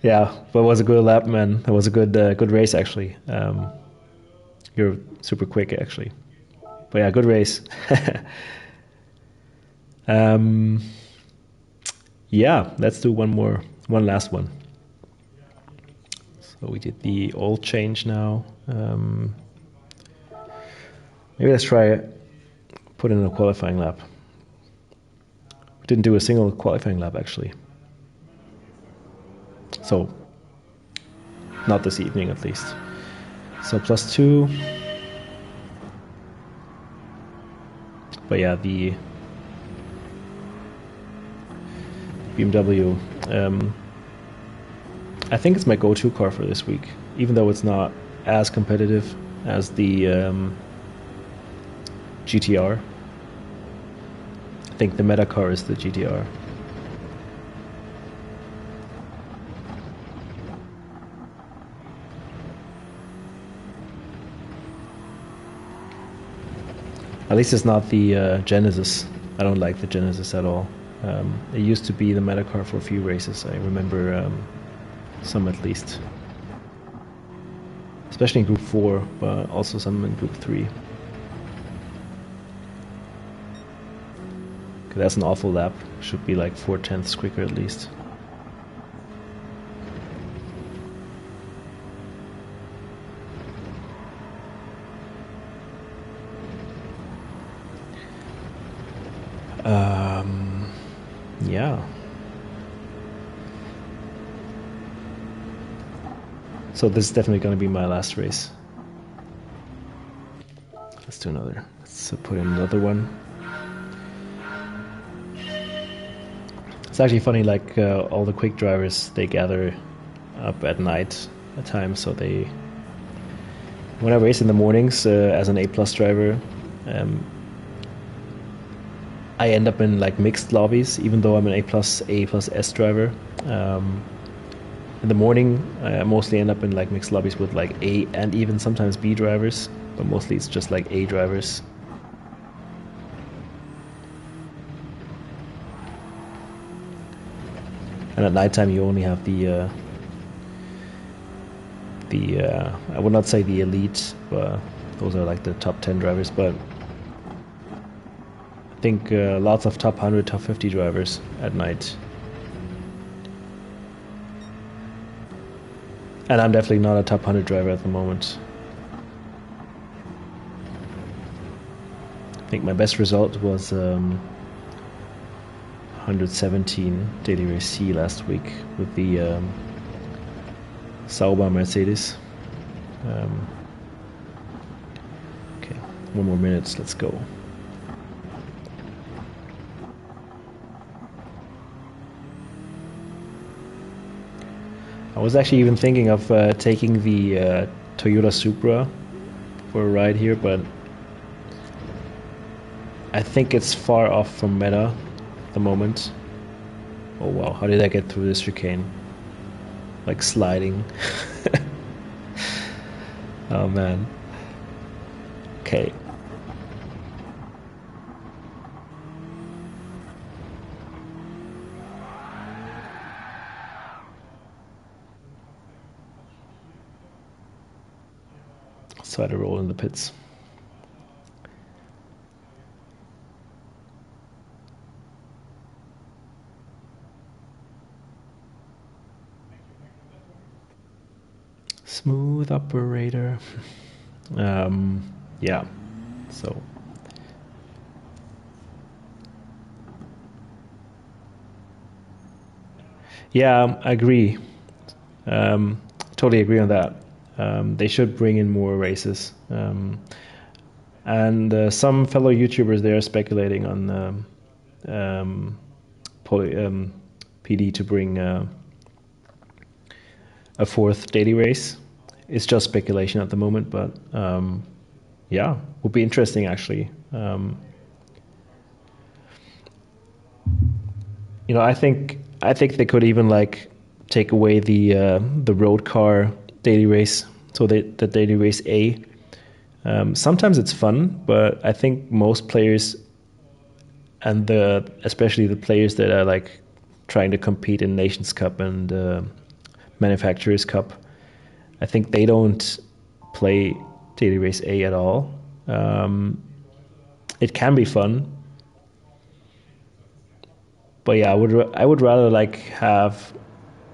S1: Yeah, but it was a good lap, man. It was a good race, actually. You're super quick, actually. But yeah, good race. Yeah, let's do one last one. So we did the oil change now. Maybe let's try put in a qualifying lap. We didn't do a single qualifying lap, actually. So, not this evening at least. So +2. But yeah, the BMW, I think it's my go-to car for this week, even though it's not as competitive as the GTR. I think the meta car is the GTR. At least it's not the Genesis. I don't like the Genesis at all. It used to be the meta car for a few races. I remember some at least. Especially in Group 4, but also some in Group 3. Okay, that's an awful lap. Should be like 4/10ths quicker at least. Yeah. So this is definitely going to be my last race. Let's do another. Let's put in another one. It's actually funny, like all the quick drivers, they gather up at night at times, so they... When I race in the mornings as an A+ driver, I end up in like mixed lobbies, even though I'm an A+S driver. In the morning, I mostly end up in like mixed lobbies with like A and even sometimes B drivers, but mostly it's just like A drivers. And at nighttime, you only have the I would not say the elite, but those are like the top 10 drivers, but I think lots of top 100, top 50 drivers at night. And I'm definitely not a top 100 driver at the moment. I think my best result was 117 Daily Race C last week with the Sauber Mercedes. Okay, 1 more minute, let's go. I was actually even thinking of taking the Toyota Supra for a ride here, but I think it's far off from meta at the moment. Oh wow, how did I get through this chicane? Like sliding. Oh man. Okay. Let's try to roll in the pits. Smooth operator. Yeah, so yeah, I agree. Totally agree on that. They should bring in more races. And some fellow YouTubers, they are speculating on PD to bring a 4th daily race. It's just speculation at the moment, but yeah, would be interesting actually. You know, I think they could even like take away the road car daily race, so the daily race A. Sometimes it's fun, but I think most players, and especially the players that are like trying to compete in Nations Cup and Manufacturers Cup, I think they don't play daily race A at all. It can be fun, but yeah, I would rather like have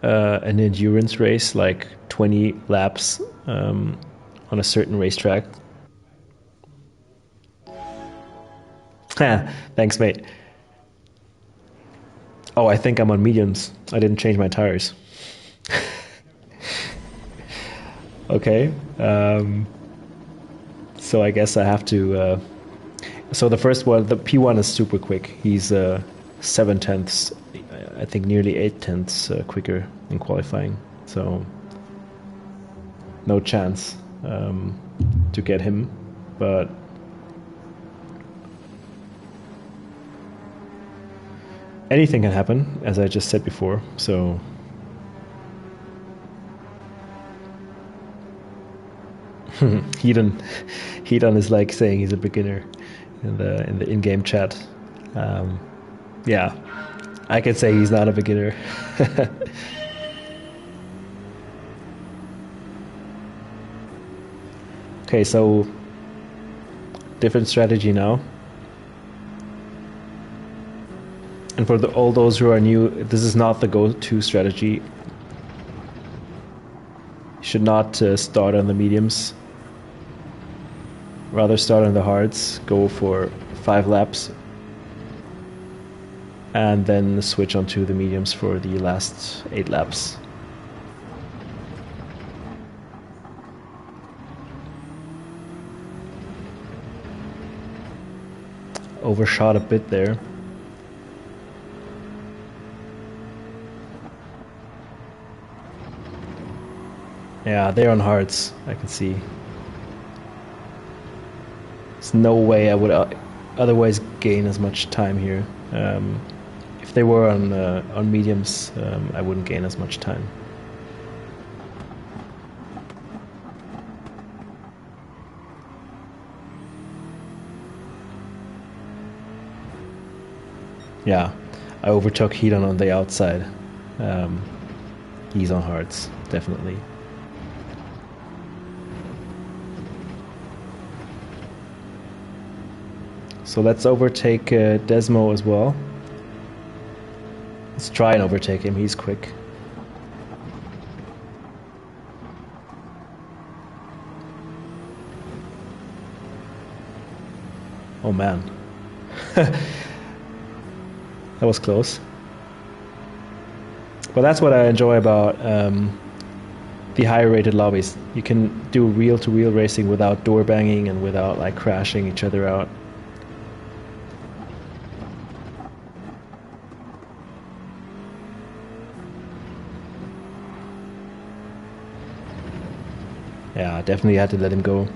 S1: an endurance race, like 20 laps on a certain racetrack. Thanks, mate. Oh, I think I'm on mediums. I didn't change my tires. Okay. So I guess I have to... so the first one, the P1 is super quick. He's 7/10, I think nearly 8/10 quicker in qualifying. So no chance to get him. But anything can happen, as I just said before. So Hedon is like saying he's a beginner in the in-game chat. Yeah, I could say he's not a beginner. Okay, so different strategy now. And for all those who are new, this is not the go-to strategy. You should not start on the mediums. Rather start on the hards, go for 5 laps, and then switch onto the mediums for the last 8 laps. overshot a bit there. Yeah, they're on hards, I can see. There's no way I would otherwise gain as much time here. If they were on mediums, I wouldn't gain as much time. Yeah, I overtook Hedon on the outside. He's on hards, definitely. So let's overtake Desmo as well. Let's try and overtake him, he's quick. Oh man. That was close. But that's what I enjoy about the higher rated lobbies. You can do wheel-to-wheel racing without door banging and without like crashing each other out. Yeah, I definitely had to let him go.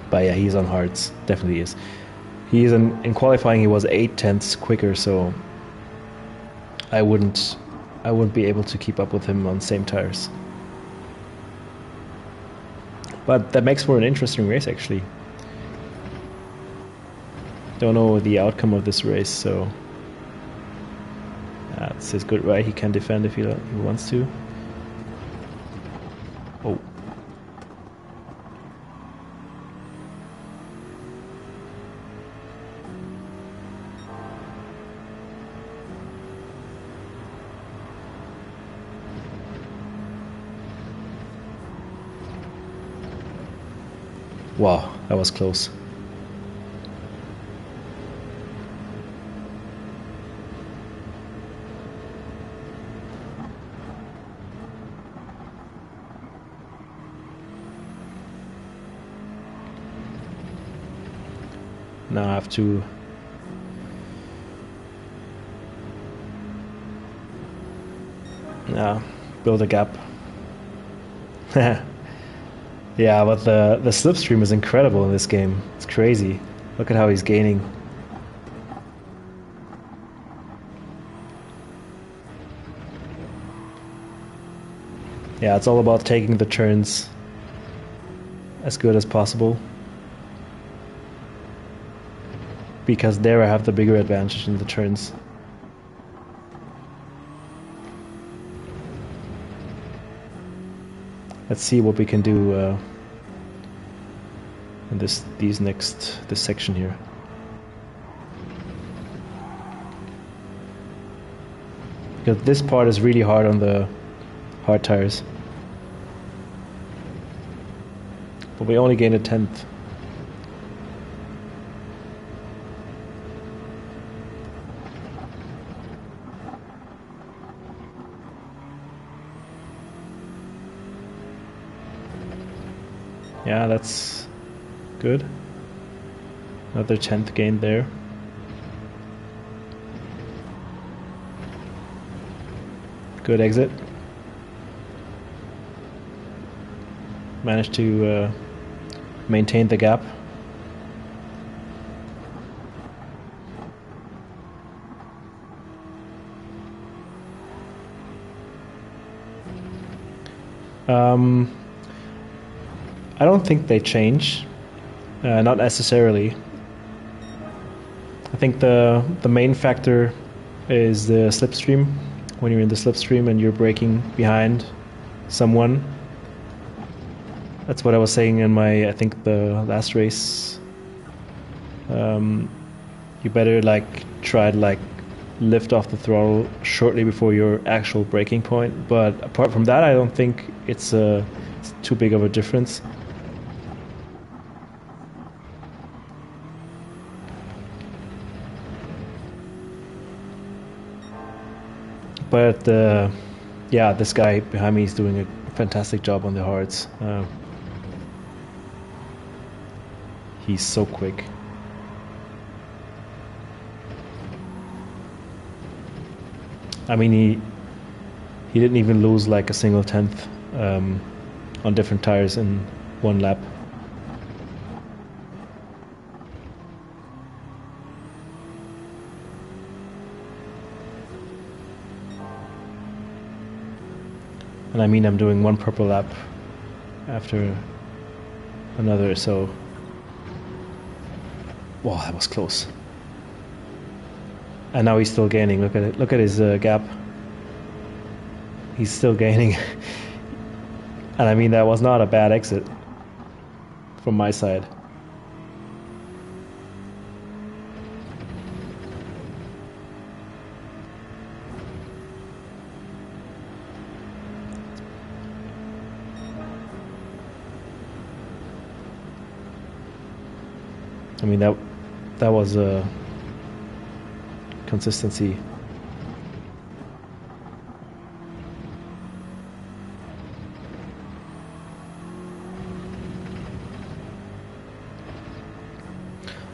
S1: But yeah, he's on hards. Definitely is. He is in qualifying. He was 8/10 quicker, so I wouldn't be able to keep up with him on same tires. But that makes for an interesting race, actually. Don't know the outcome of this race, so it's his good right. He can defend if he wants to. Oh. Wow, that was close. Now I have to build a gap. Yeah, but the slipstream is incredible in this game. It's crazy. Look at how he's gaining. Yeah, it's all about taking the turns as good as possible. Because there I have the bigger advantage in the turns. Let's see what we can do in this section here. Because this part is really hard on the hard tires. But we only gained a 10th. Yeah, that's good. Another 10th gain there. Good exit. Managed to maintain the gap. I don't think they change, not necessarily. I think the main factor is the slipstream. When you're in the slipstream and you're braking behind someone. That's what I was saying in I think the last race. You better try to lift off the throttle shortly before your actual braking point. But apart from that, I don't think it's too big of a difference. But yeah, this guy behind me is doing a fantastic job on the hards. He's so quick. I mean, he didn't even lose like a single tenth on different tires in one lap. And I mean, I'm doing one purple lap after another, so... Wow, that was close. And now he's still gaining. Look at it. Look at his gap. He's still gaining. And I mean, that was not a bad exit from my side. I mean, that was a consistency.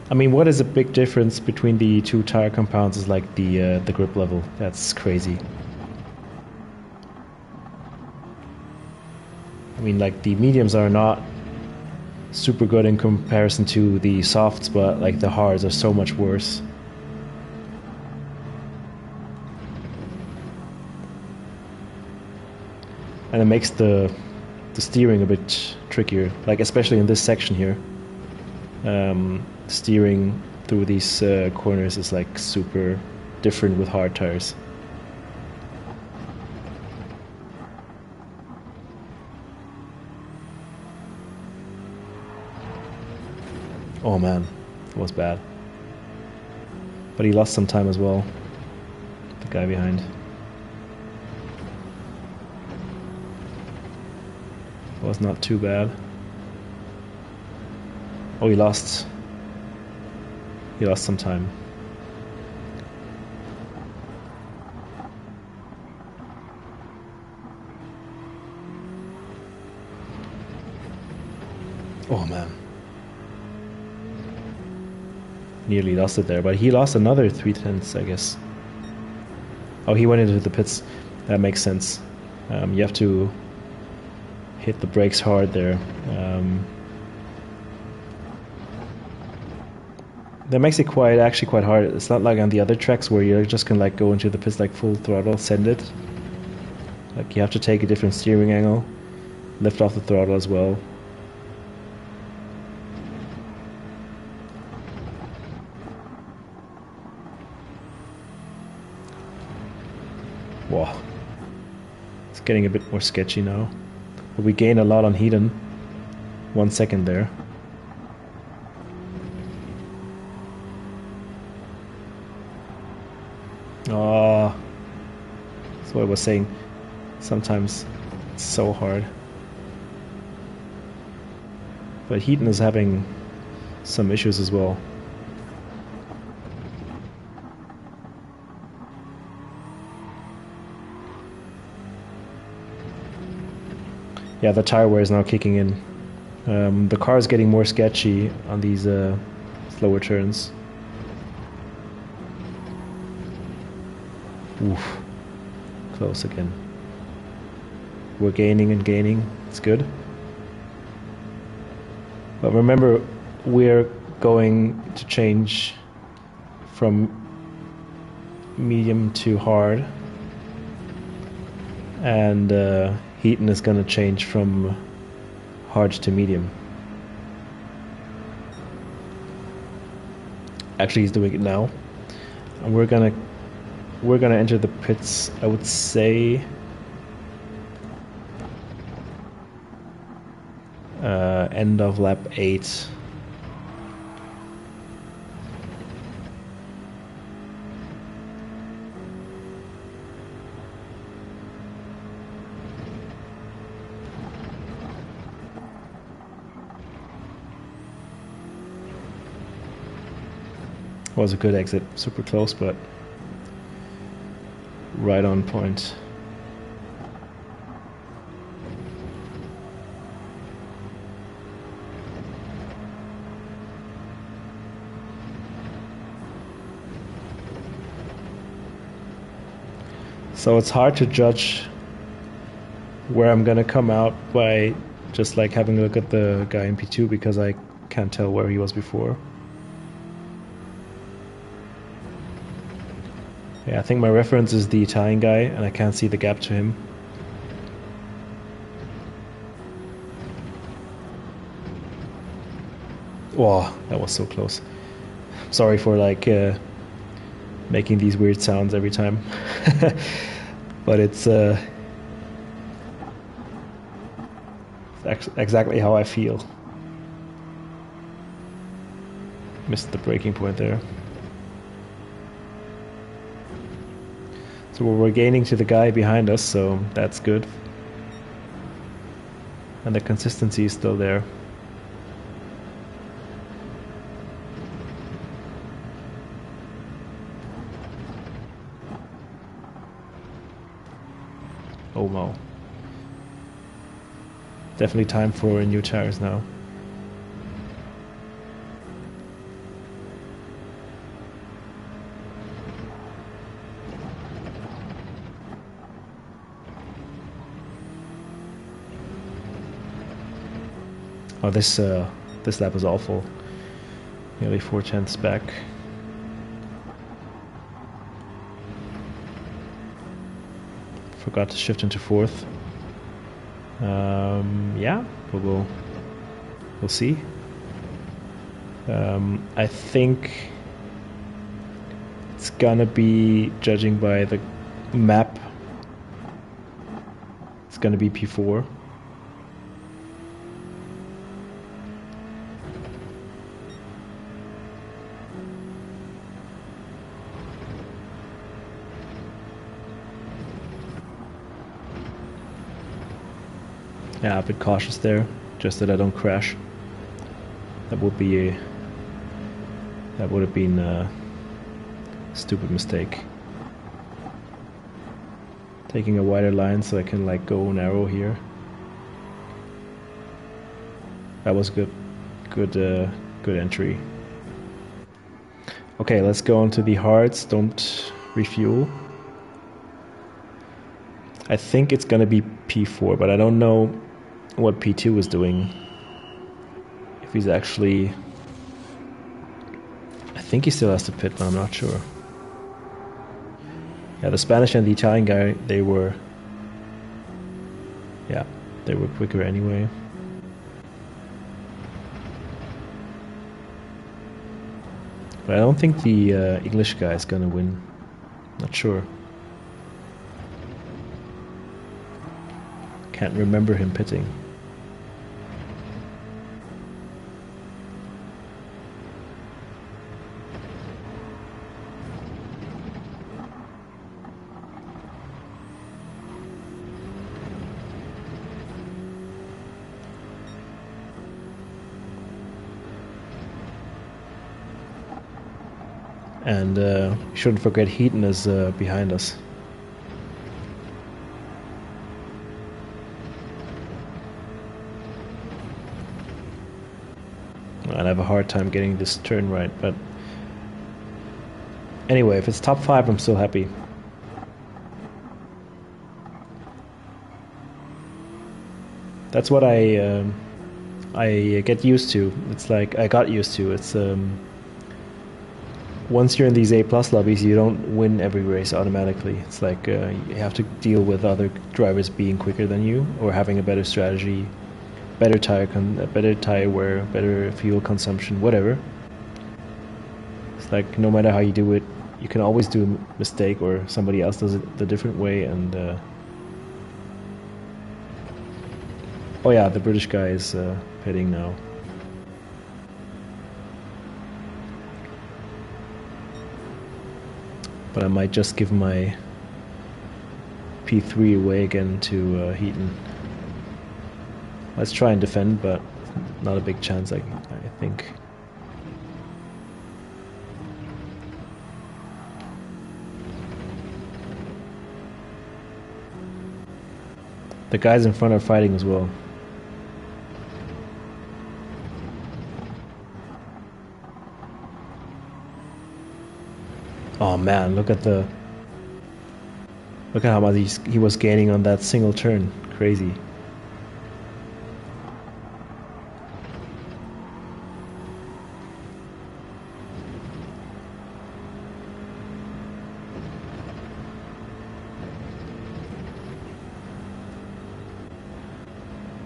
S1: I mean, what is a big difference between the two tire compounds is like the grip level. That's crazy. I mean, like the mediums are not super good in comparison to the softs, but like the hards are so much worse. And it makes the steering a bit trickier, like especially in this section here. Steering through these corners is like super different with hard tires. Oh man, that was bad. But he lost some time as well, the guy behind. It was not too bad. Oh, he lost some time. Oh man. Nearly lost it there, but he lost another 3/10, I guess. Oh, he went into the pits. That makes sense. You have to hit the brakes hard there. That makes it actually quite hard. It's not like on the other tracks where you just can like go into the pits like full throttle, send it. Like you have to take a different steering angle, lift off the throttle as well. Wow. It's getting a bit more sketchy now. But we gain a lot on Heaton. 1 second there. Oh, that's what I was saying. Sometimes it's so hard. But Heaton is having some issues as well. Yeah, the tire wear is now kicking in. The car is getting more sketchy on these slower turns. Oof. Close again. We're gaining and gaining. It's good. But remember, we're going to change from medium to hard. And Heaton is going to change from hard to medium. Actually, he's doing it now. And we're gonna enter the pits, I would say, end of lap 8. Was a good exit, super close, but right on point. So it's hard to judge where I'm gonna come out by just like having a look at the guy in P2 because I can't tell where he was before. Yeah, I think my reference is the Italian guy and I can't see the gap to him. Whoa, that was so close. Sorry for like making these weird sounds every time. But it's exactly how I feel. Missed the breaking point there. So we're gaining to the guy behind us, so that's good. And the consistency is still there. Oh no. Definitely time for new tires now. Oh, this lap was awful. Nearly 4/10ths back. Forgot to shift into fourth. Yeah, we'll see. I think it's gonna be, judging by the map, it's gonna be P4. Yeah, a bit cautious there, just that I don't crash. That would have been a stupid mistake. Taking a wider line so I can like go narrow here. That was good entry. Okay, let's go on to the hards. Don't refuel. I think it's gonna be P4, but I don't know what P2 is doing. If he's actually... I think he still has to pit, but I'm not sure. Yeah, the Spanish and the Italian guy, they were quicker anyway. But I don't think the English guy is gonna win. Not sure. Can't remember him pitting. And shouldn't forget Heaton is behind us. And I have a hard time getting this turn right, but anyway, if it's top 5, I'm still happy. That's what I get used to. It's like I got used to. It's once you're in these A+ lobbies, you don't win every race automatically. It's like you have to deal with other drivers being quicker than you or having a better strategy, better tire wear, better fuel consumption, whatever. It's like no matter how you do it, you can always do a mistake or somebody else does it the different way. And oh yeah, the British guy is pitting now. But I might just give my P3 away again to Heaton. Let's try and defend, but not a big chance, I think. The guys in front are fighting as well. Oh man, look at how much he was gaining on that single turn. Crazy.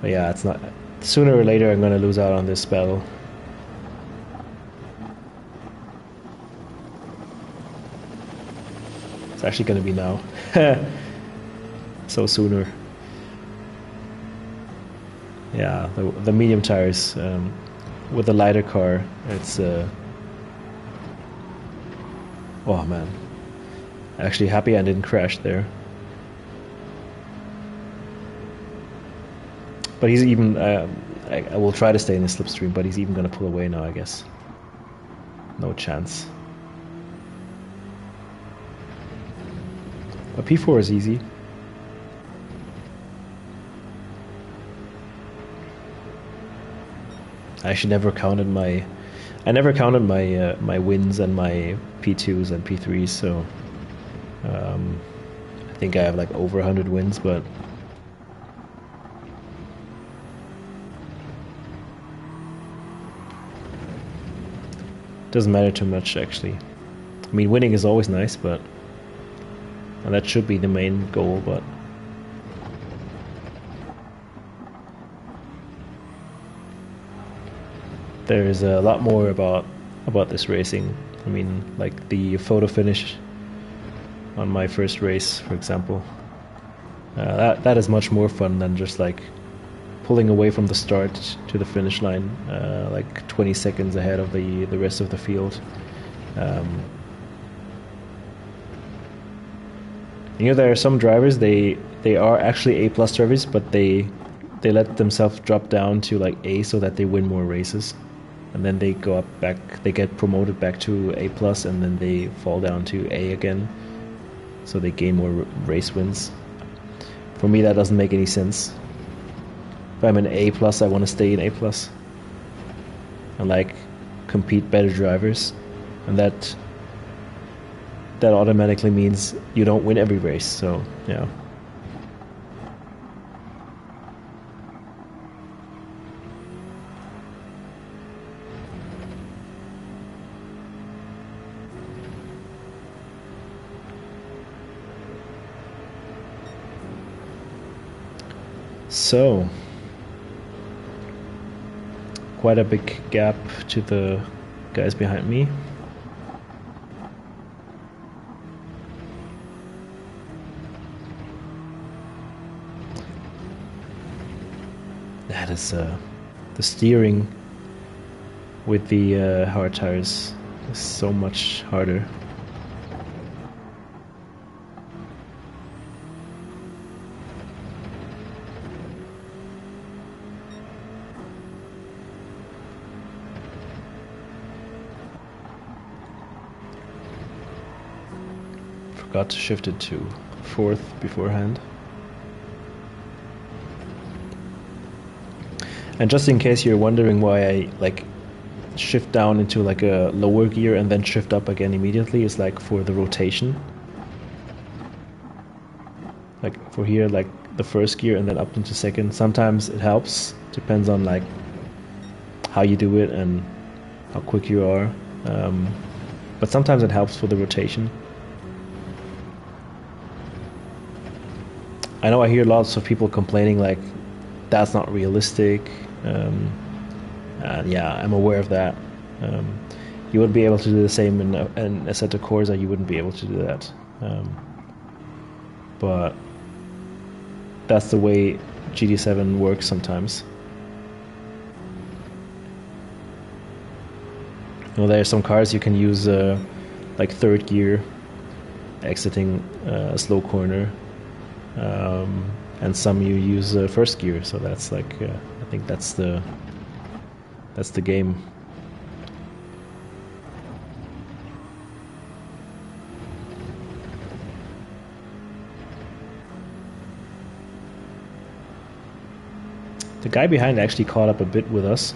S1: But yeah, it's not. Sooner or later, I'm gonna lose out on this battle. It's actually gonna be now. So sooner. Yeah, the medium tires with the lighter car. It's oh man, actually happy I didn't crash there. But he's even. I will try to stay in his slipstream, but he's even gonna pull away now, I guess. No chance. But P4 is easy. I actually never counted my. I never counted my my wins and my P2s and P3s, so I think I have like over 100 wins, but doesn't matter too much actually. I mean, winning is always nice, but and that should be the main goal, but there is a lot more about this racing. I mean, like the photo finish on my first race, for example. That is much more fun than just like pulling away from the start to the finish line, like 20 seconds ahead of the rest of the field. You know, there are some drivers, they are actually A+ drivers, but they let themselves drop down to like A so that they win more races, and then they go up back, they get promoted back to A+, and then they fall down to A again, so they gain more race wins. For me, that doesn't make any sense. If I'm an A+, I want to stay in A+, and like compete better drivers, and that automatically means you don't win every race. So yeah. So quite a big gap to the guys behind me. That is the steering with the hard tires is so much harder. Forgot to shift it to 4th beforehand. And just in case you're wondering why I like shift down into like a lower gear and then shift up again immediately, is like for the rotation. Like for here, like the first gear and then up into second. Sometimes it helps, depends on like how you do it and how quick you are. But sometimes it helps for the rotation. I know I hear lots of people complaining like that's not realistic. And yeah, I'm aware of that. You wouldn't be able to do the same in Assetto Corsa. You wouldn't be able to do that. But that's the way GT7 works sometimes. You know, there are some cars you can use like third gear, exiting a slow corner, and some you use first gear. So that's like I think that's the game. The guy behind actually caught up a bit with us.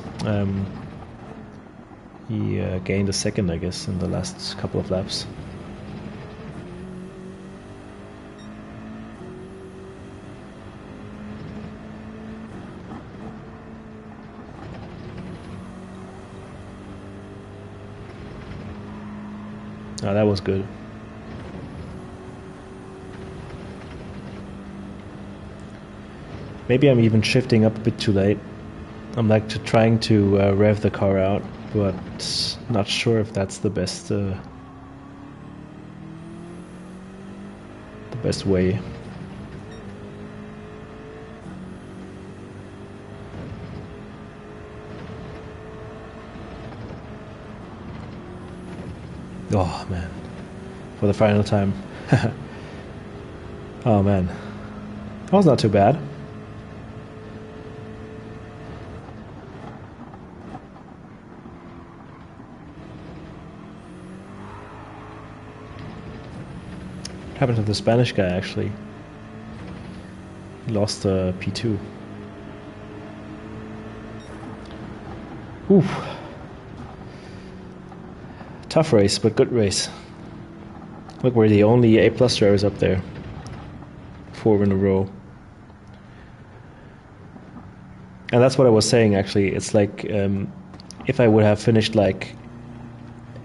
S1: He gained a second, I guess, in the last couple of laps. Oh, that was good. Maybe I'm even shifting up a bit too late. I'm like trying to rev the car out, but not sure if that's the best way. Oh man, for the final time. Oh man, that was not too bad. What happened to the Spanish guy actually? He lost P2. Oof. Tough race, but good race. Look, we're the only A+ drivers up there. 4 in a row. And that's what I was saying actually. It's like if I would have finished like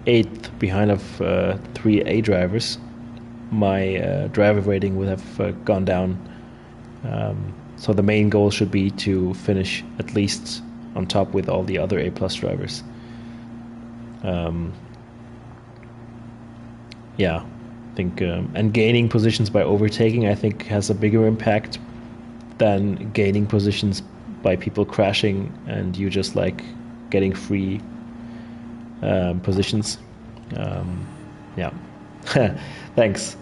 S1: 8th behind of 3 A drivers, my driver rating would have gone down. So the main goal should be to finish at least on top with all the other A+ drivers. Yeah, I think and gaining positions by overtaking, I think, has a bigger impact than gaining positions by people crashing and you just like getting free positions. Yeah, thanks.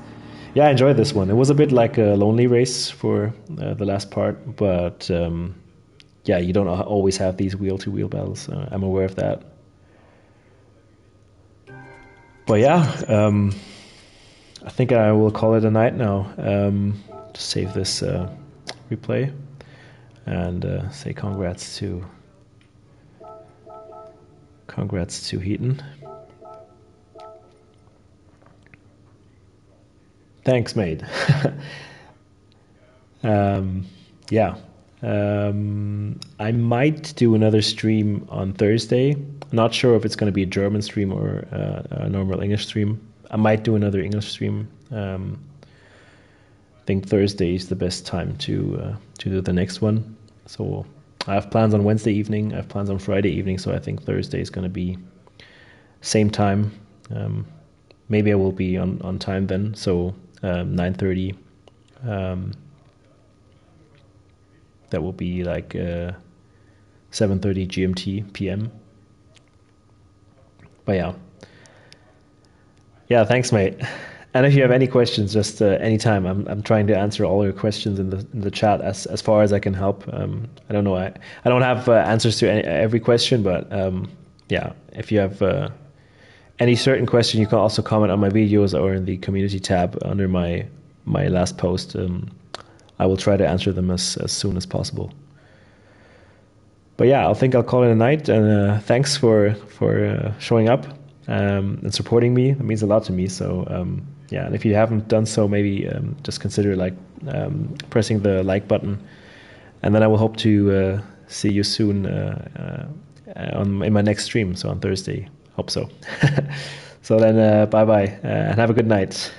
S1: Yeah, I enjoyed this one. It was a bit like a lonely race for the last part, but yeah, you don't always have these wheel-to-wheel battles. I'm aware of that. But yeah, I think I will call it a night now. To save this replay and say congrats to Heaton. Thanks, mate. Yeah. I might do another stream on Thursday. Not sure if it's going to be a German stream or a normal English stream. I might do another English stream. I think Thursday is the best time to do the next one. So I have plans on Wednesday evening. I have plans on Friday evening. So I think Thursday is going to be same time. Maybe I will be on time then. So 9:30. That will be like 7:30 GMT PM. But yeah, thanks, mate. And if you have any questions, just anytime. I'm trying to answer all your questions in the chat as far as I can help. I don't know. I don't have answers to every question, but yeah, if you have any certain question, you can also comment on my videos or in the community tab under my last post. I will try to answer them as soon as possible. But yeah, I think I'll call it a night. And thanks for showing up and supporting me. It means a lot to me. So yeah, and if you haven't done so, maybe just consider like pressing the like button. And then I will hope to see you soon in my next stream. So on Thursday. Hope so. So then, bye-bye and have a good night.